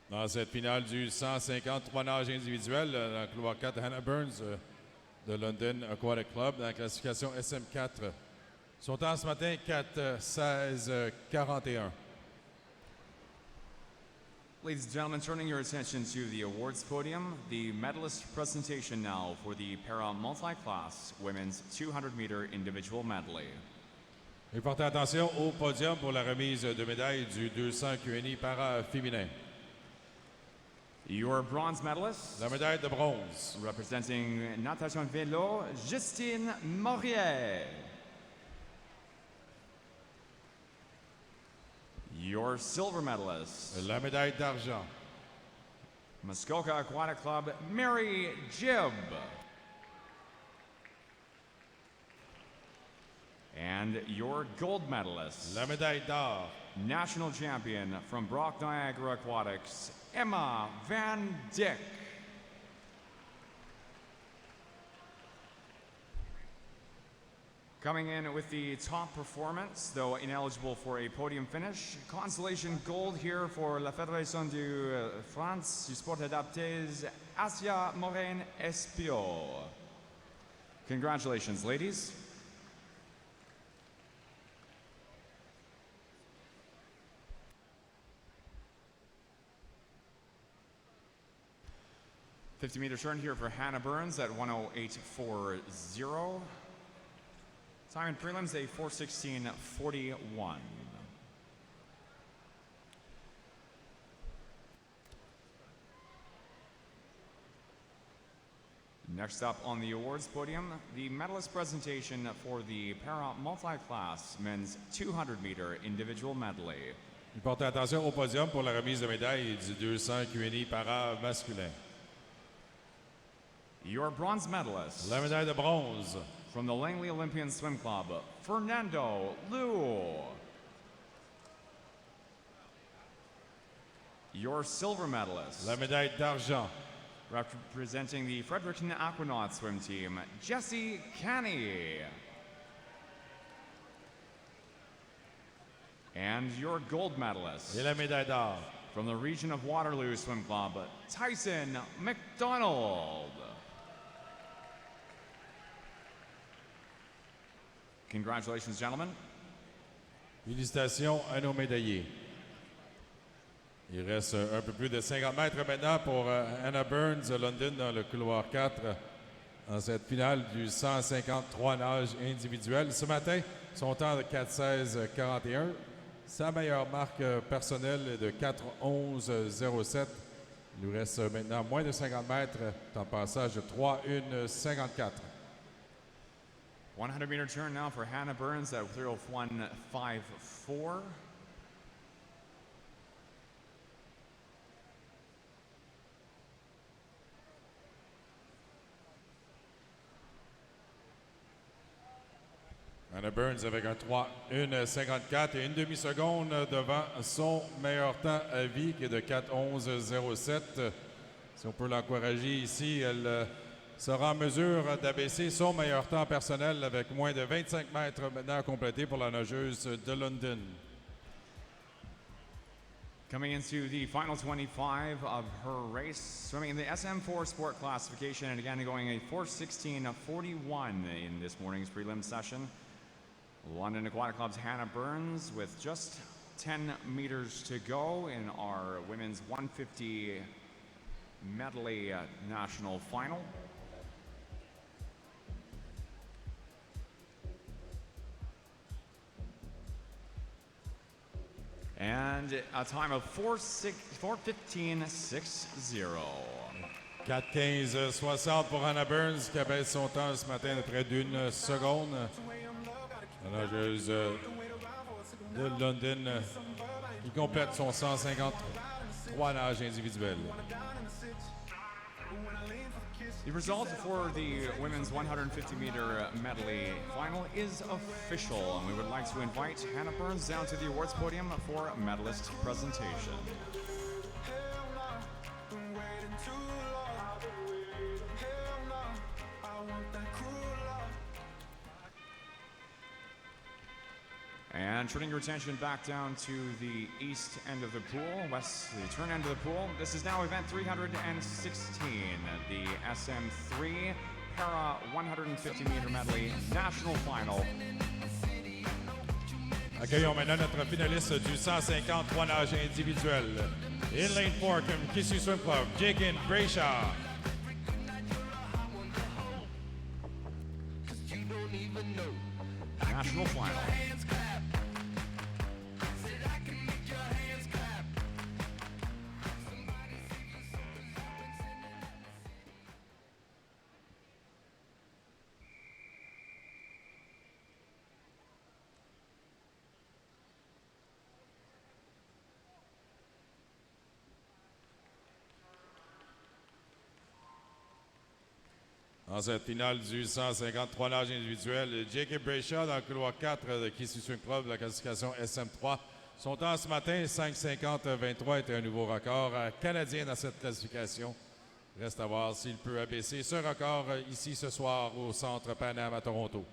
Dans cette finale du 153 nages individuels, dans le couloir 4, Hannah Burns de London Aquatic Club, dans la classification SM4. Son temps ce matin, 4:16.41. Ladies and gentlemen, turning your attention to the awards podium, the medalist presentation now for the para multi-class women's 200-meter individual medley. Et portez attention au podium pour la remise de médailles du 200 QNI para féminin. Your bronze medalist, la médaille de bronze, representing natation vélo, Justine Maurier. Your silver medalist, la médaille d'argent, Muskoka Aquatic Club, Mary Jibb. And your gold medalist, la médaille d'or, national champion from Brock Niagara Aquatics, Emma Van Dyck. Coming in with the top performance, though ineligible for a podium finish, consolation gold here for la Fédération de France du Sport Adapté, Asia Morin Espio. Congratulations, ladies. 50-meter turn here for Hannah Burns at 1:08.40. Time in prelims, a 4:16.41. Next up on the awards podium, the medalist presentation for the para multi-class men's 200-meter individual medley. Portez attention au podium pour la remise de médaille du 200 QNI para masculin. Your bronze medalist. La médaille de bronze. From the Langley Olympian Swim Club, Fernando Liu. Your silver medalist. La médaille d'argent. Representing the Fredericton Aquanaut swim team, Jesse Canny. And your gold medalist. Et la médaille d'or. From the region of Waterloo Swim Club, Tyson McDonald. Congratulations, gentlemen. Félicitations à nos médaillés. Il reste un peu plus de 50 mètres maintenant pour Hannah Burns de London dans le couloir 4 dans cette finale du 153 nages individuel. Ce matin, son temps de 4:16.41. Sa meilleure marque personnelle est de 4:11.07. Il nous reste maintenant moins de 50 mètres, temps de passage de 3:1.54. 100-meter turn now for Hannah Burns at 3:01.54. Hannah Burns avec un 3:1.54 et une demi-seconde devant son meilleur temps à vie qui est de 4:11.07. Si on peut l'encourager ici, elle sera en mesure d'abaisser son meilleur temps personnel avec moins de 25 mètres maintenant à compléter pour la nageuse de London. Coming into the final 25 of her race, swimming in the SM4 sport classification, and again going a 4:16.41 in this morning's prelim session. London Aquatic Club's Hannah Burns with just 10 meters to go in our women's 150 medley national final. And a time of 4:15.60. 4:15.60 pour Hannah Burns qui abaisse son temps ce matin de près d'une seconde. La nageuse de London qui complète son 153 nages individuels. The result for the women's 150-meter medley final is official, and we would like to invite Hannah Burns down to the awards podium for medalist presentation. And turning your attention back down to the east end of the pool, the turn end of the pool. This is now event 316, the SM3 Para 150-meter medley national final. Accueillons maintenant notre finaliste du 153 nages individuel. In lane 4 from Kissy Swim Club, Jakin Brayshaw. National final. Dans cette finale du 153 nages individuel, J.K. Brayshaw dans le couloir 4 de Kissy Swim Club, la classification SM3. Son temps ce matin, 5:50.23, était un nouveau record canadien dans cette classification. Reste à voir s'il peut abaisser ce record ici ce soir au Centre Pan Am à Toronto.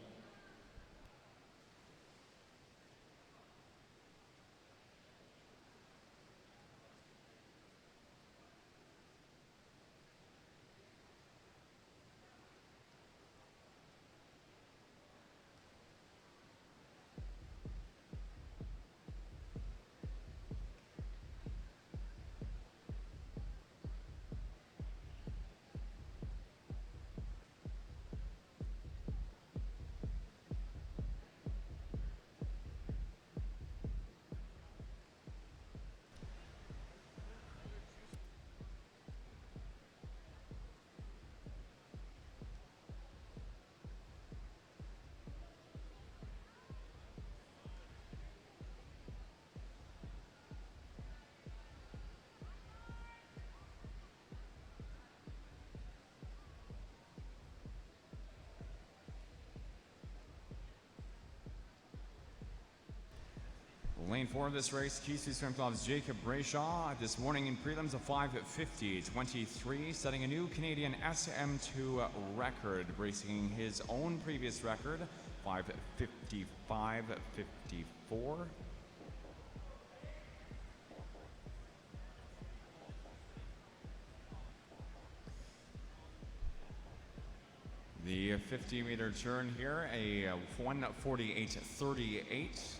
lane 4 of this race, Keystone Swim Club's Jacob Brayshaw. This morning in prelims, a 5:50.23, setting a new Canadian SM2 record, breaking his own previous record, 5:55.54. The 50-meter turn here, a 1:48.38.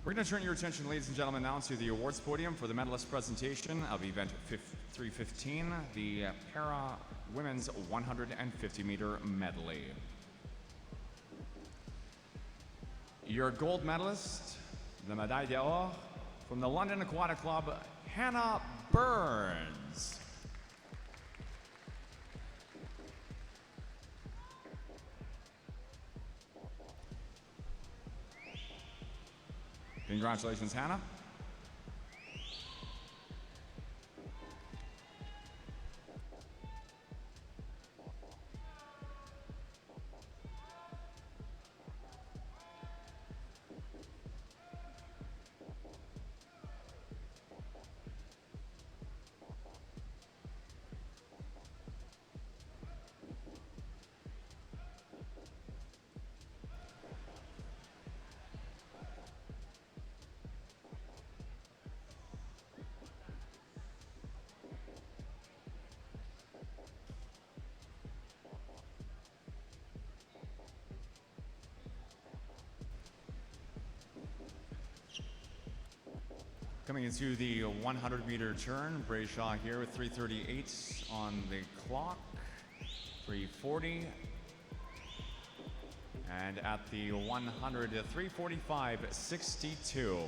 We're going to turn your attention, ladies and gentlemen, now to the awards podium for the medalist presentation of event 315, the Para Women's 150-meter medley. Your gold medalist, the Médaille d'Or, from the London Aquatic Club, Hannah Burns. Congratulations, Hannah. Coming into the 100-meter turn, Brayshaw here with 3:38 on the clock, 3:40. And at the 100, 3:45.62.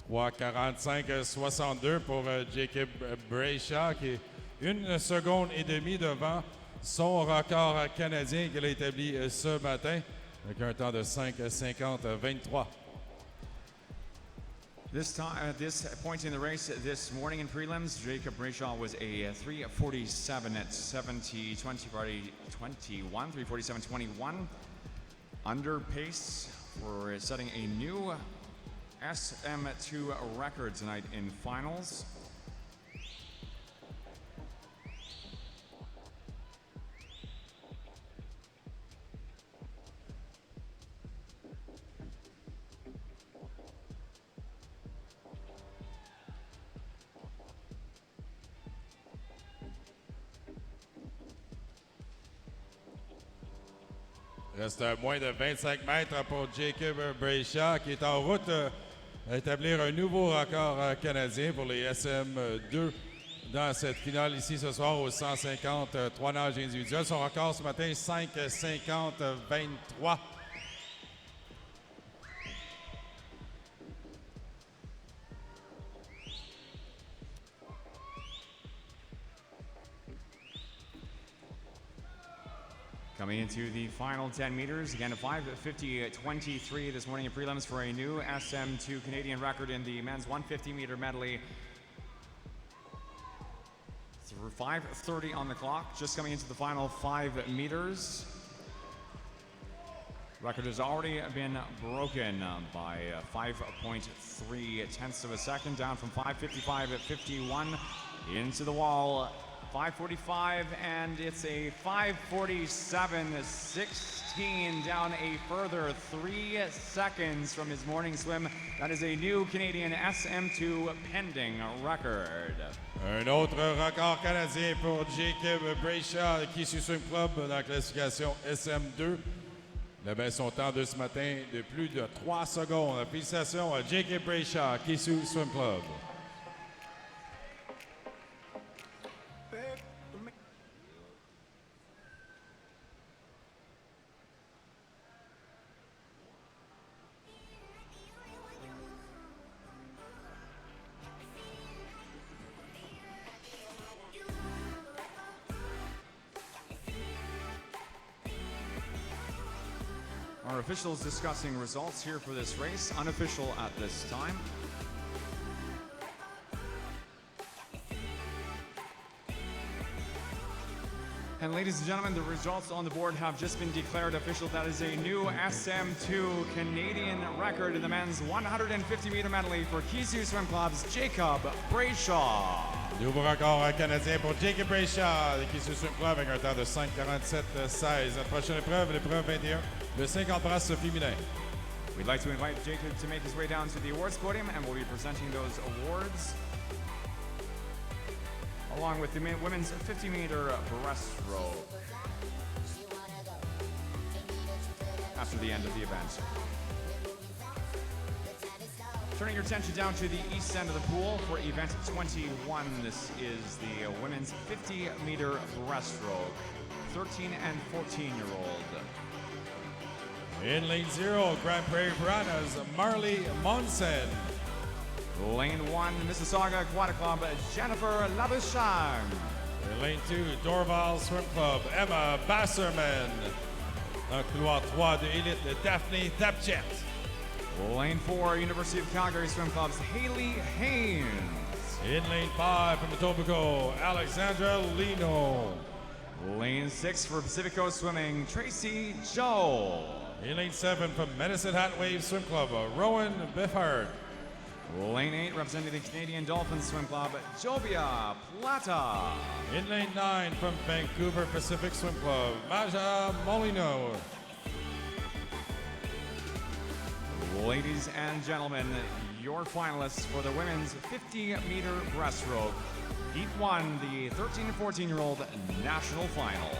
« 3:45.62 pour Jacob Brayshaw, qui est 1 seconde et demie devant son record canadien qu'il a établi ce matin avec un temps de 5:50.23. This time, at this point in the race this morning in prelims, Jacob Brayshaw was a 3:47 at 21, 3:47.21, under pace for setting a new SM2 record tonight in finals. Reste à moins de 25 mètres pour Jacob Brayshaw qui est en route à établir un nouveau record canadien pour les SM2 dans cette finale ici ce soir aux 153 nages individuels. Son record ce matin, 5:50.23. Coming into the final 10 meters, again a 5:50.23 this morning in prelims for a new SM2 Canadian record in the men's 150-meter medley. So we're 5:30 on the clock, just coming into the final 5 meters. Record has already been broken by 5.3 tenths of a second, down from 5:55.51 into the wall. 5:45, and it's a 5:47.16, down a further 3 seconds from his morning swim. That is a new Canadian SM2 pending record. Un autre record canadien pour Jacob Brayshaw qui suit Swim Club dans la classification SM2. Il avait son temps de ce matin de plus de 3 secondes. Félicitations à Jacob Brayshaw qui suit Swim Club. Our officials discussing results here for this race, unofficial at this time. And ladies and gentlemen, the results on the board have just been declared official. That is a new SM2 Canadian record in the men's 150-meter medley for Kisu Swim Club's Jacob Brayshaw. Nouveau record canadien pour Jacob Brayshaw, qui se swim club avec un temps de 5:47.16. La prochaine épreuve, l'épreuve 21, le 50 brasses féminin. We'd like to invite Jacob to make his way down to the awards podium, and we'll be presenting those awards along with the women's 50-meter breaststroke after the end of the event. Turning your attention down to the east end of the pool for event 21. This is the women's 50-meter breaststroke, 13 and 14-year-old. In lane 0, Grand Prairie Piranhas, Marley Monsen. Lane 1, Mississauga Aquatic Club, Jennifer Labouchang. In lane 2, Dorval Swim Club, Emma Basserman. Dans couloir 3 de élite, Daphne Tapchet. Lane 4, University of Calgary Swim Club's Haley Haynes. In lane 5 from Etobicoke, Alexandra Lino. Lane 6 for Pacific Coast Swimming, Tracy Joe. In lane 7 from Medicine Hat Wave Swim Club, Rowan Biffard. Lane 8 representing the Canadian Dolphins Swim Club, Jovia Plata. In lane 9 from Vancouver Pacific Swim Club, Maja Molino. Ladies and gentlemen, your finalists for the women's 50-meter breaststroke. Heat 1, the 13 and 14-year-old national final.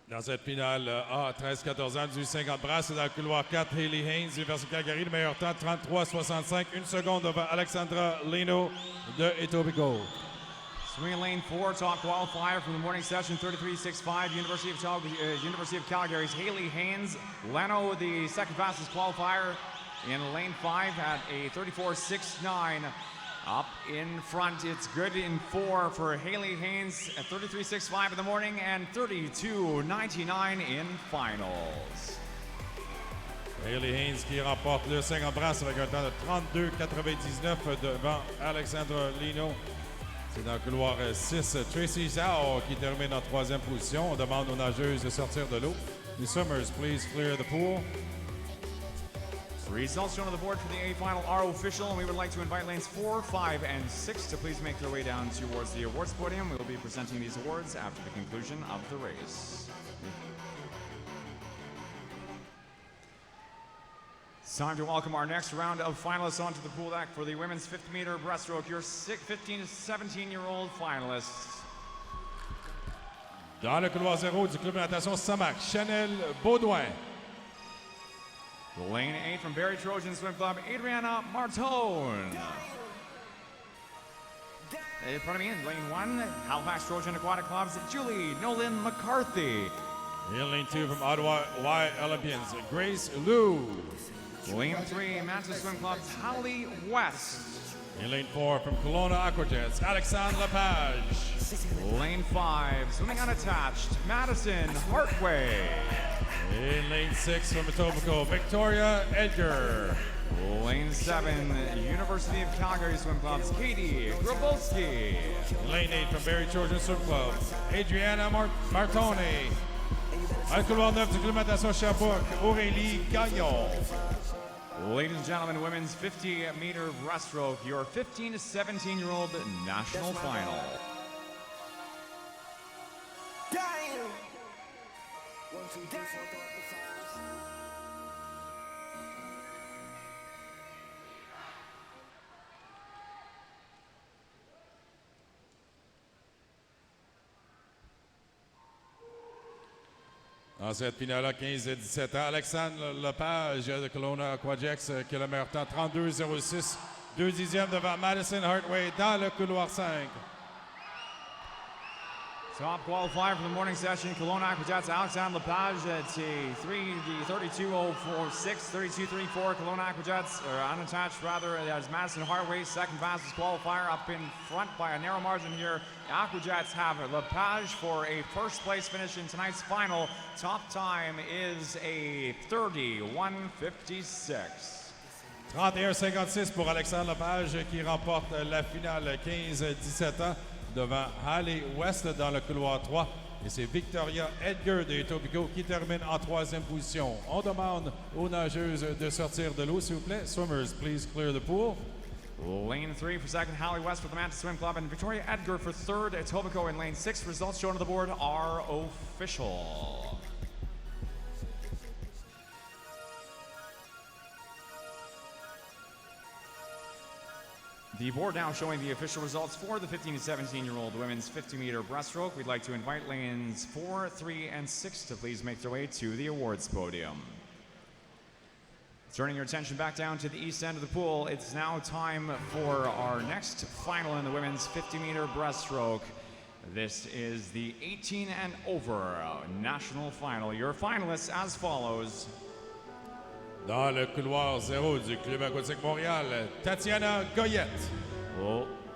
Dans cette finale A, 13-14 ans, du 50 brasses, dans le couloir 4, Haley Haynes, Université de Calgary, le meilleur temps, 33-65, 1 seconde devant Alexandra Lino de Etobicoke. Swimming lane 4, top qualifier from the morning session, 33.65, University of Calgary's Haley Haynes. Leno, the second fastest qualifier in lane 5 at a 34.69. Up in front, it's good in 4 for Haley Haynes at 33.65 in the morning and 32.99 in finals. Haley Haynes qui remporte le 50 brasses avec un temps de 32.99 devant Alexandra Lino. C'est dans le couloir 6, Tracy Zhao qui termine en 3e position. On demande aux nageuses de sortir de l'eau. The swimmers, please clear the pool. Results shown on the board for the A final are official, and we would like to invite lanes 4, 5, and 6 to please make their way down towards the awards podium. We will be presenting these awards after the conclusion of the race. It's time to welcome our next round of finalists onto the pool deck for the women's 50-meter breaststroke. Your 15 to 17-year-old finalists. Dans le couloir 0 du club de natation Samac, Chanel Baudouin. Lane 8 from Barrie Trojan Swim Club, Adriana Martone. In front of me in lane 1, Halifax Trojan Aquatic Club's Julie Nolan McCarthy. In lane 2 from Ottawa Y Olympians, Grace Liu. Lane 3, Manchester Swim Club's Holly West. In lane 4 from Kelowna Aquajets, Alexandre Lepage. Lane 5, swimming unattached, Madison Hartway. In lane 6 from Etobicoke, Victoria Edgar. Lane 7, University of Calgary Swim Club's Katie Grabowski. Lane 8 from Barrie Trojan Swim Club, Adriana Martone. Dans le couloir 9 du club de natation Sherbrooke, Aurélie Gagnon. Ladies and gentlemen, women's 50-meter breaststroke, your 15 to 17-year-old national final. Damn. 1, 2, 3, 4, 5. Dans cette finale-là, 15 et 17 ans, Alexandre Lepage de Kelowna Aquajex qui a le meilleur temps, 32,06 2 dixièmes devant Madison Hartway dans le couloir 5. Top qualifier for the morning session, Kelowna Aquajets, Alexandre Lepage at 32.046, 32.34. Kelowna Aquajets, or unattached rather, as Madison Hartway, second fastest qualifier, up in front by a narrow margin here. The Aquajets have Lepage for a first place finish in tonight's final. Top time is a 31.56. 31-56 pour Alexandre Lepage qui remporte la finale 15-17 ans devant Halle West dans le couloir 3. Et c'est Victoria Edgar de Etobicoke qui termine en 3e position. On demande aux nageuses de sortir de l'eau, s'il vous plaît. Swimmers, please clear the pool. Lane 3 for second, Halle West for the Mantis Swim Club, and Victoria Edgar for third, Etobicoke in lane 6. Results shown on the board are official. The board now showing the official results for the 15 to 17-year-old women's 50-meter breaststroke. We'd like to invite lanes 4, 3, and 6 to please make their way to the awards podium. Turning your attention back down to the east end of the pool, it's now time for our next final in the women's 50-meter breaststroke. This is the 18 and over national final. Your finalists as follows. Dans le couloir 0 du Club aquatique Montréal, Tatiana Goyette.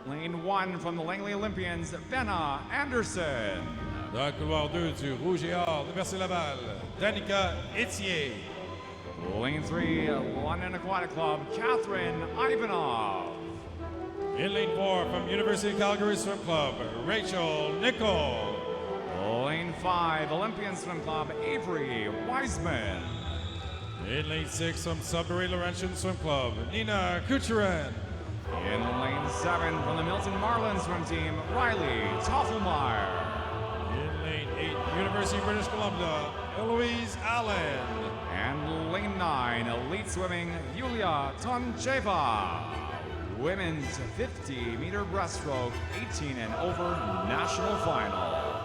Lane 1 from the Langley Olympians, Benna Anderson. Dans le couloir 2 du Rouge et Or de Bercy-Laval, Danica Etier. Lane 3, London Aquatic Club, Catherine Ivanov. In lane 4 from University of Calgary Swim Club, Rachel Nicol. Lane 5, Olympian Swim Club, Avery Wiseman. In lane 6 from Sudbury Laurentian Swim Club, Nina Kucherin. In lane 7 from the Milton Marlin Swim Team, Riley Toffelmeyer. In lane 8, University of British Columbia, Eloise Allen. And lane 9, Elite Swimming, Yulia Toncheva. Women's 50-meter breaststroke, 18 and over national final.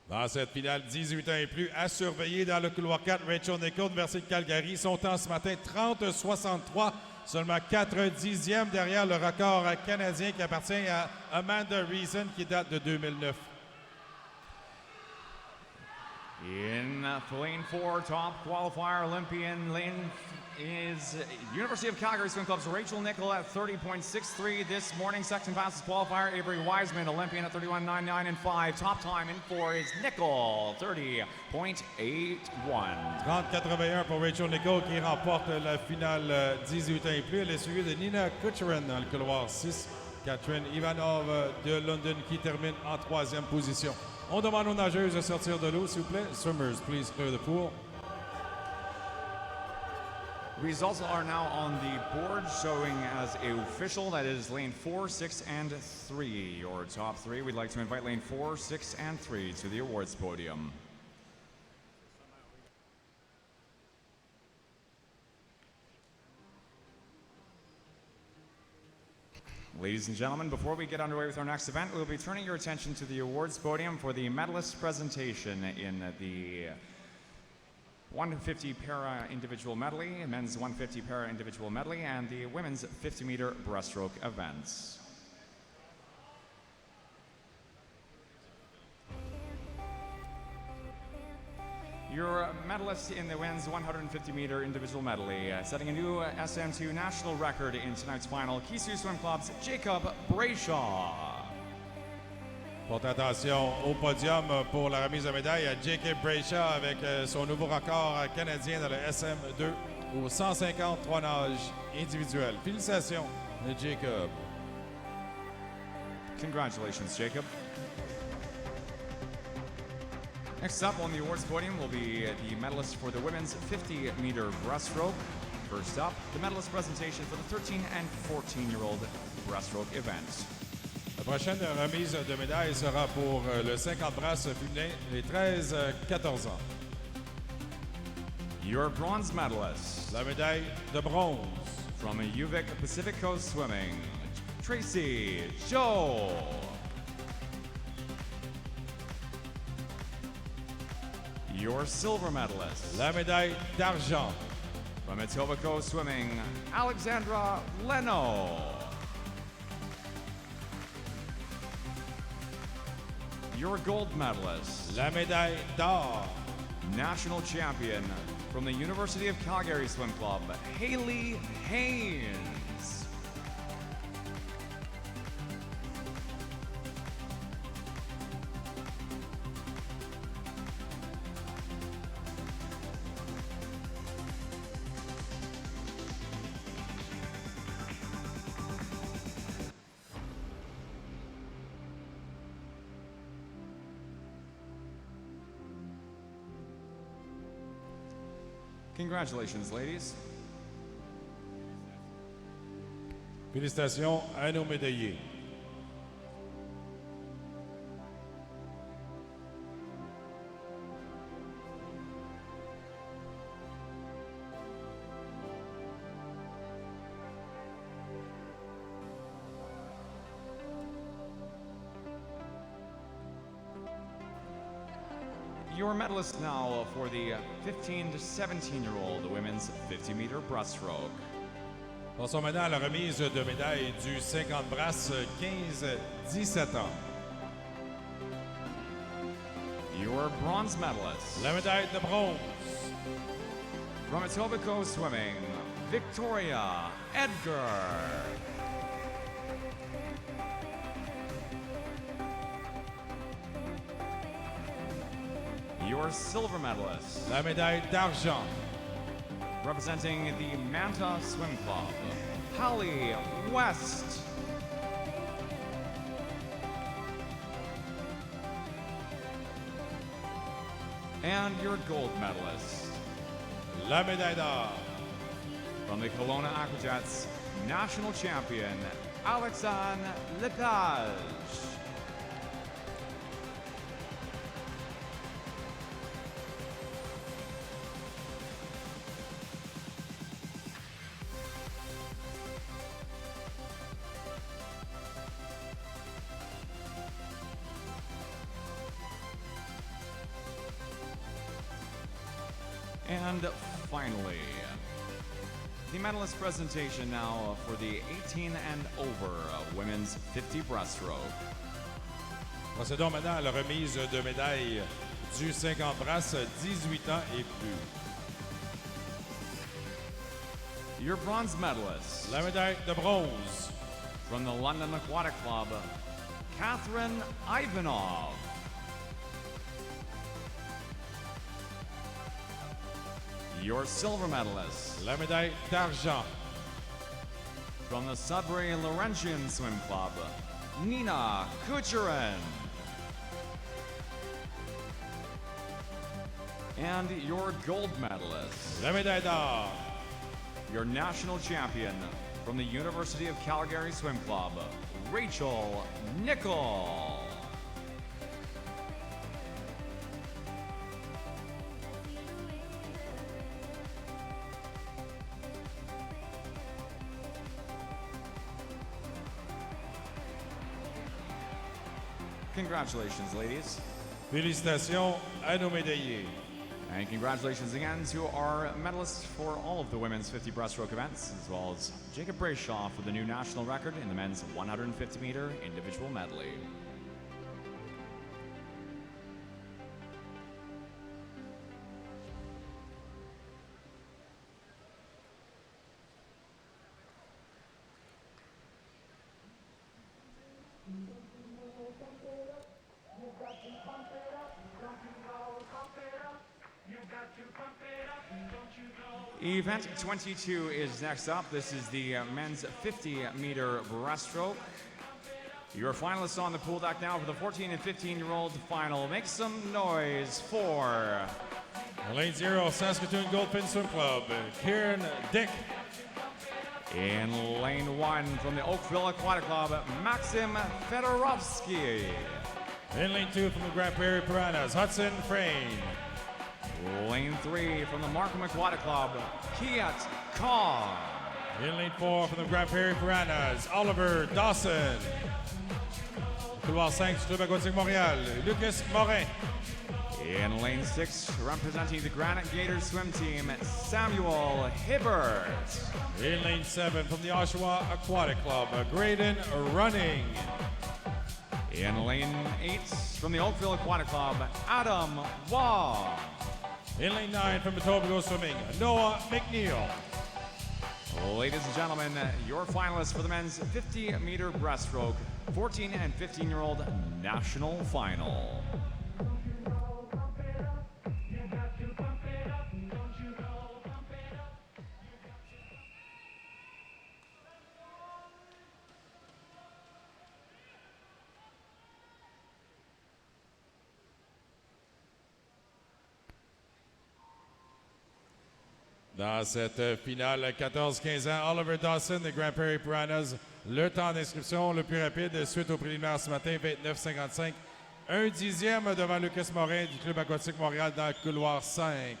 Dans cette finale, 18 ans et plus, à surveiller dans le couloir 4, Rachel Nicol, Université de Calgary. Son temps ce matin, 30-63, seulement 4 dixièmes derrière le record canadien qui appartient à Amanda Reason, qui date de 2009. In lane 4, top qualifier Olympian lane is University of Calgary Swim Club's Rachel Nicol at 30.63 this morning. Second fastest qualifier, Avery Wiseman, Olympian at 31.99 and 5. Top time in 4 is Nicol, 30.81. 30-81 pour Rachel Nicol qui remporte la finale 18 ans et plus. Elle est suivie de Nina Kucherin dans le couloir 6. Catherine Ivanov de London qui termine en 3e position. On demande aux nageuses de sortir de l'eau, s'il vous plaît. Swimmers, please clear the pool. Results are now on the board showing as official. That is lane 4, 6, and 3. Your top 3. We'd like to invite lane 4, 6, and 3 to the awards podium. Ladies and gentlemen, before we get underway with our next event, we'll be turning your attention to the awards podium for the medalist presentation in the 150 para individual medley, men's 150 para individual medley, and the women's 50-meter breaststroke events. Your medalist in the women's 150-meter individual medley, setting a new SM2 national record in tonight's final, Kisu Swim Club's Jacob Brayshaw. Porte attention au podium pour la remise de médaille à Jacob Brayshaw avec son nouveau record canadien dans le SM2 aux 153 nages individuels. Félicitations, Jacob. Congratulations, Jacob. Next up on the awards podium will be the medalist for the women's 50-meter breaststroke. First up, the medalist presentation for the 13 and 14-year-old breaststroke event. La prochaine remise de médaille sera pour le 50 brasses féminin, les 13-14 ans. Your bronze medalist La médaille de bronze. from UVic Pacific Coast Swimming, Tracy Joe. Your silver medalist La médaille d'argent. from Etobicoke Swimming, Alexandra Leno. Your gold medalist, La médaille d'or. national champion from the University of Calgary Swim Club, Haley Haynes. Congratulations, ladies. Félicitations à nos médaillés. Your medalist now for the 15 to 17-year-old women's 50-meter breaststroke. Passons maintenant à la remise de médailles du 50 brasses 15-17 ans. Your bronze medalist La médaille de bronze. from Etobicoke Swimming, Victoria Edgar. Your silver medalist La médaille d'argent. representing the Manta Swim Club, Holly West. And your gold medalist La médaille d'or. from the Kelowna Aquajets, national champion, Alexandre Lepage. And finally, the medalist presentation now for the 18 and over women's 50 breaststroke. Procédons maintenant à la remise de médailles du 50 brasses 18 ans et plus. Your bronze medalist La médaille de bronze. from the London Aquatic Club, Catherine Ivanov. Your silver medalist La médaille d'argent. from the Sudbury Laurentian Swim Club, Nina Kucherin. And your gold medalist, La médaille d'or. your national champion from the University of Calgary Swim Club, Rachel Nickel. Congratulations, ladies. Félicitations à nos médaillés. And congratulations again to our medalists for all of the women's 50 breaststroke events, as well as Jacob Brayshaw for the new national record in the men's 150-meter individual medley. Event 22 is next up. This is the men's 50-meter breaststroke. Your finalists on the pool deck now for the 14 and 15-year-old final. Make some noise for Lane 0, Saskatoon Goldfin Swim Club, Kieran Dick. in lane 1 from the Oakville Aquatic Club, Maxim Fedorovsky. In lane 2 from the Grand Prairie Piranhas, Hudson Frayne. Lane 3 from the Markham Aquatic Club, Kiat Kong. In lane 4 from the Grand Prairie Piranhas, Oliver Dawson. Couloir 5 du Club Aquatique Montréal, Lucas Morin. In lane 6, representing the Granite Gators swim team, Samuel Hibbert. In lane 7 from the Oshawa Aquatic Club, Graydon Running. In lane 8, from the Oakville Aquatic Club, Adam Wong. In lane 9 from Etobicoke Swimming, Noah McNeil. Ladies and gentlemen, your finalists for the men's 50-meter breaststroke, 14 and 15-year-old national final. Dans cette finale, 14-15 ans, Oliver Dawson des Grand Prairie Piranhas. Le temps d'inscription le plus rapide suite au préliminaire ce matin, 29,55. 1/10 devant Lucas Morin du Club Aquatique Montréal dans le couloir 5.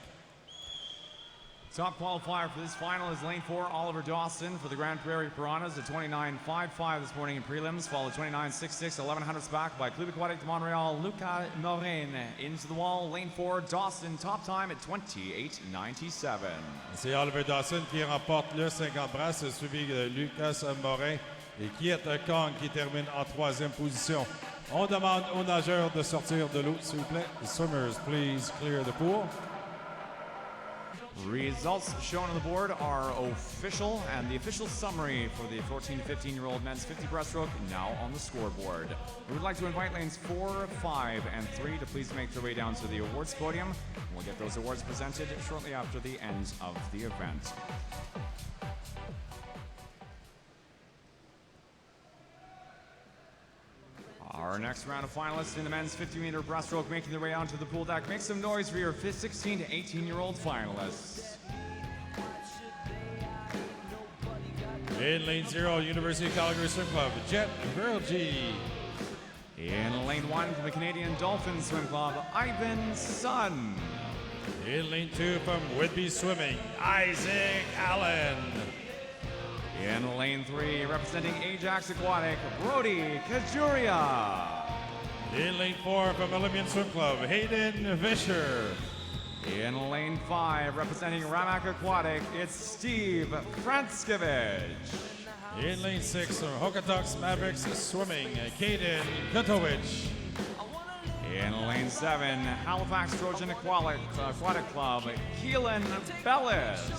Top qualifier for this final is lane 4, Oliver Dawson for the Grand Prairie Piranhas at 29.55 this morning in prelims, followed 29.66, 1100s back by Club Aquatique de Montreal, Lucas Morin. Into the wall, lane 4, Dawson, top time at 28.97. C'est Oliver Dawson qui remporte le 50 brasses, suivi de Lucas Morin et Kiet Kong qui termine en 3e position. On demande aux nageurs de sortir de l'eau, s'il vous plaît. Swimmers, please clear the pool. Results shown on the board are official, and the official summary for the 14 to 15-year-old men's 50 breaststroke now on the scoreboard. We would like to invite lanes 4, 5, and 3 to please make their way down to the awards podium. We'll get those awards presented shortly after the end of the event. Our next round of finalists in the men's 50-meter breaststroke making their way onto the pool deck. Make some noise for your 16 to 18-year-old finalists. In lane 0, University of Calgary Swim Club, Jet Virgie. In lane 1 from the Canadian Dolphin Swim Club, Ivan Sun. In lane 2 from Whitby Swimming, Isaac Allen. In lane 3, representing Ajax Aquatic, Brody Kajuria. In lane 4 from Olympian Swim Club, Hayden Vischer. In lane 5, representing Ramac Aquatic, it's Steve Franskevich. In lane 6 from Hokatox Mavericks Swimming, Caden Kotowicz. In lane 7, Halifax Trojan Aquatic Club, Keelan Bellis.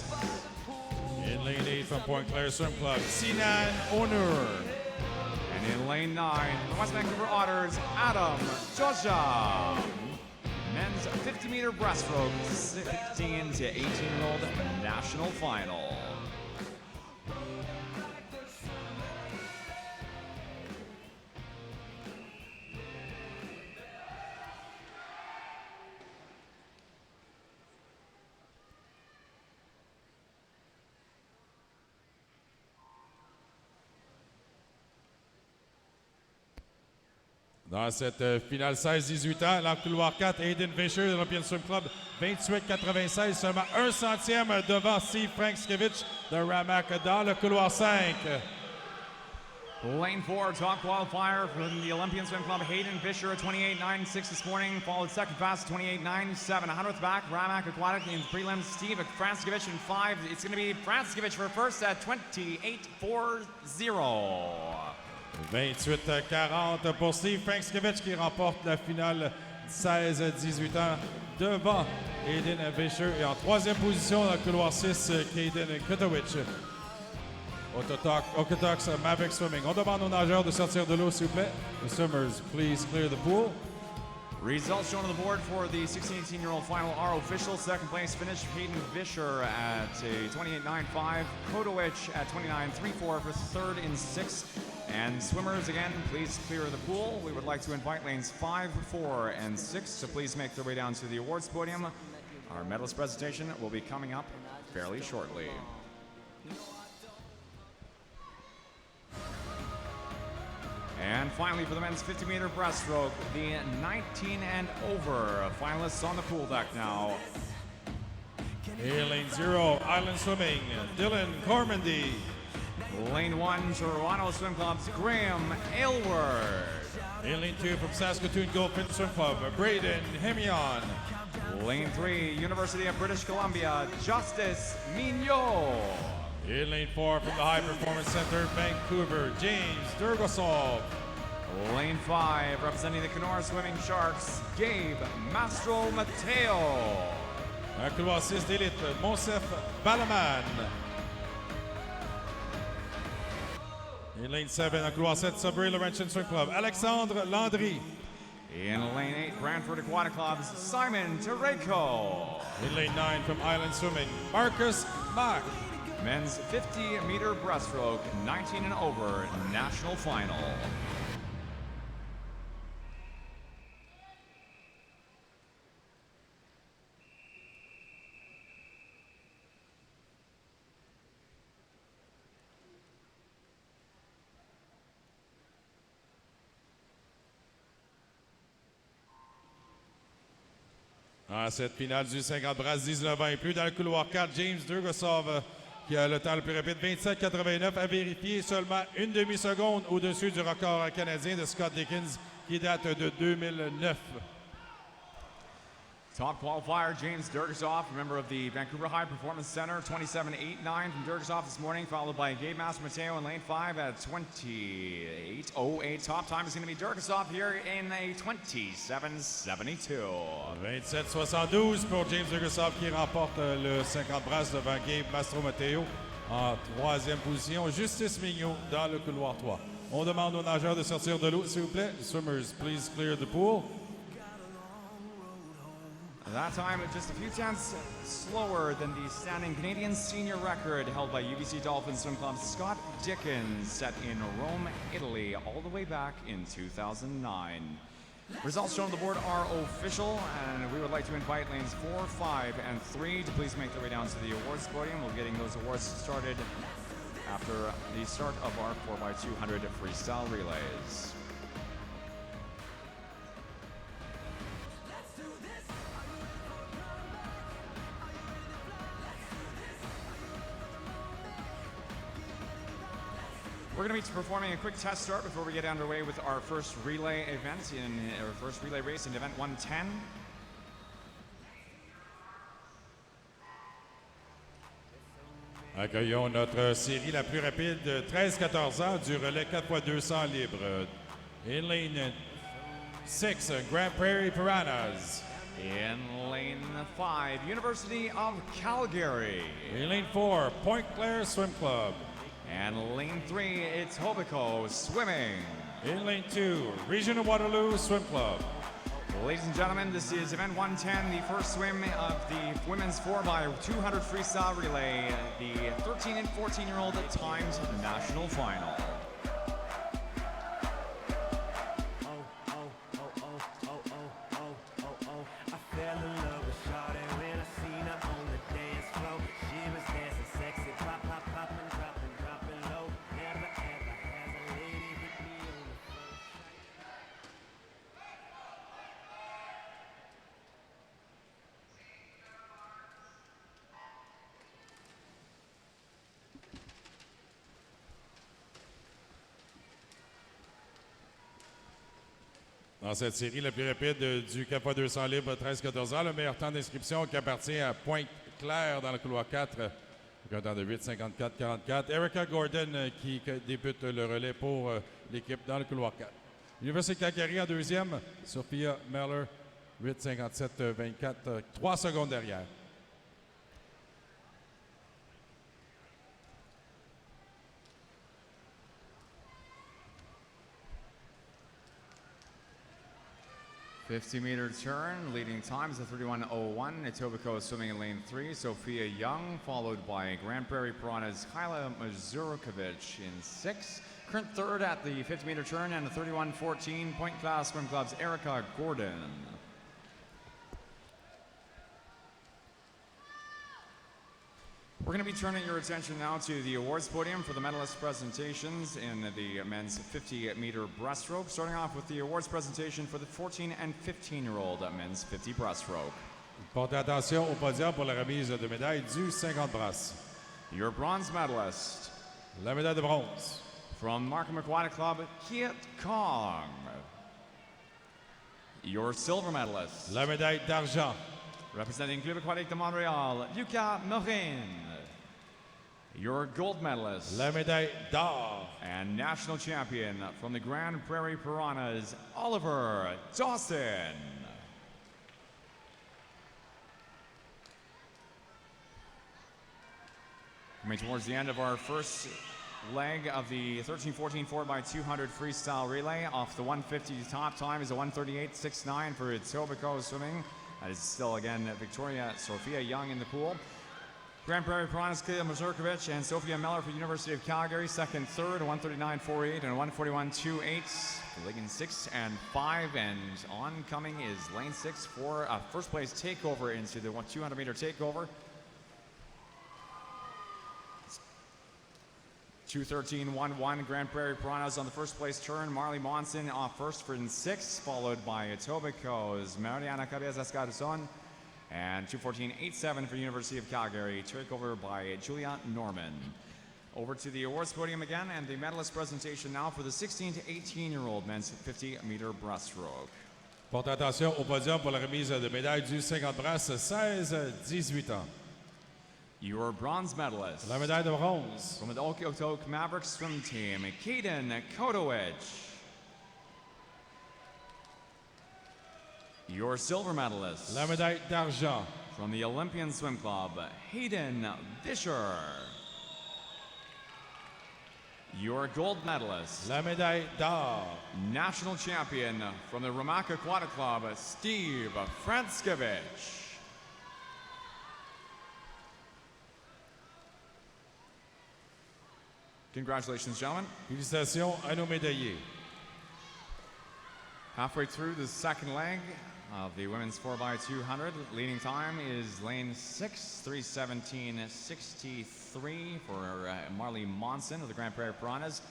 In lane 8 from Point Claire Swim Club, Sinan Onur. And in lane 9, the West Vancouver Otters, Adam Joja. Men's 50-meter breaststroke, 16 to 18-year-old national final. Dans cette finale 16-18 ans, dans le couloir 4, Hayden Vischer de l'Olympian Swim Club, 28,96, seulement 1 centième devant Steve Franskevich de Ramac dans le couloir 5. Lane 4, top qualifier from the Olympian Swim Club, Hayden Fisher at 28.96 this morning, followed second fast at 28.97. 100th back, Ramac Aquatic in prelims, Steve Franskevich in 5. It's going to be Franskevich for first at 28.40. 28-40 pour Steve Franskevich qui remporte la finale 16-18 ans devant Hayden Vischer. Et en 3e position dans le couloir 6, Caden Kotowicz. Okotox Maverick Swimming. On demande aux nageurs de sortir de l'eau, s'il vous plaît. The swimmers, please clear the pool. Results shown on the board for the 16-18-year-old final are official. Second place finish, Hayden Vischer at 28.95. Kotowicz at 29.34 for third in 6. And swimmers, again, please clear the pool. We would like to invite lanes 5, 4, and 6 to please make their way down to the awards podium. Our medalist presentation will be coming up fairly shortly. And finally, for the men's 50-meter breaststroke, the 19 and over finalists on the pool deck now. Et lane 0, Island Swimming, Dylan Cormandy. Lane 1, Toronto Swim Club's Graham Aylward. In lane 2 from Saskatoon Goldfinch Swim Club, Braden Hemion. Lane 3, University of British Columbia, Justice Mignot. In lane 4 from the High Performance Center, Vancouver, James Durgosov. Lane 5, representing the Kenora Swimming Sharks, Gabe Mastro Mateo. Un couloir 6 d'élite, Monsef Balaman. In lane 7, un couloir 7, Sudbury Laurentian Swim Club, Alexandre Landry. In lane 8, Brantford Aquatic Club's Simon Terreco. In lane 9 from Island Swimming, Marcus Mack. Men's 50-meter breaststroke, 19 and over, national final. En cette finale du 50 brasses 19 ans et plus, dans le couloir 4, James Durgosov, qui a le temps le plus rapide, 27,89, a vérifié seulement une demi-seconde au-dessus du record canadien de Scott Dickens, qui date de 2009. Top qualifier, James Durgosov, a member of the Vancouver High Performance Center, 27.89 from Durgosov this morning, followed by Gabe Master Mateo in lane 5 at 28.08. Top time is going to be Durgosov here in a 27.72. 27,72 pour James Durgosov qui remporte le 50 brasses devant Gabe Mastro Mateo en troisième position. Justice Mignot dans le couloir 3. On demande aux nageurs de sortir de l'eau, s'il vous plaît. Swimmers, please clear the pool. That time, just a few tenths slower than the standing Canadian senior record held by UBC Dolphin Swim Club's Scott Dickens, set in Rome, Italy, all the way back in 2009. Results shown on the board are official, and we would like to invite lanes 4, 5, and 3 to please make their way down to the awards podium. We'll be getting those awards started after the start of our 4x200 freestyle relays. We're going to be performing a quick test start before we get underway with our first relay event our first relay race in event 110. Accueillons notre série la plus rapide, 13-14 ans, du relais 4x200 libre. In lane 6, Grand Prairie Piranhas. In lane 5, University of Calgary. In lane 4, Point Claire Swim Club. And lane 3, it's Hobico Swimming. In lane 2, Region of Waterloo Swim Club. Ladies and gentlemen, this is event 110, the first swim of the women's 4x200 freestyle relay, the 13 and 14-year-old timed national final. Dans cette série la plus rapide du 4x200 libre 13-14 ans, le meilleur temps d'inscription qui appartient à Pointe-Claire dans le couloir 4, avec un temps de 8,54-44. Erica Gordon qui débute le relais pour l'équipe dans le couloir 4. Université de Calgary en deuxième, Sophia Meller, 8,57-24, 3 secondes derrière. Fifty-meter turn, leading times of 31.01. Etobicoke swimming in lane 3. Sophia Young, followed by Grand Prairie Piranha's Kyla Mazurokovic in 6. Current third at the 50-meter turn and the 31.14 Point Class Swim Club's Erica Gordon. We're going to be turning your attention now to the awards podium for the medalist presentations in the men's 50-meter breaststroke. Starting off with the awards presentation for the 14 and 15-year-old men's 50 breaststroke. Portez attention au podium pour la remise de médaille du 50 brasses. Your bronze medalist La médaille de bronze. from Markham Aquatic Club, Kiet Kong. Your silver medalist La médaille d'argent. representing Club Aquatique de Montréal, Lucas Morin. Your gold medalist La médaille d'or. and national champion from the Grand Prairie Piranhas, Oliver Dawson. Coming towards the end of our first leg of the 13-14 4x200 freestyle relay. Off the 150 top time is a 138.69 for Etobicoke swimming. That is still, again, Victoria Sophia Young in the pool. Grand Prairie Piranhas, Kaya Mazurkovic and Sophia Meller for University of Calgary. Second, third, a 139.48 and a 141.28. For Lane 6 and 5. And oncoming is Lane 6 for a first place takeover into the 200 meter takeover. 2:13.11 Grand Prairie Piranhas on the first place turn. Marley Monson off first for 6, followed by Etobicoke's Mariana Cabezas Garzon. And 2:14.87 for University of Calgary, takeover by Julia Norman. Over to the awards podium again, and the medalist presentation now for the 16 to 18-year-old men's 50-meter breaststroke. Portez attention au podium pour la remise de médaille du 50 brasses 16-18 ans. Your bronze medalist La médaille de bronze. from the Okotoks Maverick swim team, Kaden Kodowich. Your silver medalist La médaille d'argent. from the Olympian Swim Club, Hayden Vischer. Your gold medalist, La médaille d'or. national champion from the Ramak Aquatic Club, Steve Franskevich. Congratulations, gentlemen. Félicitations à nos médaillés. Halfway through the second leg of the women's 4x200, leading time is lane 6, 3:17.63 for Marley Monson of the Grand Prairie Piranhas.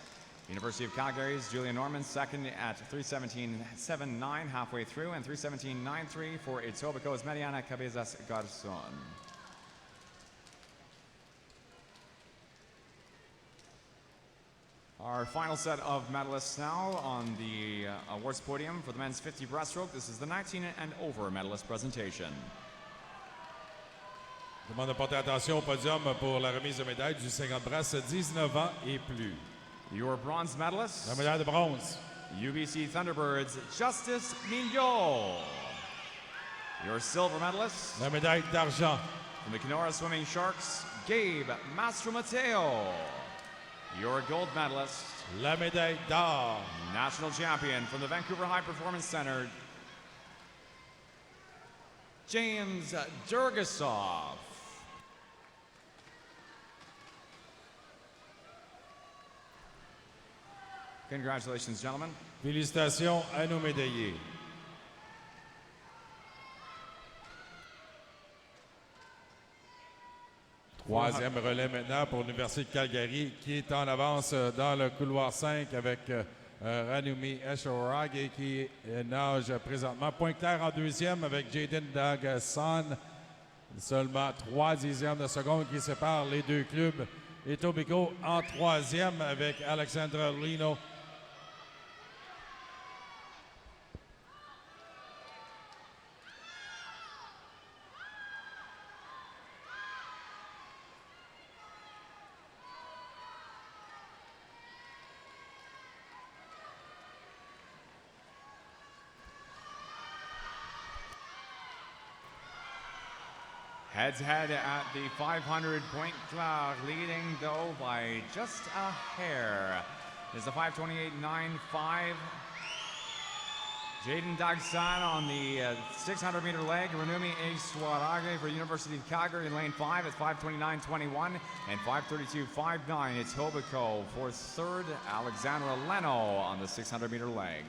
University of Calgary's Julia Norman second at 3:17.79 halfway through, and 3:17.93 for Etobicoke's Mariana Cabezas Garzon. Our final set of medalists now on the awards podium for the men's 50 breaststroke. This is the 19 and over medalist presentation. Je demande de porter attention au podium pour la remise de médaille du 50 brasses 19 ans et plus. Your bronze medalist, La médaille de bronze. UBC Thunderbirds, Justice Mignot. Your silver medalist, La médaille d'argent. from the Kenora Swimming Sharks, Gabe Mastromateo. Your gold medalist, La médaille d'or. national champion from the Vancouver High Performance Center, James Durgasov. Congratulations, gentlemen. Félicitations à nos médaillés. Troisième relais maintenant pour l'Université de Calgary qui est en avance dans le couloir 5 avec Ranumi Eshorag qui nage présentement. Point clair en deuxième avec Jaden Dagson. Seulement 3 dixièmes de seconde qui séparent les deux clubs. Etobicoke en troisième avec Alexandra Lino. Heads head at the 500 point cloud, leading though by just a hair. Is the 5:28.95. Jaden Dagsan on the 600 meter leg. Renumi Eswarage for University of Calgary in lane 5 at 5:29.21 and 5:32.59. It's Etobicoke for third. Alexandra Leno on the 600 meter leg.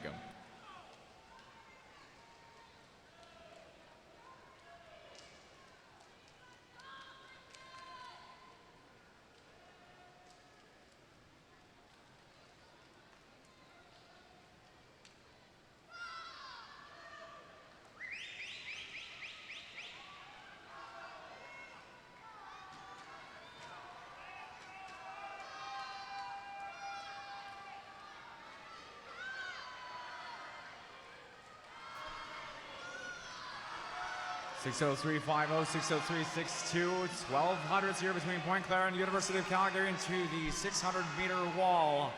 6:03.50, 6:03.62, 1200s here between Point Claire and University of Calgary into the 600-meter wall.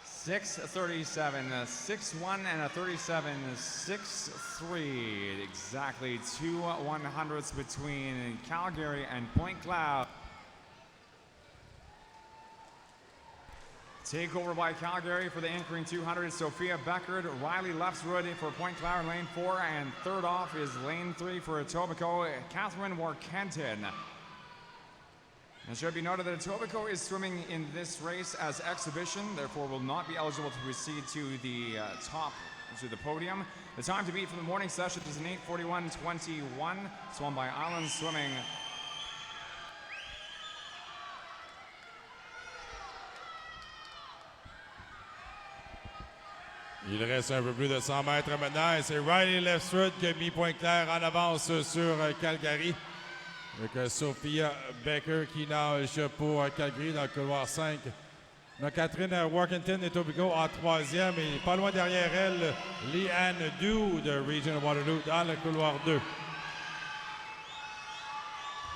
.637, 6-1 and a 37.63. Exactly 2 100ths between Calgary and Point Cloud. Takeover by Calgary for the anchoring 200. Sophia Beckert, Riley Lefsrud for Point Cloud in lane 4, and third off is lane 3 for Etobicoke, Catherine Warkentin. It should be noted that Etobicoke is swimming in this race as exhibition, therefore will not be eligible to proceed to the to the podium. The time to beat for the morning session is an 8:41.21, swum by Island Swimming. Il reste un peu plus de 100 mètres maintenant et c'est Riley Lefsrud qui a mis Point Claire en avance sur Calgary. Avec Sophia Becker qui nage pour Calgary dans le couloir 5. On a Catherine Warkentin et Etobicoke en troisième et pas loin derrière elle, Leanne Dew de Region of Waterloo dans le couloir 2.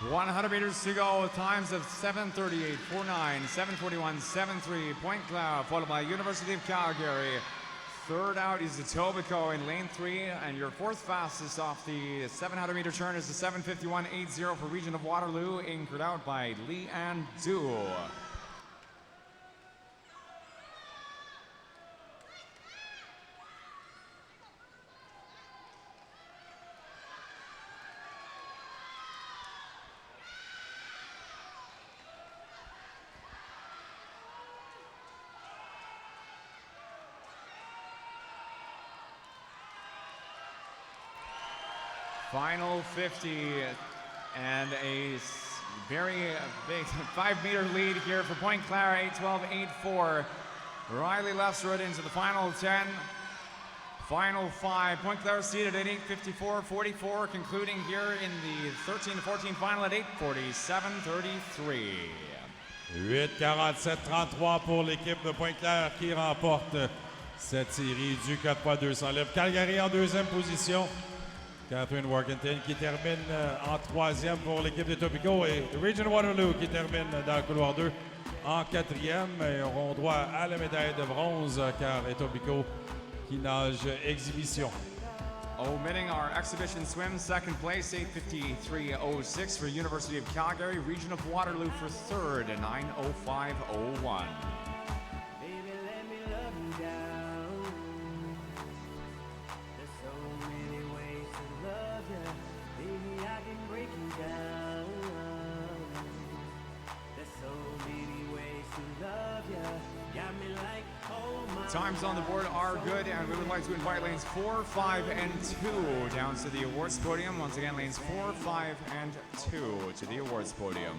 100 meters to go, times of 7:38.49, 7:41.73, Point Cloud, followed by University of Calgary. Third out is Etobicoke in lane 3, and your fourth fastest off the 700-meter turn is the 7:51.80 for Region of Waterloo, anchored out by Leanne Dew. Final 50 and a very big 5-meter lead here for Point Claire, 8:12.84. Riley Lefsrud into the final 10. Final 5, Point Claire seated at 8:54.44, concluding here in the 13-14 final at 8:47.33. 8:47.33 pour l'équipe de Point Claire qui remporte cette série du 4x200 livres. Calgary en deuxième position. Catherine Warkentin qui termine en troisième pour l'équipe d'Etobicoke et Region Waterloo qui termine dans le couloir 2 en quatrième et auront droit à la médaille de bronze car Etobicoke qui nage exhibition. Omitting our exhibition swim, second place, 8:53.06 for University of Calgary, Region of Waterloo for third, 9:05.01. Times on the board are good, and we would like to invite lanes 4, 5, and 2 down to the awards podium. Once again, lanes 4, 5, and 2 to the awards podium.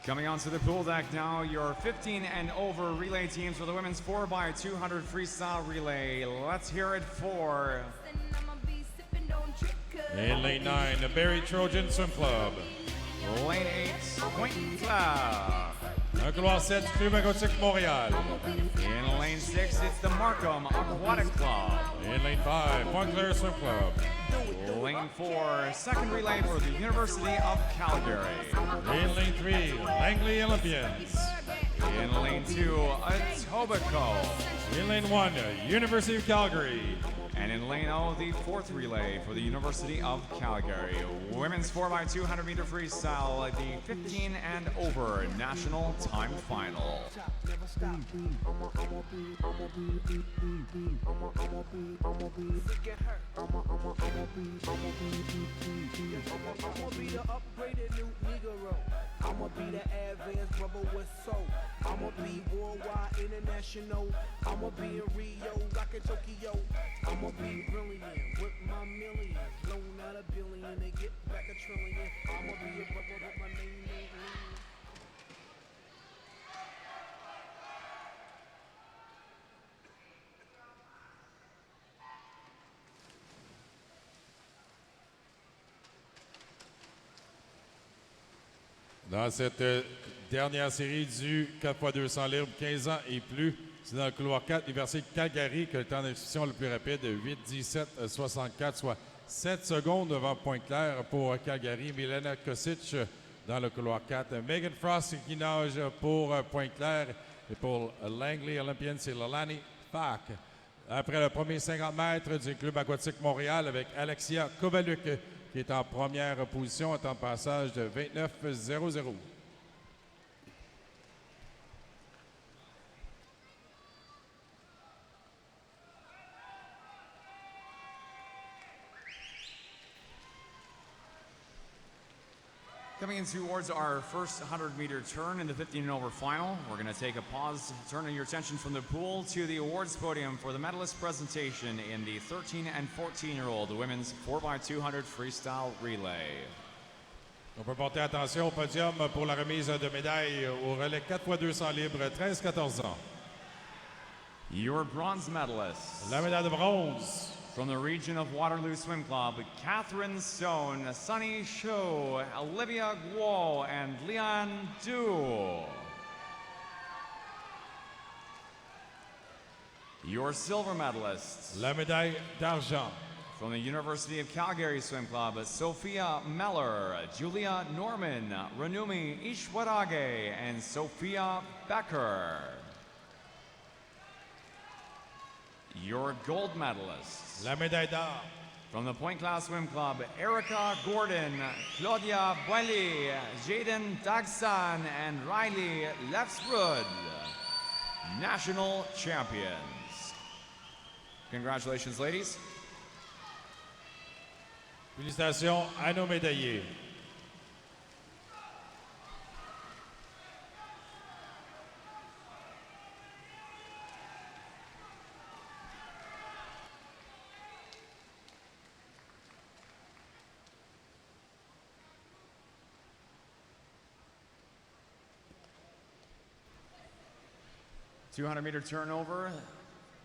Coming onto the pool deck now, your 15 and over relay teams for the women's 4x200 freestyle relay. Let's hear it for... In lane 9, the Barrie Trojan Swim Club. Lane 8, Point Cloud. Un couloir 7 du Club Aquatique Montréal. In lane 6, it's the Markham Aquatic Club. In lane 5, Point Claire Swim Club. Lane 4, second relay for the University of Calgary. In lane 3, Langley Olympians. In lane 2, Etobicoke. In lane 1, University of Calgary. And in lane O, the fourth relay for the University of Calgary. Women's 4x200 meter freestyle, the 15 and over national time final. I'ma be the advanced brother with soul. I'ma be worldwide, international. I'ma be in Rio, rockin' Tokyo. I'ma be brilliant with my millions. Loan out a billion to get back a trillion. I'ma be a brother that my name ain't lean. Dans cette dernière série du 4x200 libre, 15 ans et plus, c'est dans le couloir 4, l'Université de Calgary, que le temps d'inscription le plus rapide, 8:17:64, soit 7 secondes devant Pointe-Claire pour Calgary. Milena Kosic dans le couloir 4. Megan Frost qui nage pour Pointe-Claire. Et pour Langley Olympienne, c'est Lelani Pack. Après le premier 50 mètres du Club aquatique Montréal avec Alexia Kovaluk qui est en première position, à temps de passage de 29:00. Coming in towards our first 100-meter turn in the 15 and over final, we're going to take a pause, turning your attention from the pool to the awards podium for the medalist presentation in the 13 and 14-year-old women's 4x200 freestyle relay. On peut porter attention au podium pour la remise de médailles au relais 4x200 libre, 13-14 ans. Your bronze medalist. La médaille de bronze. From the region of Waterloo Swim Club, Catherine Stone, Sunny Cho, Olivia Guo, and Lian Du. Your silver medalists. La médaille d'argent. From the University of Calgary Swim Club, Sophia Meller, Julia Norman, Renumi Ishwarage, and Sophia Becker. Your gold medalists. La médaille d'or. From the Point Class Swim Club, Erica Gordon, Claudia Boilly, Jaden Dagsan, and Riley Lefsrud, national champions. Congratulations, ladies. Félicitations à nos médaillés. $200-meter turnover.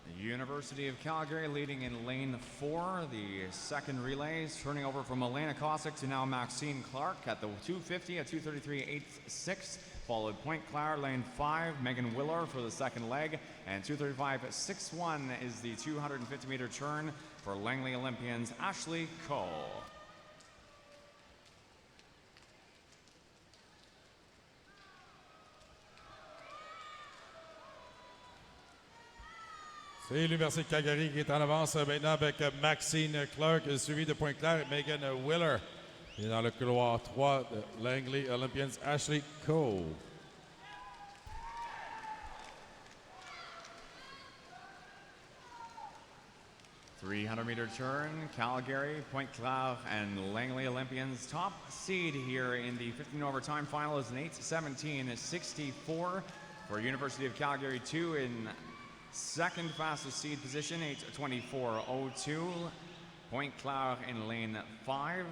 The University of Calgary leading in lane 4. The second relay is turning over from Elena Kosick to now Maxine Clark at the 250 at 233.86. Followed Point Claire, lane 5, Megan Willer for the second leg. And 235.61 is the 250-meter turn for Langley Olympians Ashley Cole. C'est l'Université de Calgary qui est en avance maintenant avec Maxine Clark, suivi de Pointe-Claire et Megan Willer. Et dans le couloir 3 de Langley Olympians, Ashley Cole. $300-meter turn, Calgary, Pointe-Claire, and Langley Olympians. Top seed here in the 15 overtime final is an 8:17.64 for University of Calgary 2 in second fastest seed position, 8:24.02. Pointe-Claire in lane 5.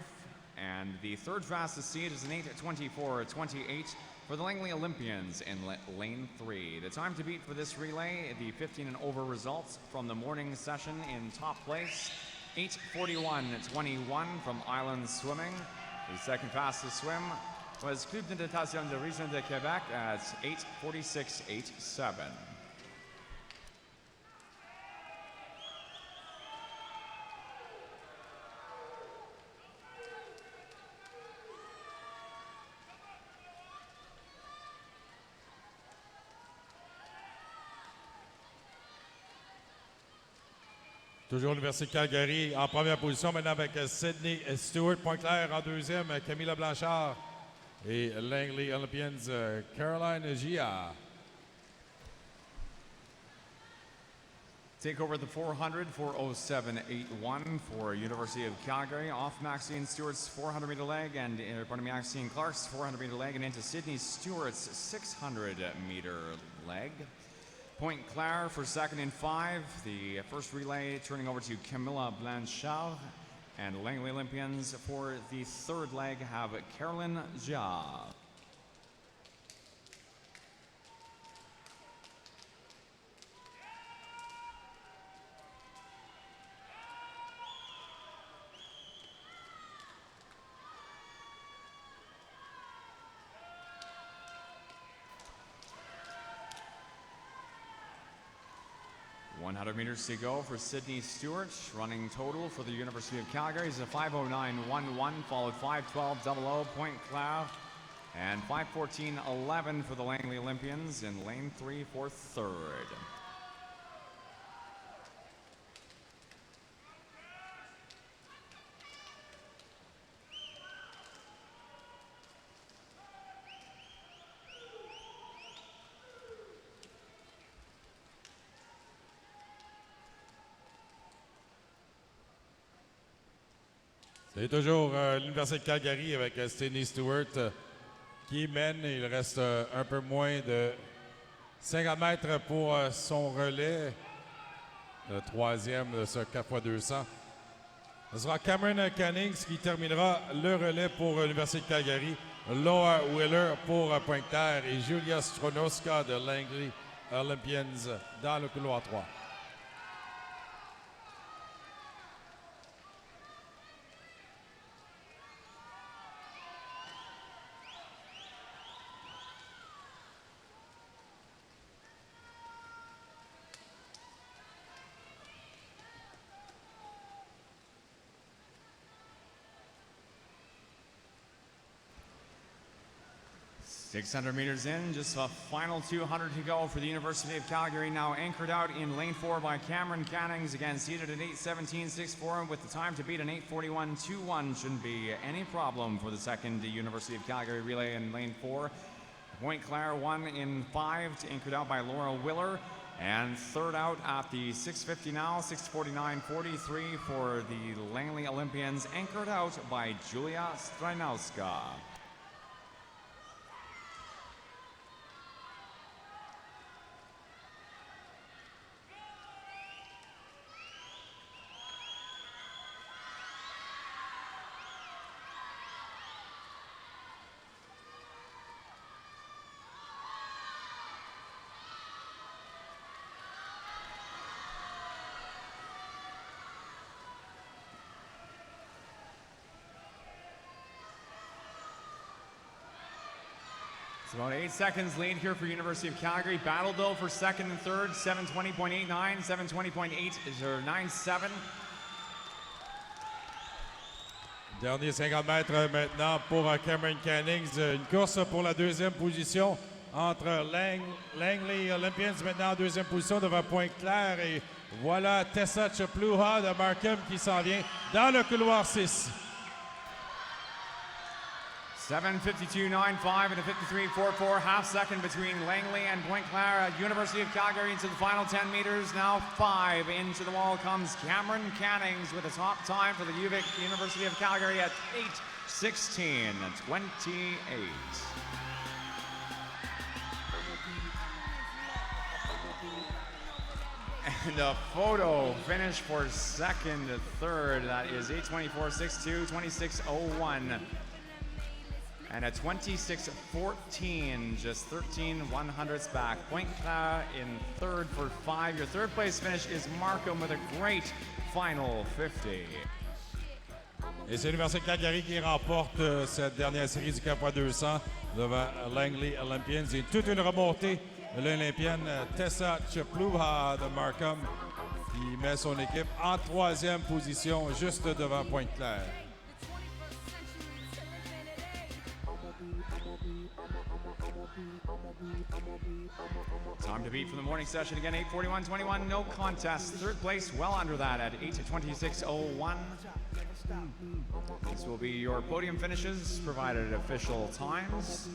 And the third fastest seed is an 8:24.28 for the Langley Olympians in lane 3. The time to beat for this relay, the 15 and over results from the morning session in top place, 8:41.21 from Island Swimming. The second fastest swim was Club de Natation de Région de Québec at 8:46.87. Toujours l'Université de Calgary en première position, maintenant avec Sydney Stewart, point clair en deuxième, Camilla Blanchard et Langley Olympians, Caroline Gia. Take over the 400, 4:07.81 for University of Calgary. Off Maxine Stewart's 400-meter leg and Maxine Clark's 400-meter leg and into Sydney Stewart's 600-meter leg. Point Claire for second in 5. The first relay turning over to Camilla Blanchard. And Langley Olympians for the third leg have Caroline Jia. Meters to go for Sydney Stewart. Running total for the University of Calgary is a 5:09.11, followed 5:12.00 Point Cloud, and 5:14.11 for the Langley Olympians in lane 3 for third. C'est toujours l'Université de Calgary avec Sydney Stewart qui mène. Il reste un peu moins de 50 mètres pour son relais. Le troisième de ce 4x200. Ce sera Cameron Cannings qui terminera le relais pour l'Université de Calgary. Laura Wheeler pour Pointe-Claire et Julia Stronowska de Langley Olympians dans le couloir 3. .600 meters in, just a final 200 to go for the University of Calgary. Now anchored out in lane 4 by Cameron Cannings, again seated at 8:17.64 with the time to beat an 8:41.21. Shouldn't be any problem for the second University of Calgary relay in lane 4. Point Claire 1 in 5, anchored out by Laura Willer. And third out at the 6:50 now, 6:49.43 for the Langley Olympians, anchored out by Julia Stronowska. It's about 8 seconds lead here for University of Calgary. Battle though for second and third, 7:20.89, 7:20.8 or 9:7. Dernier 50 mètres maintenant pour Cameron Cannings. Une course pour la deuxième position entre Langley Olympians maintenant en deuxième position devant Pointe-Claire. Et voilà Tessa Chapluha de Markham qui s'en vient dans le couloir 6. 7:52.95 and a 53.44, half second between Langley and Pointe-Claire. University of Calgary into the final 10 meters. Now 5 into the wall comes Cameron Cannings with a top time for the UVic University of Calgary at 8:16.28. And a photo finish for second to third. That is 8:24.62, 26:01. And a 26:14, just 13/100ths back. Pointe-Claire in third for 5. Your third place finish is Markham with a great final 50. Et c'est l'Université de Calgary qui remporte cette dernière série du 4x200 devant Langley Olympians. Et toute une remontée de l'Olympienne Tessa Chapluha de Markham qui met son équipe en troisième position juste devant Pointe-Claire. Time to beat from the morning session again, 8:41.21, no contest. Third place, well under that at 8:26.01. These will be your podium finishes, provided official times.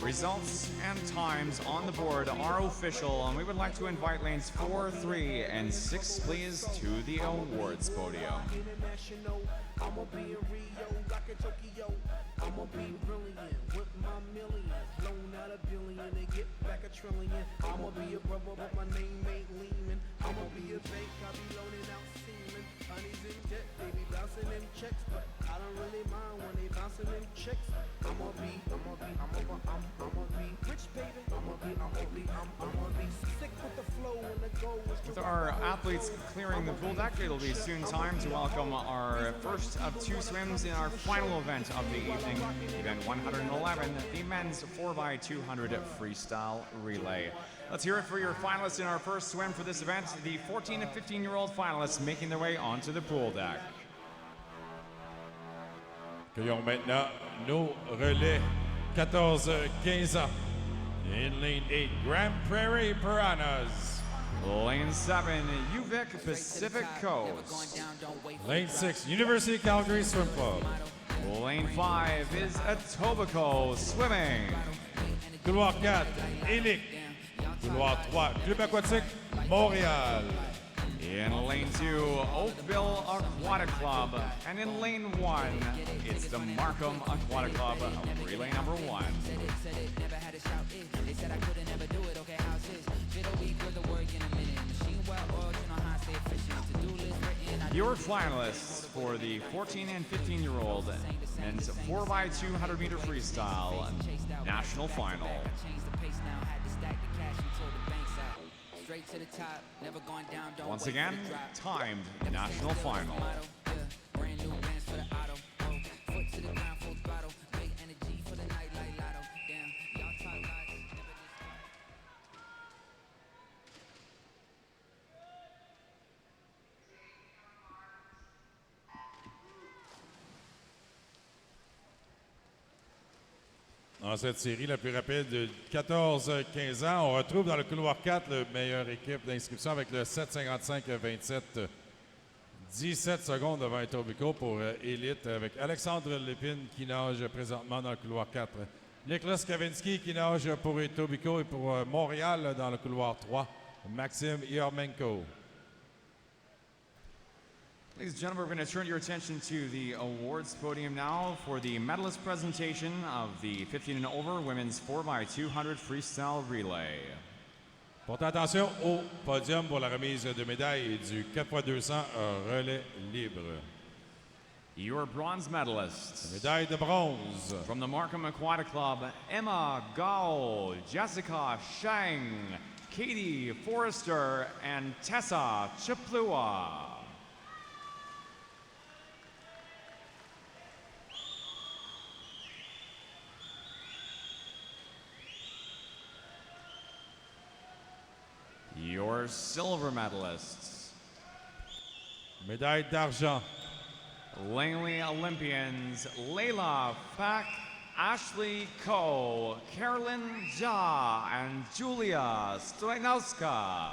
Results and times on the board are official, and we would like to invite lanes 4, 3, and 6, please, to the awards podium. I'ma be in Rio, rock in Tokyo. I'ma be brilliant with my millions. Blown out a billion and get back a trillion. I'ma be a brother, but my name ain't Lehman. I'ma be a bank, I be loaning out semen. Honey's in debt, they be bouncing them checks, but I don't really mind when they bouncing them checks. I'ma be rich, baby. I'ma be sick with the flow and the goal is to With our athletes clearing the pool deck, it'll be soon time to welcome our first of 2 swims in our final event of the evening, event 111, the men's 4x200 freestyle relay. Let's hear it for your finalists in our first swim for this event, the 14 and 15-year-old finalists making their way onto the pool deck. Accueillons maintenant nos relais 14-15 ans. In lane 8, Grand Prairie Piranhas. Lane 7, UVic Pacific Coast. Lane 6, University Calgary Swim Club. Lane 5 is Etobicoke Swimming. Couloir 4, Élic. Couloir 3, Club Aquatique Montréal. In lane 2, Oakville Aquatic Club. And in lane 1, it's the Markham Aquatic Club, relay number 1. Your finalists for the 14 and 15-year-old men's 4x200 meter freestyle national final. Once again, timed national final. Dans cette série la plus rapide de 14-15 ans, on retrouve dans le couloir 4 la meilleure équipe d'inscription avec le 7,55-27. 17 secondes devant Etobicoke pour Élite avec Alexandre Lépine qui nage présentement dans le couloir 4. Nicolas Kavinsky qui nage pour Etobicoke et pour Montréal dans le couloir 3. Maxime Yarmenko. Ladies and gentlemen, we're going to turn your attention to the awards podium now for the medalist presentation of the 15 and over women's 4x200 freestyle relay. Portez attention au podium pour la remise de médailles du 4x200 relais libre. Your bronze medalists. Médaille de bronze. From the Markham Aquatic Club, Emma Gao, Jessica Shang, Katie Forrester, and Tessa Chiplua. Your silver medalists. Médaille d'argent. Langley Olympians, Layla Fack, Ashley Ko, Carolyn Jha, and Julia Stoyanowska.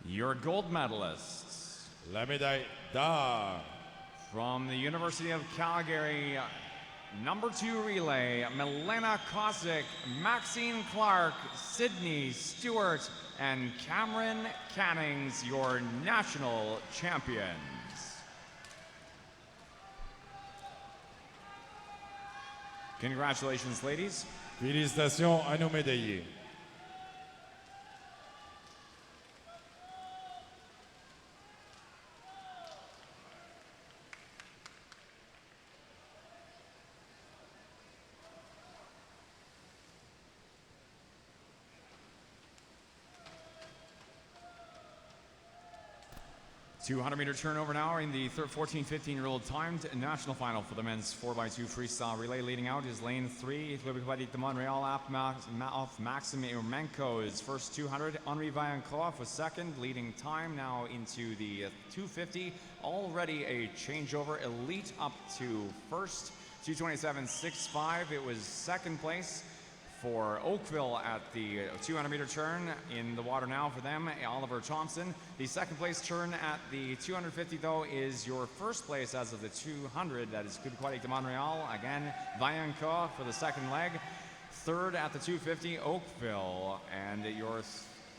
Your gold medalists. La médaille d'or. From the University of Calgary, number 2 relay, Milena Kosick, Maxine Clark, Sydney Stewart, and Cameron Cannings, your national champions. Congratulations, ladies. Félicitations à nos médaillés. 200-meter turnover now in the 14-15-year-old timed national final for the men's 4x2 freestyle relay. Leading out is lane 3, Club de Montreal off Maxim Urmenko's first 200. Henri Vaillancourt was second, leading time now into the 250. Already a changeover. Elite up to first, 227.65. It was second place for Oakville at the 200-meter turn. In the water now for them, Oliver Thompson. The second place turn at the 250, though, is your first place as of the 200. That is Club Aquatique de Montreal. Again, Vaillancourt for the second leg. Third at the 250, Oakville. And your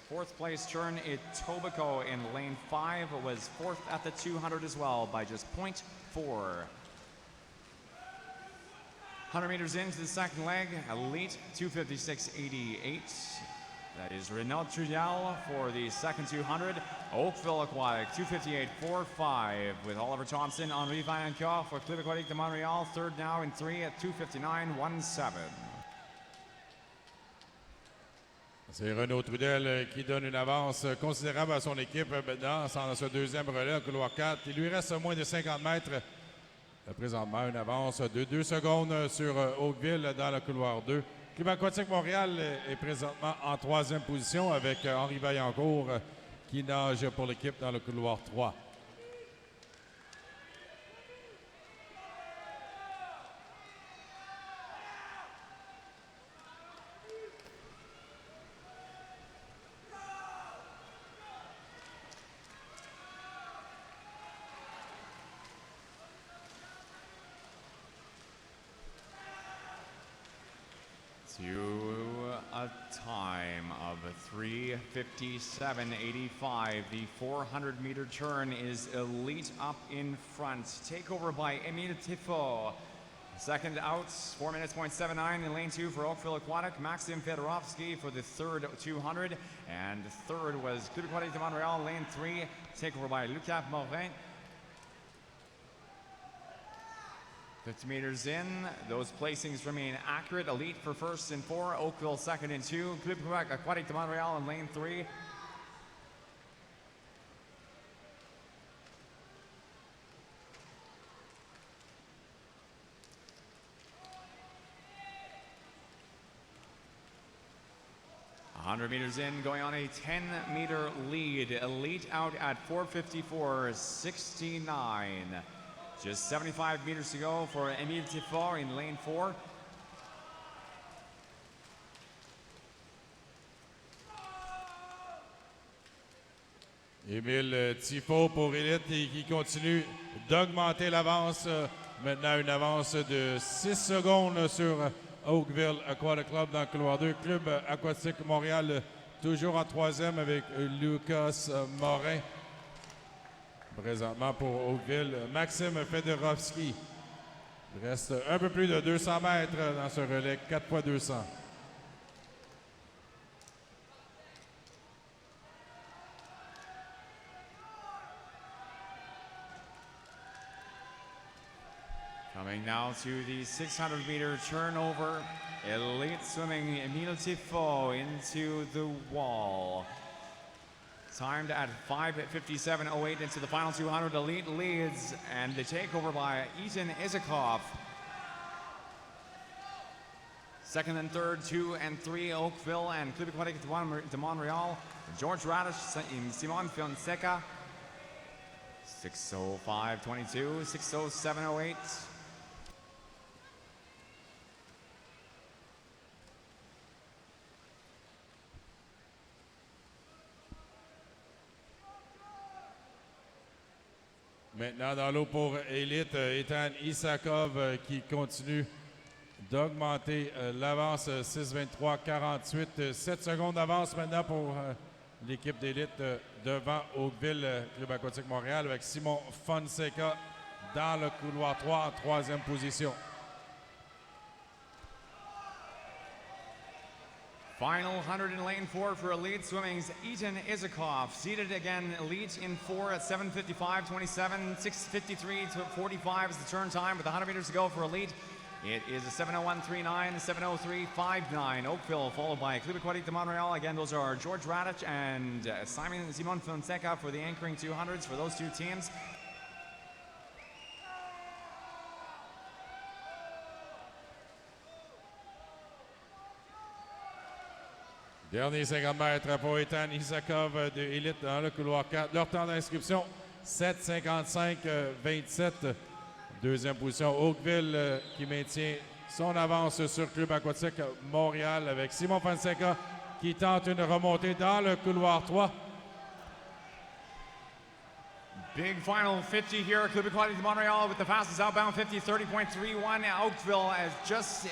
fourth place turn, Etobicoke in lane 5 was fourth at the 200 as well by just 0.4. 100 meters into the second leg, Elite 256.88. That is Renaud Trudel for the second 200. Oakville Aquatic 258.45 with Oliver Thompson. Henri Vaillancourt for Club Aquatique de Montréal. Third now in 3 at 259.17. C'est Renaud Trudel qui donne une avance considérable à son équipe maintenant dans ce deuxième relais, couloir 4. Il lui reste moins de 50 mètres. Présentement, une avance de 2 secondes sur Oakville dans le couloir 2. Club Aquatique Montréal est présentement en 3e position avec Henri Vaillancourt qui nage pour l'équipe dans le couloir 3. To a time of 3:57.85. The 400-meter turn is Elite up in front. Takeover by Emile Tifo. Second out, 4 minutes, 0.79 in lane 2 for Oakville Aquatic. Maxim Fedorovsky for the third 200. And third was Club Aquatique de Montréal, lane 3. Takeover by Lucas Morin. 50 meters in, those placings remain accurate. Elite for first and 4, Oakville second and 2, Club Aquatique de Montréal in lane 3. "100 meters in, going on a 10-meter lead. Elite out at 4:54.69. Just 75 meters to go for Emile Tifo in lane 4. Émile Tifo pour Élite qui continue d'augmenter l'avance. Maintenant une avance de 6 secondes sur Oakville Aquatic Club dans le couloir 2. Club Aquatique Montréal toujours en 3e avec Lucas Morin. Présentement pour Oakville, Maxime Fedorovsky. Il reste un peu plus de 200 mètres dans ce relais 4x200. Coming now to the 600-meter turnover. Elite swimming Emile Tifo into the wall. Timed at 5:57.08 into the final 200. Elite leads, and the takeover by Ethan Isikoff. Second and third, 2 and 3, Oakville and Club Aquatique de Montréal. George Radish and Simon Fonseca. 6:05.22, 6:07.08. Maintenant dans l'eau pour Élite, Ethan Isakov qui continue d'augmenter l'avance 6:23.48. 7 secondes d'avance maintenant pour l'équipe d'Élite devant Oakville Club Aquatique Montréal avec Simon Fonseca dans le couloir 3 en 3e position. Final 100 in lane 4 for Elite Swimming's Ethan Isikoff. Seated again, Elite in 4 at 7:55.27, 6:53 to 45 is the turn time with 100 meters to go for Elite. It is a 7:01.39, 7:03.59. Oakville followed by Club Aquatique de Montreal. Again, those are George Radich and Simon Fonseca for the anchoring 200s for those two teams. Dernier 50 mètres pour Ethan Isakov de Elite dans le couloir 4. Leur temps d'inscription, 7:55.27. Deuxième position, Oakville qui maintient son avance sur Club Aquatique Montréal avec Simon Fonseca qui tente une remontée dans le couloir 3. Big final 50 here at Club Aquatique de Montreal with the fastest outbound 50, 30.31. Oakville has just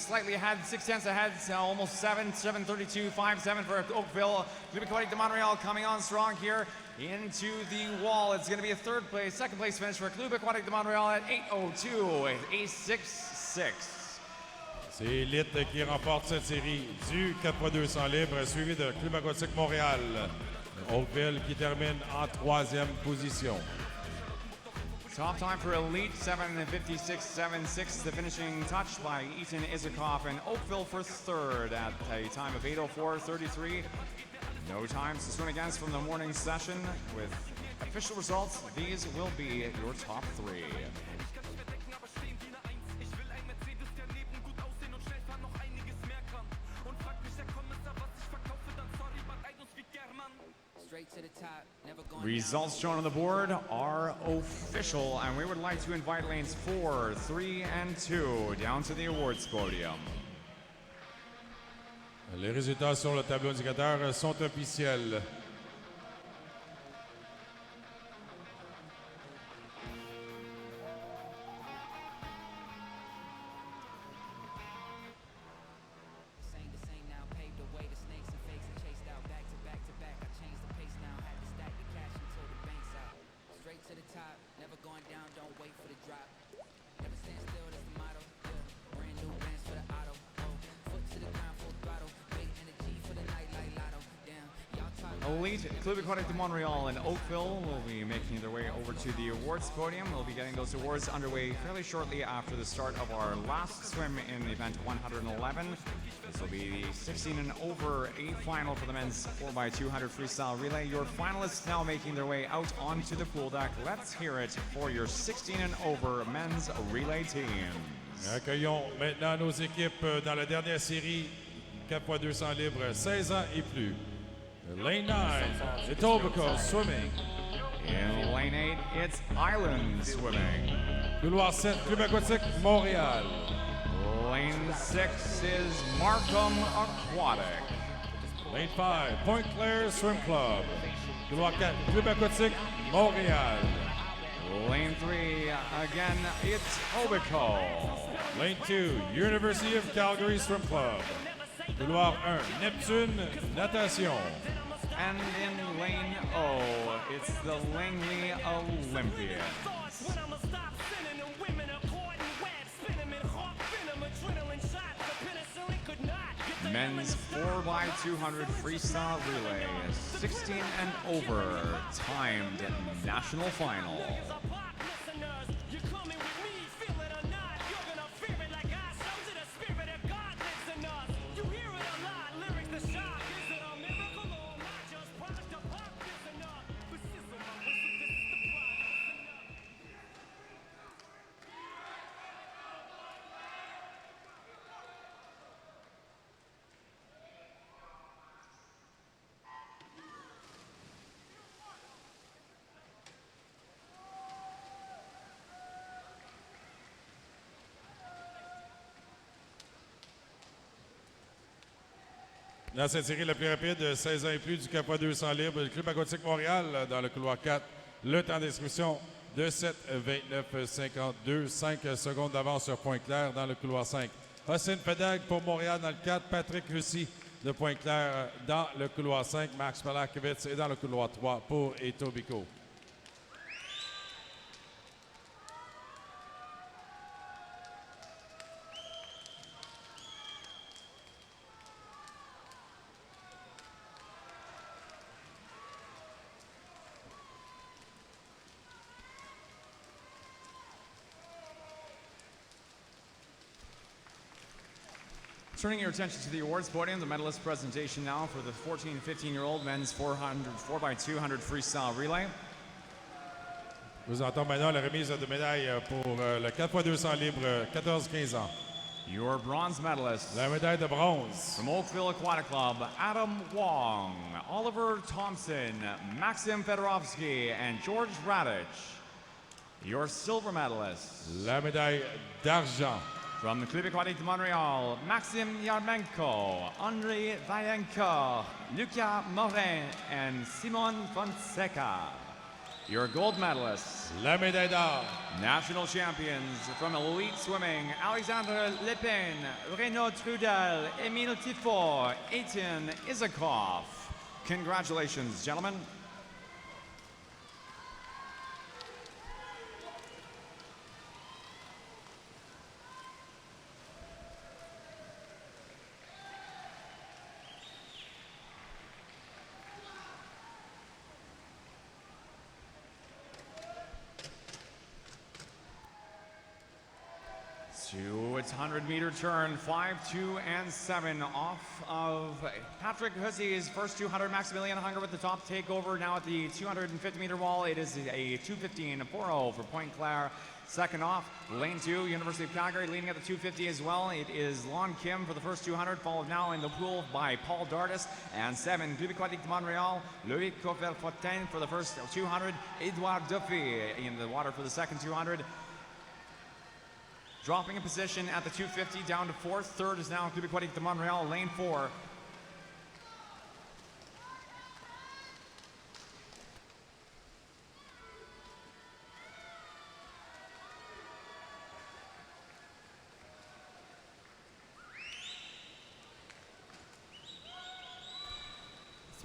slightly ahead, 6/10 ahead, so almost 7:32.57 for Oakville. Club Aquatique de Montreal coming on strong here into the wall. It's going to be a second place finish for Club Aquatique de Montreal at 8:02.866. C'est Elite qui remporte cette série du 4x200 libre, suivi de Club Aquatique Montréal. Oakville qui termine en troisième position. Top time for Elite, 7:56.76. The finishing touch by Ethan Isakov, and Oakville for third at a time of 8:04.33. No times to swim against from the morning session. With official results, these will be your top three. Results shown on the board are official, and we would like to invite lanes 4, 3, and 2 down to the awards podium. Les résultats sur le tableau indicateur sont officiels. Elite, Club Aquatique de Montreal, and Oakville will be making their way over to the awards podium. We'll be getting those awards underway fairly shortly after the start of our last swim in event 111. This will be the 16 and over A final for the men's 4x200 freestyle relay. Your finalists now making their way out onto the pool deck. Let's hear it for your 16 and over men's relay teams. Accueillons maintenant nos équipes dans la dernière série 4x200 libre, 16 ans et plus. Lane 9, Etobicoke Swimming. In lane 8, it's Island Swimming. Couloir 7, Club Aquatique Montréal. Lane 6 is Markham Aquatic. Lane 5, Pointe Claire Swim Club. Couloir 4, Club Aquatique Montréal. Lane 3, again, it's Etobicoke. Lane 2, University of Calgary Swim Club. Couloir 1, Neptune Natation. And in lane O, it's the Langley Olympians. Men's 4x200 freestyle relay, 16 and over, timed national final. Dans cette série la plus rapide, 16 ans et plus du 4x200 libre, le Club Aquatique Montréal dans le couloir 4. Le temps d'inscription de 7:29.52, 5 secondes d'avance sur Pointe-Claire dans le couloir 5. Hossein Fedag pour Montréal dans le 4, Patrick Russi de Pointe-Claire dans le couloir 5, Max Palakowitz est dans le couloir 3 pour Etobicoke. Turning your attention to the awards podium, the medalist presentation now for the 14 and 15-year-old men's 4x200 freestyle relay. Nous entendons maintenant la remise de médailles pour le 4x200 libre 14-15 ans. Your bronze medalists. La médaille de bronze. From Oakville Aquatic Club, Adam Wong, Oliver Thompson, Maxim Fedorovsky, and George Radich. Your silver medalists. La médaille d'argent. From the Club Aquatique de Montreal, Maxim Yarmenko, Andrei Vayenko, Luca Morin, and Simon Fonseca. Your gold medalists. La médaille d'or. National champions from elite swimming, Alexandre Lepin, Renaud Trudel, Emile Tifo, Eitan Isakov. Congratulations, gentlemen. To its 100-meter turn, 5, 2, and 7 off of Patrick Hussey's first 200. Maximilian Hunger with the top takeover. Now at the 250-meter wall, it is a 2:15.40 for Pointe-Claire. Second off, lane 2, University of Calgary leading at the 250 as well. It is Lon Kim for the first 200, followed now in the pool by Paul Dardis. And 7, Club Aquatique de Montreal, Loïc Coffel-Fontaine for the first 200. Edouard Duffy in the water for the second 200. Dropping a position at the 250 down to 4th. Third is now Club Aquatique de Montreal, lane 4.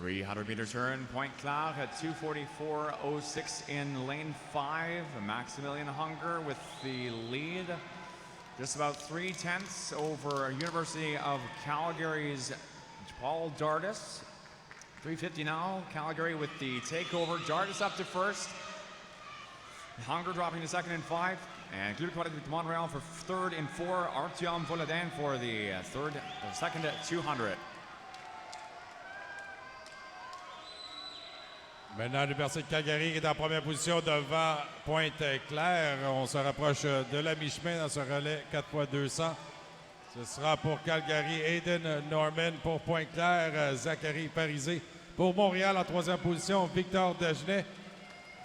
.300-meter turn, Pointe-Claire at 2:44.06 in lane 5. Maximilian Hunger with the lead. Just about 3/10 over University of Calgary's Paul Dardis. 3:50 now, Calgary with the takeover. Dardis up to first. Hunger dropping to second and 5. And Club Aquatique de Montreal for third and 4. Artyom Volodin for the second 200. Maintenant, l'Université de Calgary est en première position devant Pointe-Claire. On se rapproche de la mi-chemin dans ce relais 4x200. Ce sera pour Calgary, Aiden Norman pour Pointe-Claire, Zachary Parisé pour Montréal en troisième position. Victor Dagenet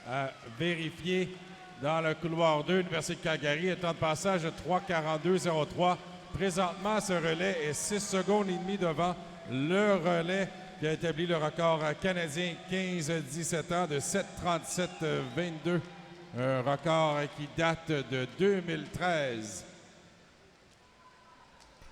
à vérifier dans le couloir 2. L'Université de Calgary est en passage 3:42.03. Présentement, ce relais est 6 secondes et demie devant le relais qui a établi le record canadien 15-17 ans de 7:37.22. Un record qui date de 2013.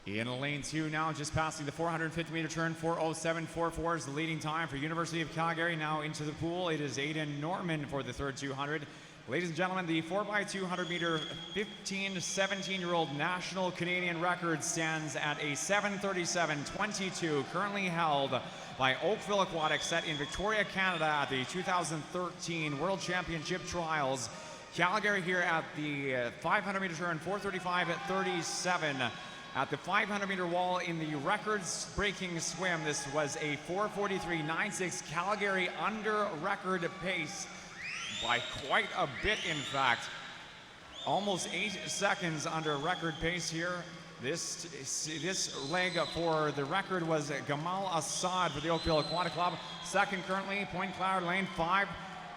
In lane 2 now, just passing the 450-meter turn, 4:07.44 is the leading time for University of Calgary. Now into the pool, it is Aiden Norman for the third 200. Ladies and gentlemen, the 4x200-meter 15 to 17-year-old national Canadian record stands at a 7:37.22, currently held by Oakville Aquatics, set in Victoria, Canada at the 2013 World Championship Trials. Calgary here at the 500-meter turn, 4:35.37. At the 500-meter wall in the records-breaking swim, this was a 4:43.96. Calgary under record pace by quite a bit, in fact. Almost 8 seconds under record pace here. This leg for the record was Gamal Assad for the Oakville Aquatic Club. Second currently, Pointe-Claire, lane 5.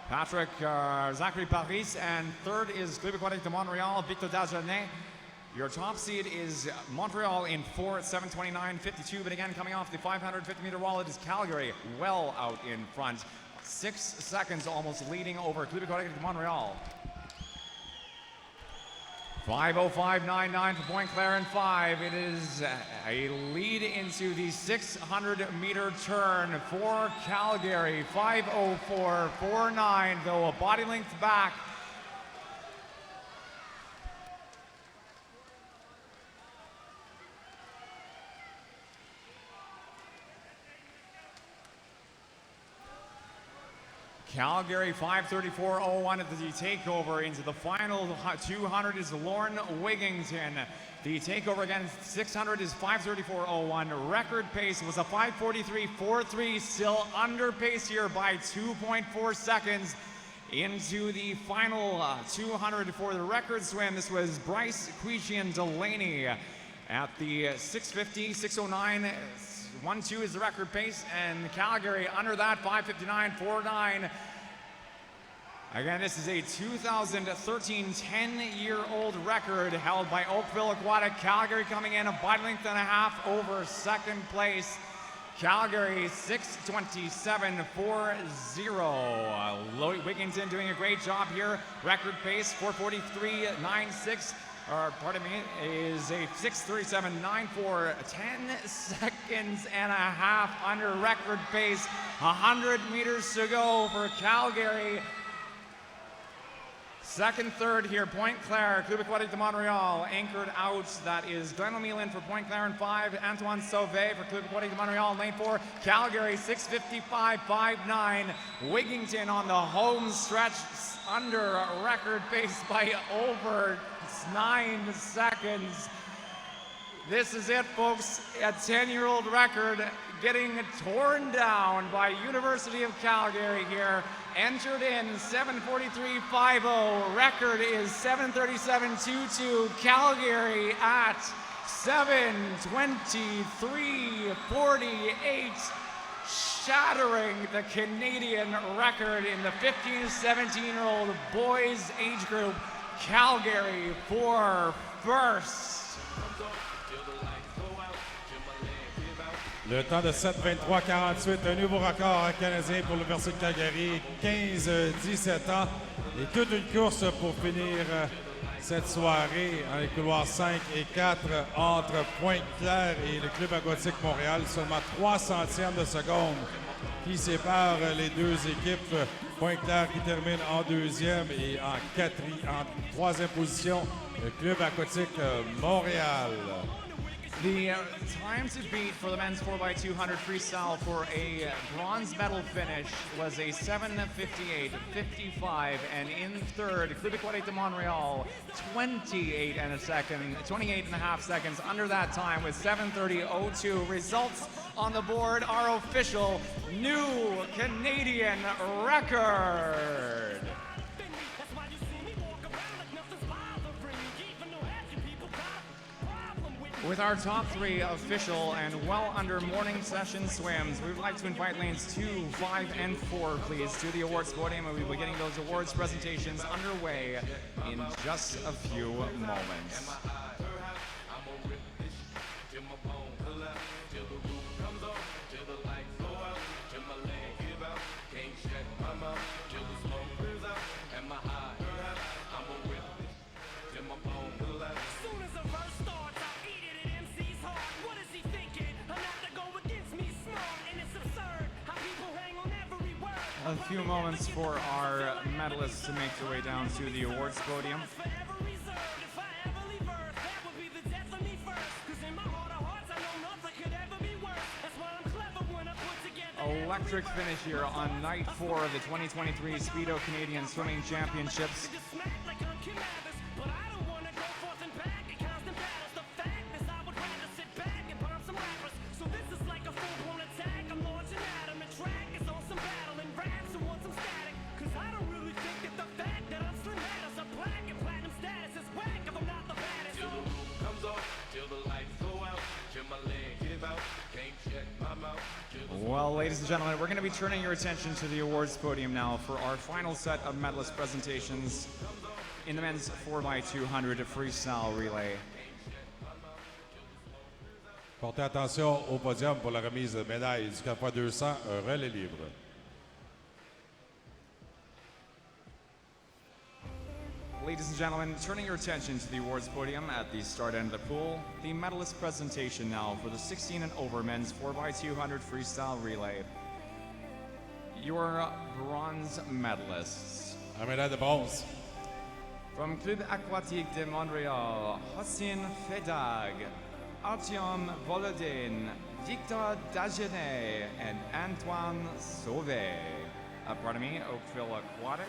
Patrick Zachary Paris, and third is Club Aquatique de Montreal, Victor Dagenet. Your top seed is Montreal in 4 at 7:29.52, but again, coming off the 550-meter wall, it is Calgary well out in front. 6 seconds almost leading over Club Aquatique de Montreal. 5:05.99 for Pointe-Claire in 5. It is a lead into the 600-meter turn for Calgary. 5:04.49, though a body length back. Calgary 5:34.01 at the takeover. Into the final 200 is Lauren Wigington. The takeover again, 600 is 5:34.01. Record pace was a 5:43.43, still under pace here by 2.4 seconds. Into the final 200 for the record swim. This was Bryce Quechian Delaney at the 6:50, 6:09. 1-2 is the record pace, and Calgary under that, 5:59.49. Again, this is a 2013 10-year-old record held by Oakville Aquatic. Calgary coming in a body length and a half over second place. Calgary 6:27.40. Wigington doing a great job here. Record pace 4:43.96. Or pardon me, is a 6:37.94, 10 seconds and a half under record pace. 100 meters to go for Calgary. Second, third here, Point Claire, Club Aquatique de Montreal, anchored out. That is Glenn O'Mealan for Point Claire in 5, Antoine Sauvé for Club Aquatique de Montreal in lane 4. Calgary 6:55.59. Wigington on the home stretch under record pace by over 9 seconds. This is it, folks. A 10-year-old record getting torn down by University of Calgary here. Entered in 7:43.50. Record is 7:37.22. Calgary at 7:23.48. Shattering the Canadian record in the 15 to 17-year-old boys age group. Calgary for first. Le temps de 7:23.48, un nouveau record canadien pour l'Université de Calgary, 15-17 ans. Et toute une course pour finir cette soirée dans les couloirs 5 et 4 entre Pointe-Claire et le Club aquatique Montréal. Seulement 3 centièmes de seconde qui séparent les deux équipes. Pointe-Claire qui termine en deuxième et en troisième position, le Club aquatique Montréal. The time to beat for the men's 4x200 freestyle for a bronze medal finish was a 7:58.55, and in third, Club Aquatique de Montreal, 28 and a half seconds under that time with 7:30.02. Results on the board are official. New Canadian record. With our top 3 official and well under morning session swims, we would like to invite lanes 2, 5, and 4, please, to the awards podium, and we will be getting those awards presentations underway in just a few moments. A few moments for our medalists to make their way down to the awards podium. Electric finish here on night 4 of the 2023 Speedo Canadian Swimming Championships. Well, ladies and gentlemen, we're going to be turning your attention to the awards podium now for our final set of medalist presentations in the men's 4x200 freestyle relay. Portez attention au podium pour la remise de médaille du 4x200 relais libre. Ladies and gentlemen, turning your attention to the awards podium at the start end of the pool, the medalist presentation now for the 16 and over men's 4x200 freestyle relay. Your bronze medalists. La médaille de bronze. From Club Aquatique de Montréal, Hossein Fedag, Artyom Volodin, Victor Dagenet, and Antoine Sauvé. pardon me, Oakville Aquatic.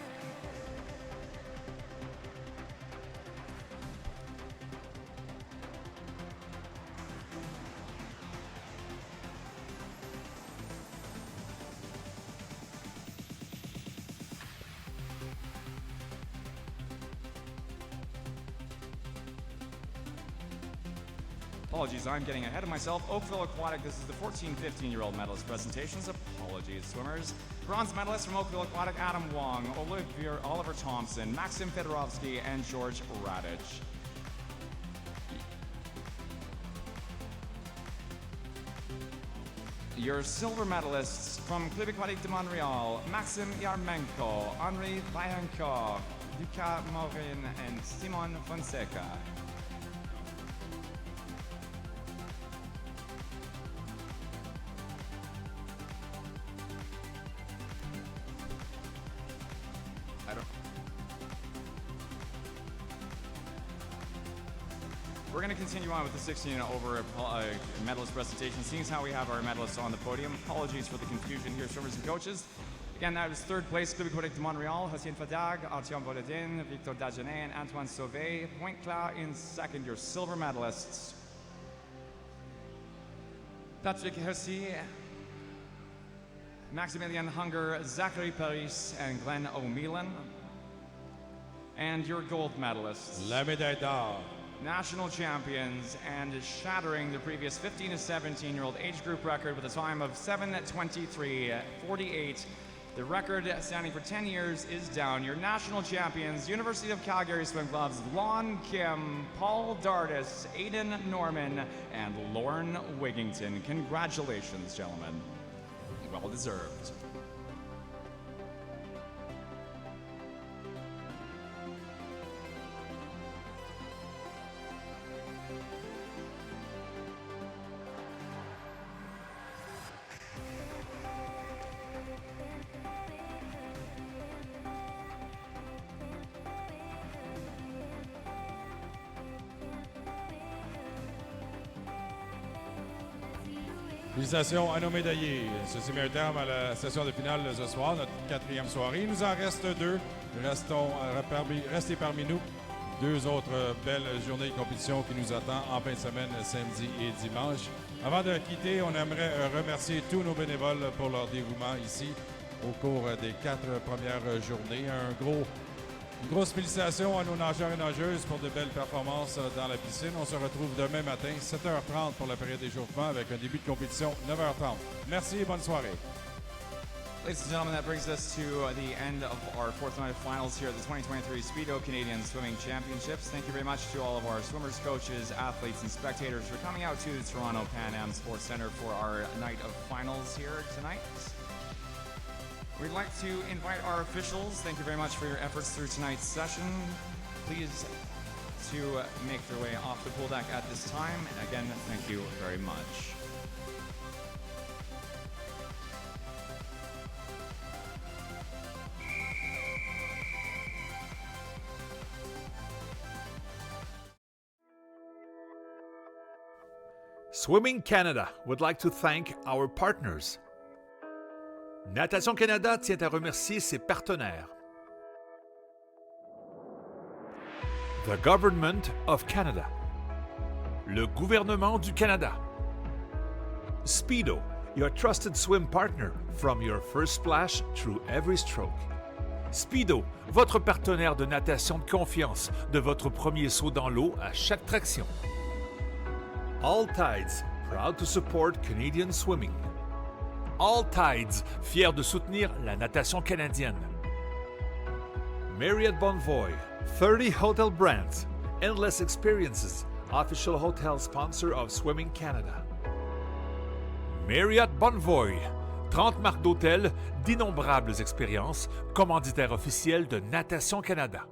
Apologies, I'm getting ahead of myself. Oakville Aquatic, this is the 14-15-year-old medalist presentations. Apologies, swimmers. Bronze medalists from Oakville Aquatic, Adam Wong, Oliver Thompson, Maxim Fedorovsky, and George Radich. Your silver medalists from Club Aquatique de Montreal, Maxim Yarmenko, Henri Vaillancourt, Lucas Morin, and Simon Fonseca. We're going to continue on with the 16 and over medalist presentation, seeing as how we have our medalists on the podium. Apologies for the confusion here, swimmers and coaches. Again, that was third place, Club Aquatique de Montreal, Hossein Fadag, Artyom Volodin, Victor Dagenet, and Antoine Sauvé. Point Clar in second, your silver medalists. Patrick Hersey, Maximilian Hunger, Zachary Paris, and Glenn O'Mealan. And your gold medalists. La médaille d'or. National champions and shattering the previous 15 to 17-year-old age group record with a time of 7:23:48. The record standing for 10 years is down. Your national champions, University of Calgary Swim Clubs, Lon Kim, Paul Dardis, Aidan Norman, and Lauren Wigington. Congratulations, gentlemen. Well deserved. Félicitations à nos médaillés. Ceci met un terme à la session de finale ce soir, notre quatrième soirée. Il nous en reste deux. Restez parmi nous. Deux autres belles journées de compétition qui nous attendent en fin de semaine, samedi et dimanche. Avant de quitter, on aimerait remercier tous nos bénévoles pour leur dévouement ici au cours des 4 premières journées. Une grosse félicitation à nos nageurs et nageuses pour de belles performances dans la piscine. On se retrouve demain matin, 7h30 pour la période d'échauffement avec un début de compétition 9h30. Merci et bonne soirée. Ladies and gentlemen, that brings us to the end of our fourth night of finals here at the 2023 Speedo Canadian Swimming Championships. Thank you very much to all of our swimmers, coaches, athletes, and spectators for coming out to the Toronto Pan Am Sports Centre for our night of finals here tonight. We'd like to invite our officials. Thank you very much for your efforts through tonight's session. Please to make their way off the pool deck at this time. And again, thank you very much. Swimming Canada would like to thank our partners. Natation Canada tient à remercier ses partenaires. The Government of Canada. Le gouvernement du Canada. Speedo, your trusted swim partner from your first splash through every stroke. Speedo, votre partenaire de natation de confiance, de votre premier saut dans l'eau à chaque traction. All Tides, proud to support Canadian swimming. All Tides, fier de soutenir la natation canadienne. Marriott Bonvoy, 30 hotel brands, endless experiences, official hotel sponsor of Swimming Canada. Marriott Bonvoy, 30 marques d'hôtels, d'innombrables expériences, commanditaire officiel de Natation Canada.